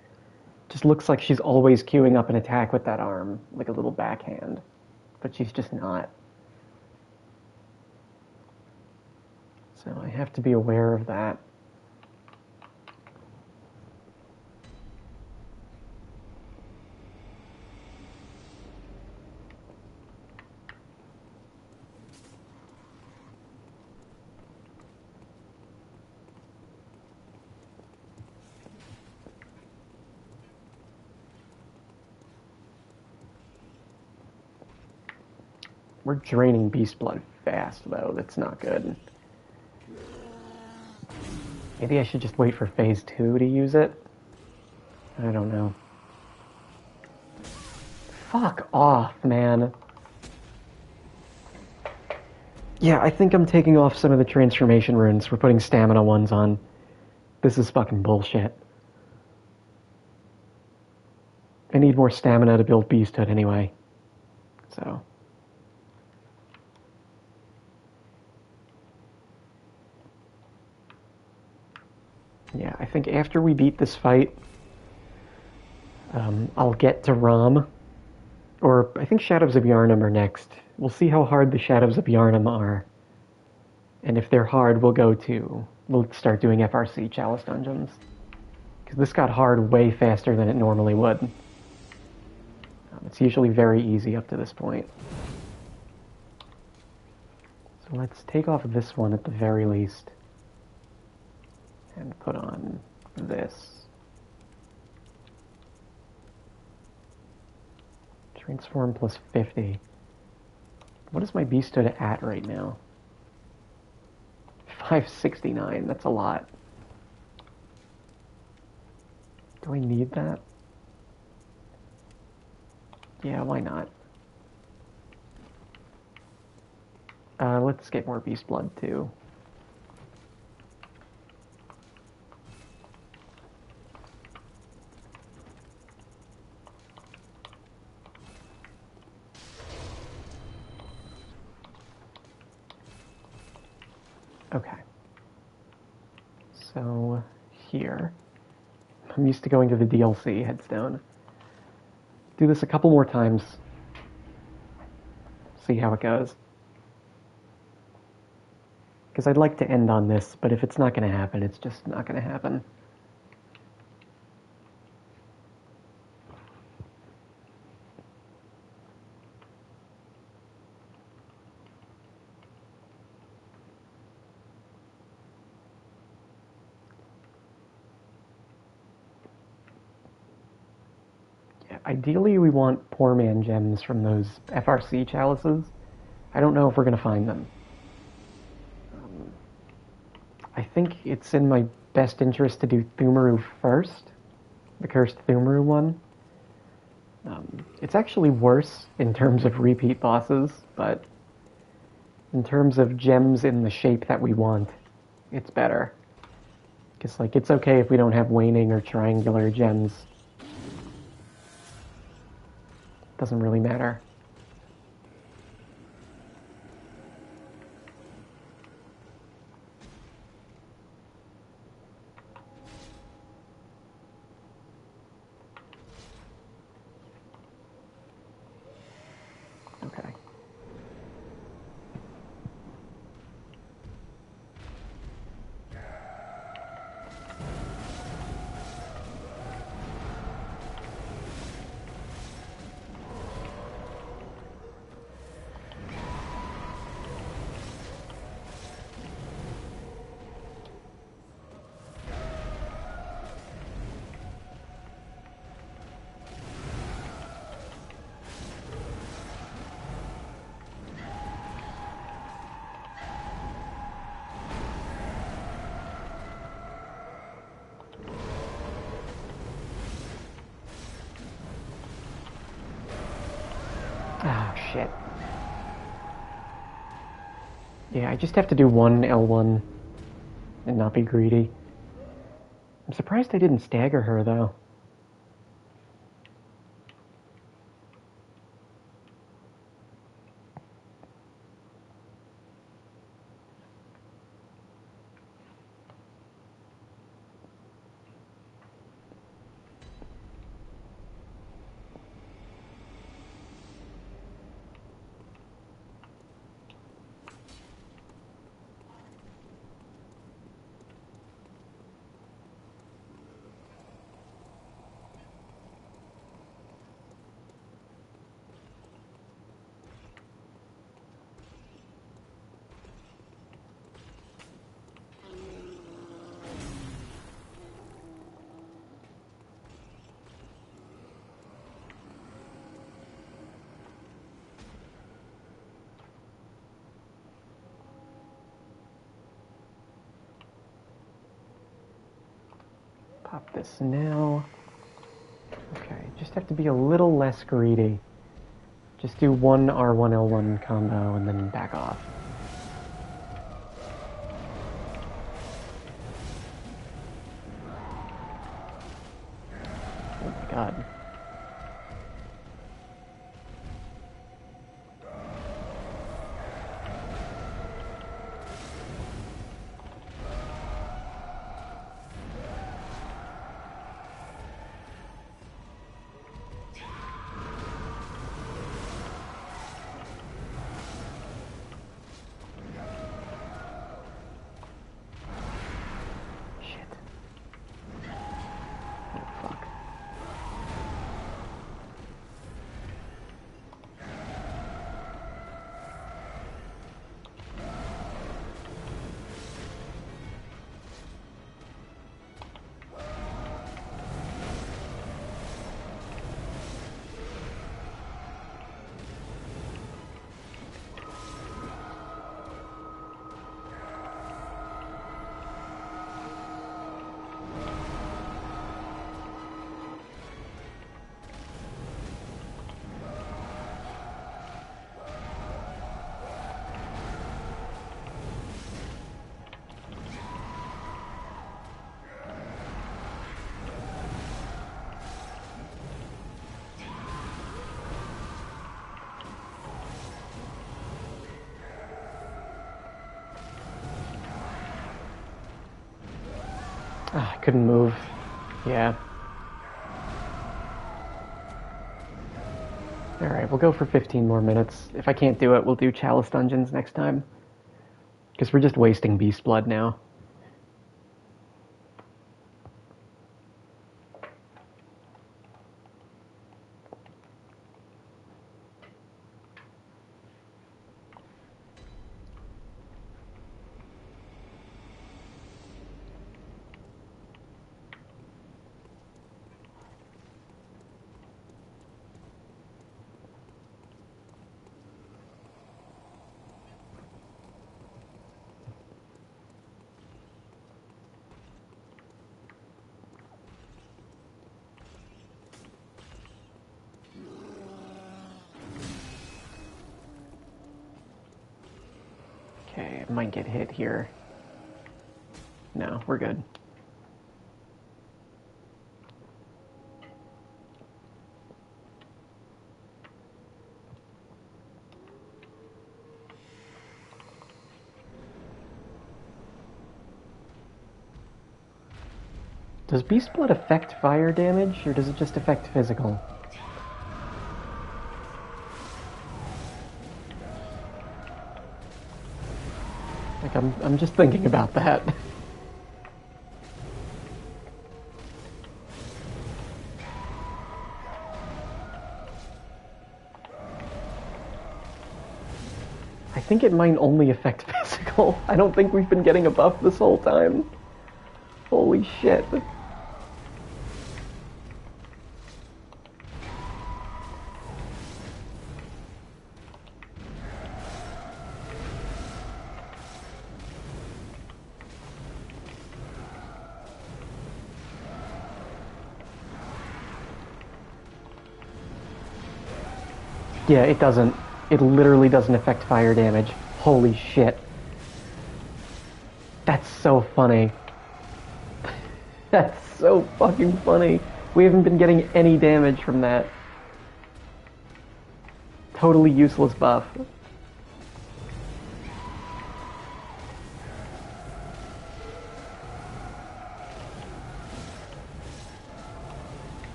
just looks like she's always queuing up an attack with that arm, like a little backhand. But she's just not. So I have to be aware of that. We're draining beast blood fast, though. That's not good. Maybe I should just wait for phase 2 to use it? I don't know. Fuck off, man. Yeah, I think I'm taking off some of the transformation runes. We're putting stamina ones on. This is fucking bullshit. I need more stamina to build Beasthood anyway. So... yeah, I think after we beat this fight, I'll get to Rom, Or I think Shadows of Yharnam are next. We'll see how hard the Shadows of Yharnam are. And if they're hard, we'll start doing FRC Chalice dungeons. Because this got hard way faster than it normally would. It's usually very easy up to this point. So let's take off this one at the very least. And put on this. Transform plus 50. What is my beast stood at right now? 569, that's a lot. Do I need that? Yeah, why not? Let's get more beast blood too. Okay. So, here. I'm used to going to the DLC headstone. Do this a couple more times. See how it goes. Because I'd like to end on this, but if it's not going to happen, it's just not going to happen. Ideally, we want Poor Man gems from those FRC chalices. I don't know if we're going to find them. I think it's in my best interest to do Thumaru first. The Cursed Thumaru one. It's actually worse in terms of repeat bosses, but in terms of gems in the shape that we want, it's better. Because, like, it's okay if we don't have waning or triangular gems. Doesn't really matter. Okay. Ah, shit. Yeah, I just have to do one L1 and not be greedy. I'm surprised I didn't stagger her, though. Pop this now. Okay, just have to be a little less greedy. Just do one R1 L1 combo and then back off. Oh my god. I couldn't move. Yeah. Alright, we'll go for 15 more minutes. If I can't do it, we'll do Chalice Dungeons next time. Because we're just wasting Beast Blood now. Okay, I might get hit here. No, we're good. Does Beast Blood affect fire damage, or does it just affect physical? Like, I'm just thinking about that. I think it might only affect physical. I don't think we've been getting a buff this whole time. Holy shit. Yeah, it doesn't. It literally doesn't affect fire damage. Holy shit. That's so funny. That's so fucking funny. We haven't been getting any damage from that. Totally useless buff.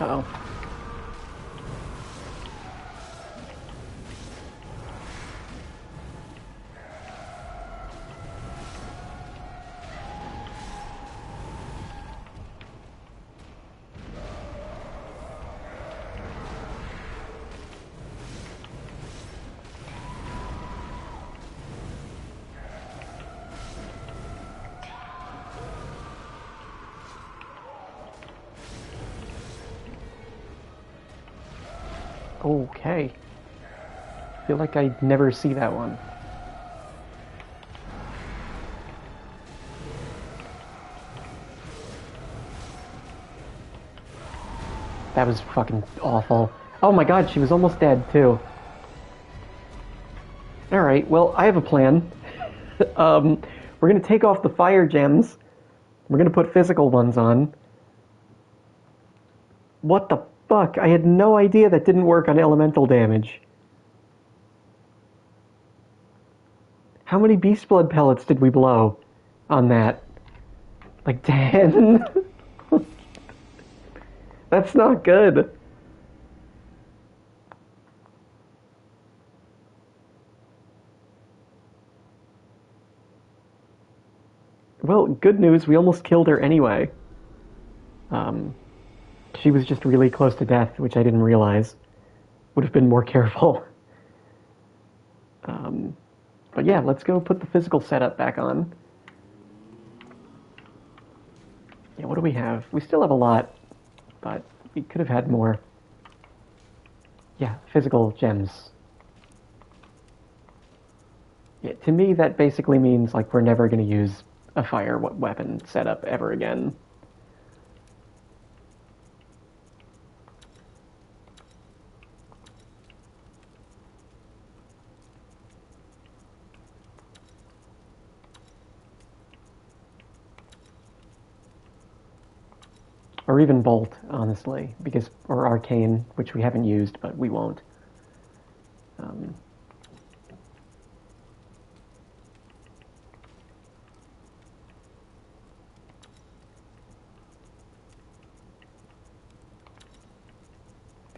Uh-oh. Okay. I feel like I never see that one. That was fucking awful. Oh my god, she was almost dead too. Alright, well, I have a plan. We're gonna take off the fire gems. We're gonna put physical ones on. What the fuck? I had no idea that didn't work on elemental damage. How many Beast Blood pellets did we blow on that? Like 10? That's not good. Well, good news, we almost killed her anyway. She was just really close to death, which I didn't realize. Would have been more careful. But yeah, let's go put the physical setup back on. Yeah, what do we have? We still have a lot, but we could have had more. Yeah, physical gems. Yeah, to me, that basically means like we're never going to use a fire weapon setup ever again. Or even Bolt, honestly, because or Arcane, which we haven't used, but we won't.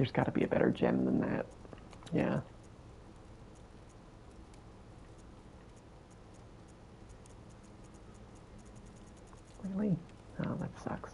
There's got to be a better gem than that. Yeah. Really? Oh, that sucks.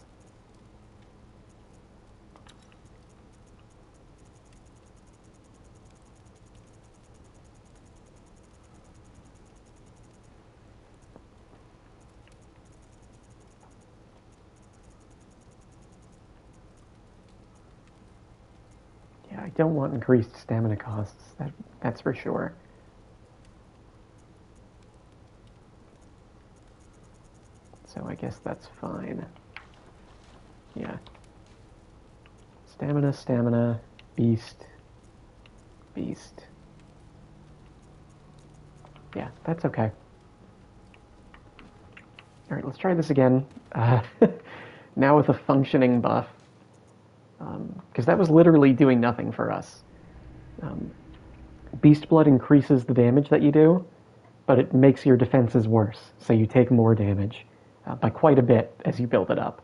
Yeah, I don't want increased stamina costs. That's for sure. So I guess that's fine. Yeah. Stamina, stamina, beast, beast. Yeah, that's okay. Alright, let's try this again. Now with a functioning buff. Because that was literally doing nothing for us. Beast Blood increases the damage that you do, but it makes your defenses worse, so you take more damage by quite a bit as you build it up.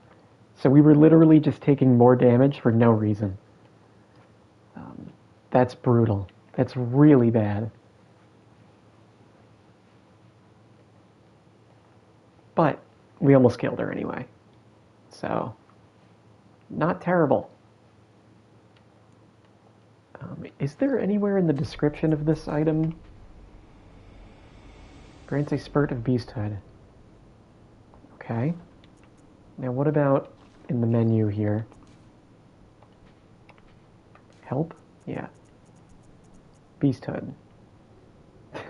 So we were literally just taking more damage for no reason. That's brutal. That's really bad. But we almost killed her anyway. So, not terrible. Is there anywhere in the description of this item? Grants a spurt of beasthood. Okay. Now what about in the menu here? Help? Yeah. Beasthood.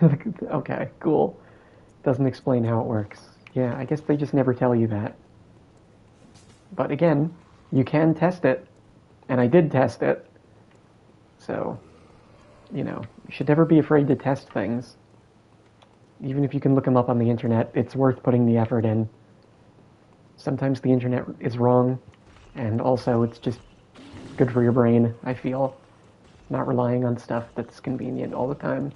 Okay, cool. Doesn't explain how it works. Yeah, I guess they just never tell you that. But again, you can test it. And I did test it. So, you know, you should never be afraid to test things. Even if you can look them up on the internet, it's worth putting the effort in. Sometimes the internet is wrong, and also it's just good for your brain, I feel. Not relying on stuff that's convenient all the time.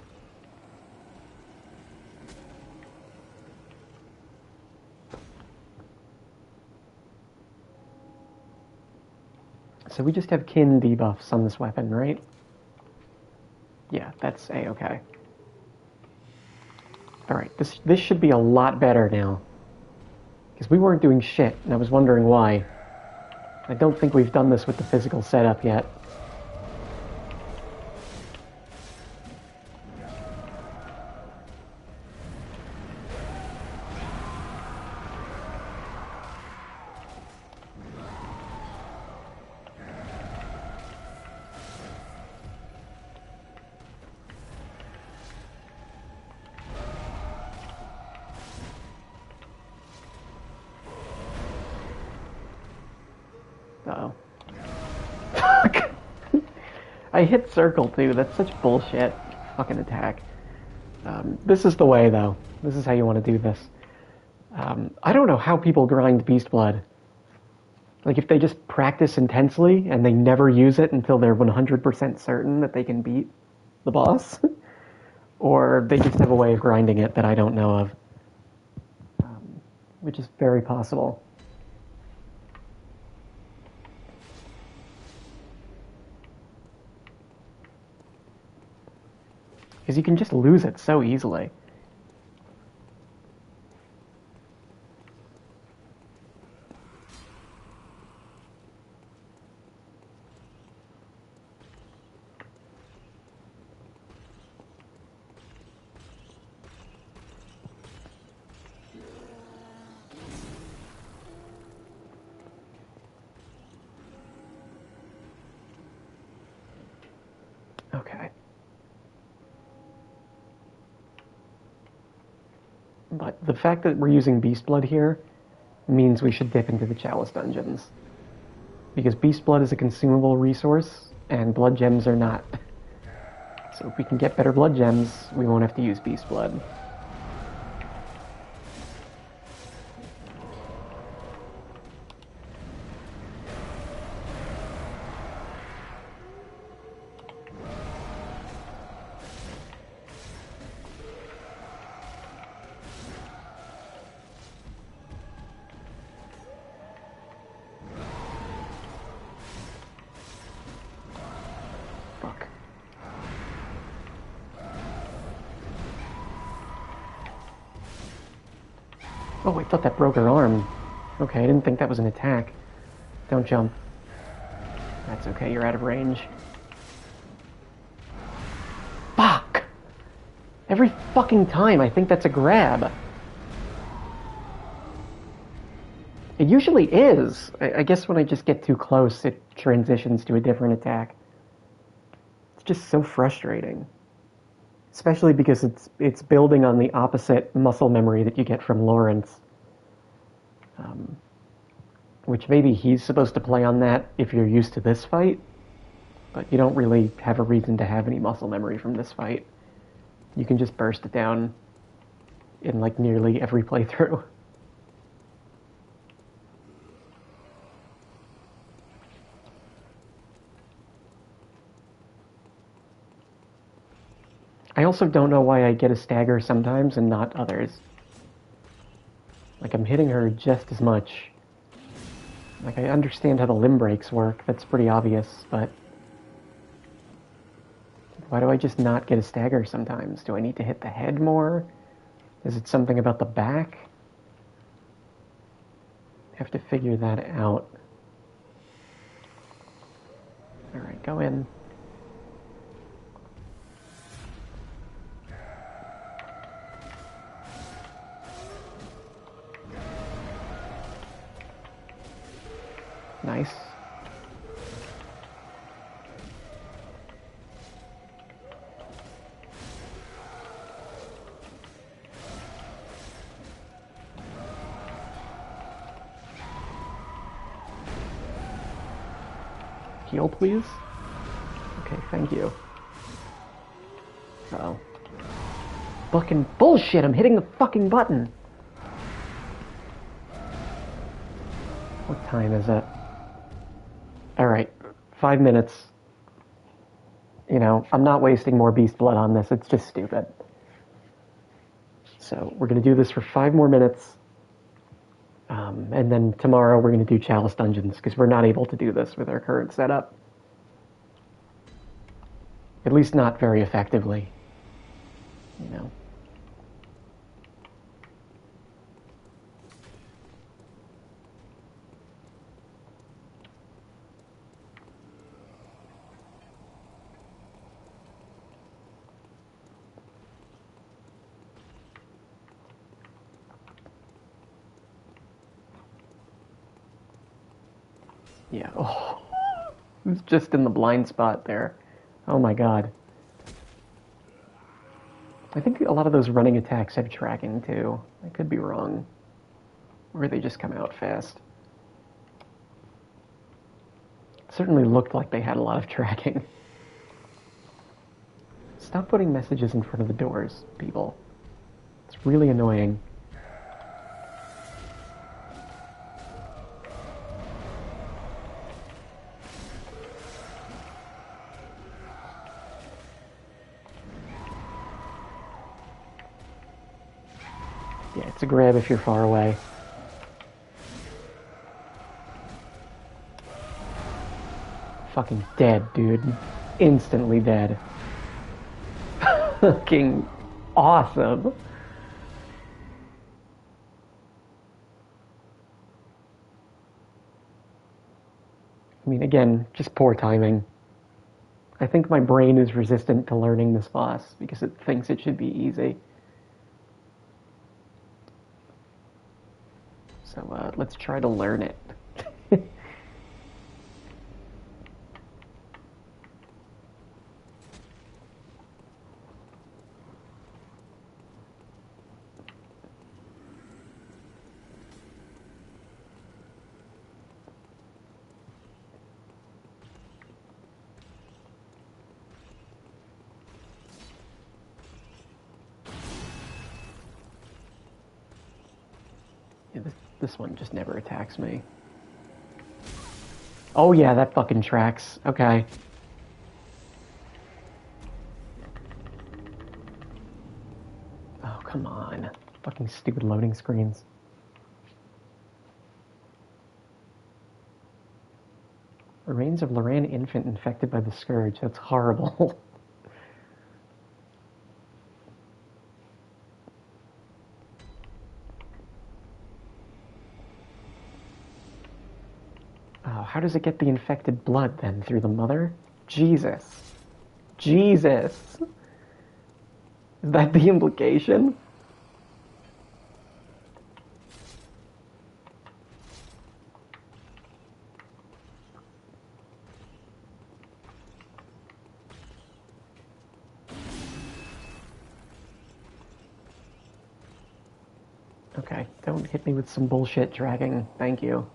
So we just have kin debuffs on this weapon, right? Yeah, that's A-okay. Alright, this should be a lot better now. Because we weren't doing shit, and I was wondering why. I don't think we've done this with the physical setup yet. Uh-oh. I hit circle too, that's such bullshit. Fucking attack. This is the way though. This is how you want to do this. I don't know how people grind Beast Blood. Like if they just practice intensely and they never use it until they're 100% certain that they can beat the boss. Or they just have a way of grinding it that I don't know of. Which is very possible. Because you can just lose it so easily. Okay. But the fact that we're using Beast Blood here means we should dip into the Chalice dungeons. Because Beast Blood is a consumable resource, and Blood Gems are not. So if we can get better Blood Gems, we won't have to use Beast Blood. Oh, I thought that broke her arm. Okay, I didn't think that was an attack. Don't jump. That's okay, you're out of range. Fuck! Every fucking time I think that's a grab. It usually is. I guess when I just get too close, it transitions to a different attack. It's just so frustrating. Especially because it's building on the opposite muscle memory that you get from Lawrence. Which maybe he's supposed to play on that if you're used to this fight, but you don't really have a reason to have any muscle memory from this fight. You can just burst it down in like nearly every playthrough. I also don't know why I get a stagger sometimes and not others. Like, I'm hitting her just as much. Like, I understand how the limb breaks work, that's pretty obvious, but why do I just not get a stagger sometimes? Do I need to hit the head more? Is it something about the back? I have to figure that out. Alright, go in. Nice. Heal, please? Okay, thank you. Uh-oh. Fucking bullshit, I'm hitting the fucking button! What time is it? Alright, 5 minutes. You know, I'm not wasting more beast blood on this, it's just stupid. So, we're gonna do this for 5 more minutes. And then tomorrow we're gonna do Chalice Dungeons, because we're not able to do this with our current setup. At least not very effectively. You know. Yeah, oh. It was just in the blind spot there. Oh my god. I think a lot of those running attacks have tracking too. I could be wrong. Or they just come out fast. It certainly looked like they had a lot of tracking. Stop putting messages in front of the doors, people. It's really annoying. Yeah, it's a grab if you're far away. Fucking dead, dude. Instantly dead. Fucking awesome. I mean, again, just poor timing. I think my brain is resistant to learning this boss because it thinks it should be easy. So let's try to learn it. Yeah, this one just never attacks me. Oh yeah, that fucking tracks. Okay. Oh, come on. Fucking stupid loading screens. Remains of Loran infant infected by the scourge. That's horrible. Oh, how does it get the infected blood then? Through the mother? Jesus. Jesus! Is that the implication? Okay, don't hit me with some bullshit dragging. Thank you.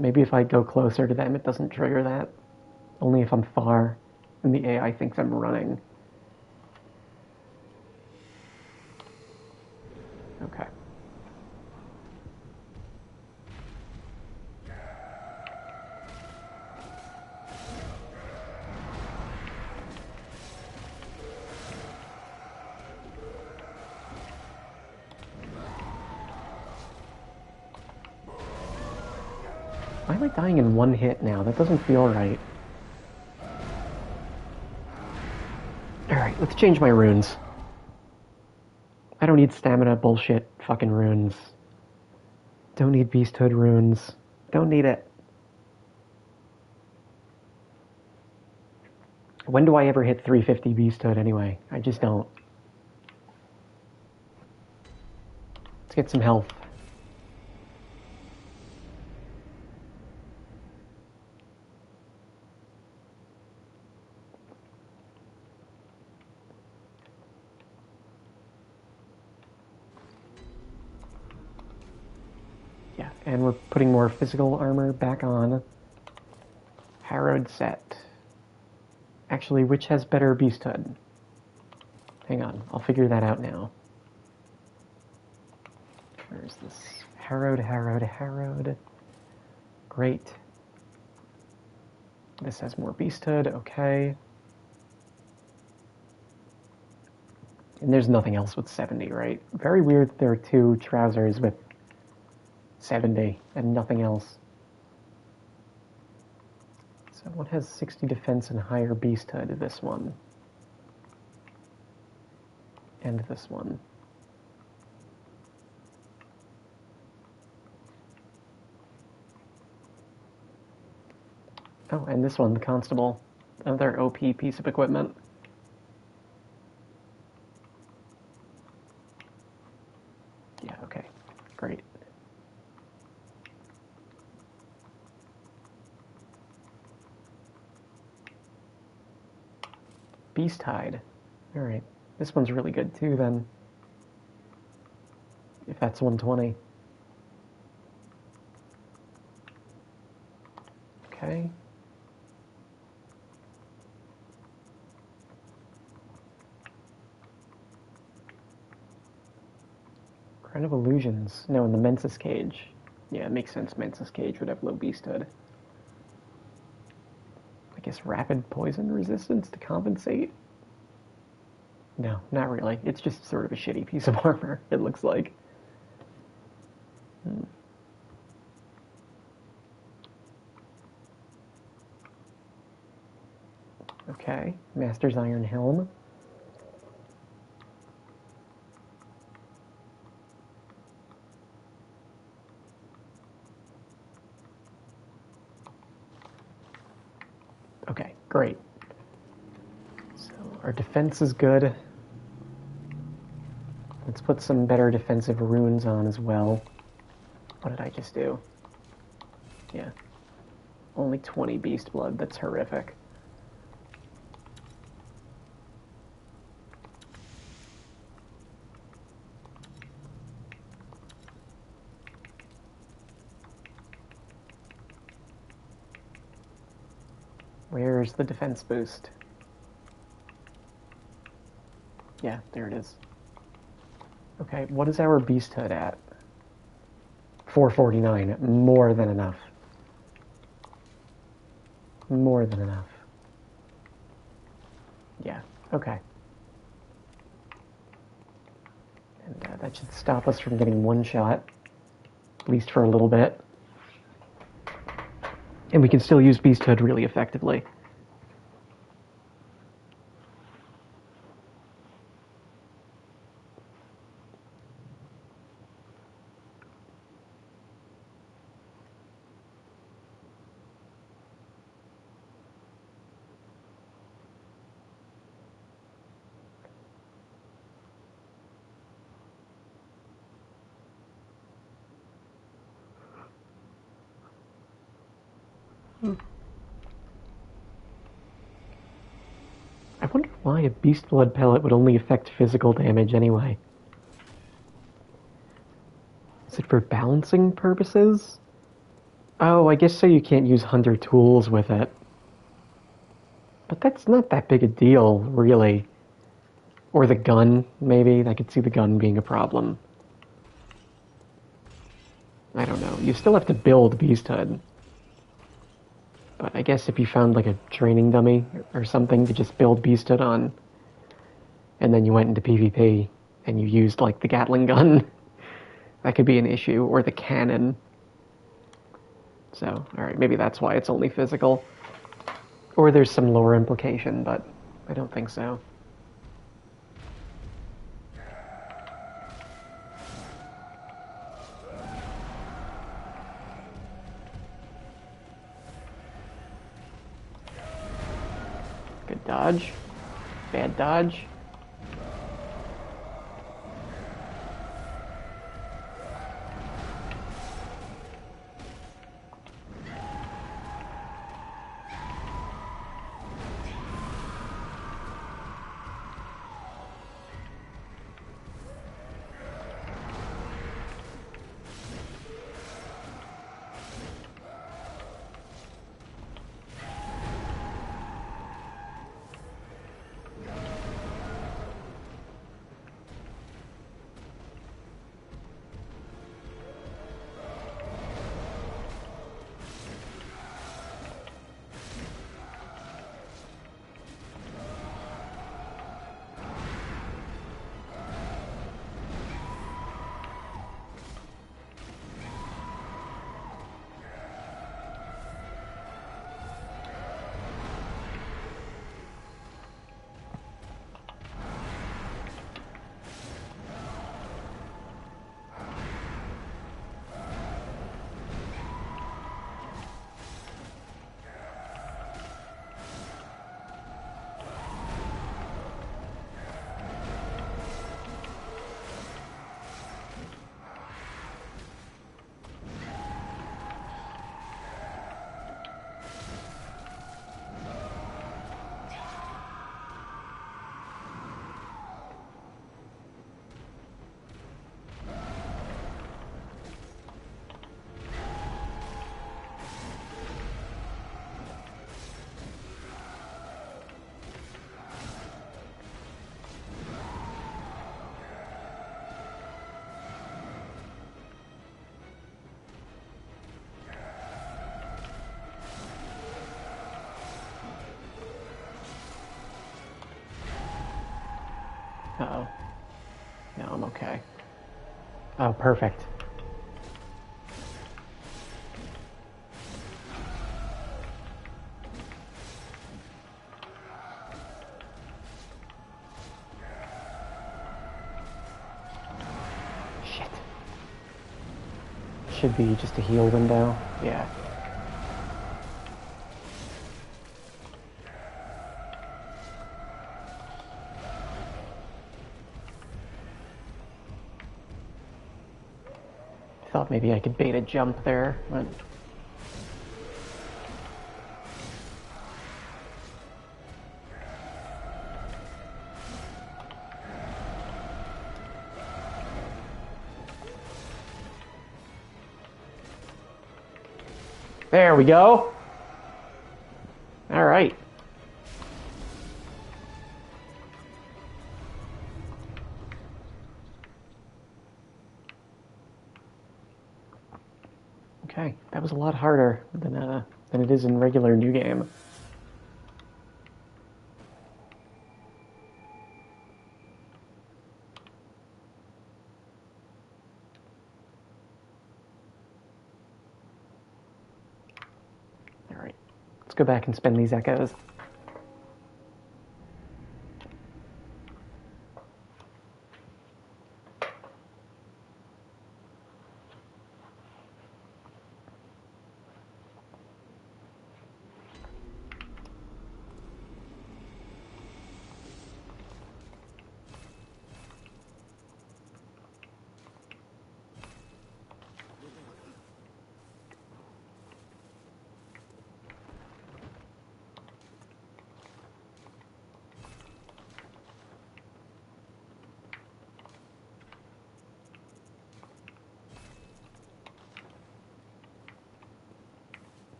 Maybe if I go closer to them, it doesn't trigger that. Only if I'm far, and the AI thinks I'm running. Okay. Why am I dying in one hit now? That doesn't feel right. Alright, let's change my runes. I don't need stamina bullshit fucking runes. Don't need beasthood runes. Don't need it. When do I ever hit 350 beasthood anyway? I just don't. Let's get some health. Yeah, and we're putting more physical armor back on. Harrowed set. Actually, which has better beasthood? Hang on, I'll figure that out now. Where's this? Harrowed, harrowed, harrowed. Great. This has more beasthood, okay. And there's nothing else with 70, right? Very weird that there are two trousers with 70 and nothing else. So what has 60 defense and higher beasthood? This one. And this one. Oh, and this one, the constable. Another OP piece of equipment. Yeah, okay. Great. Beast hide. Alright. This one's really good too, then. If that's 120. Okay. Crown of Illusions. No, in the Mensis Cage. Yeah, it makes sense. Mensis Cage would have low beasthood. I guess rapid poison resistance to compensate? No, not really. It's just sort of a shitty piece of armor, it looks like. Okay, Master's Iron Helm. Okay, great. So our defense is good. Let's put some better defensive runes on as well. What did I just do? Yeah. Only 20 beast blood, that's horrific. Where's the defense boost? Yeah, there it is. Okay, what is our beasthood at? 449. More than enough. More than enough. Yeah, okay. And that should stop us from getting one shot, at least for a little bit. And we can still use beasthood really effectively. I wonder why a beast blood pellet would only affect physical damage anyway. Is it for balancing purposes? Oh, I guess so you can't use hunter tools with it. But that's not that big a deal, really. Or the gun, maybe. I could see the gun being a problem. I don't know. You still have to build Beasthood. But I guess if you found like a training dummy or something to just build Beasthood on, and then you went into PvP and you used like the Gatling gun, that could be an issue. Or the cannon. So, alright, maybe that's why it's only physical. Or there's some lore implication, but I don't think so. Good dodge. Bad dodge. Uh-oh. No, I'm okay. Oh, perfect. Shit. Should be just a heal window. Yeah. Thought maybe I could bait a jump there, but... There we go. All right. Okay, that was a lot harder than it is in regular New Game. All right, let's go back and spend these echoes.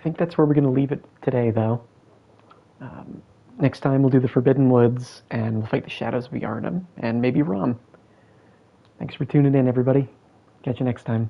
think that's where we're going to leave it today, though. Next time we'll do the Forbidden Woods, and we'll fight the Shadows of Yarnum, and maybe Rom. Thanks for tuning in, everybody. Catch you next time.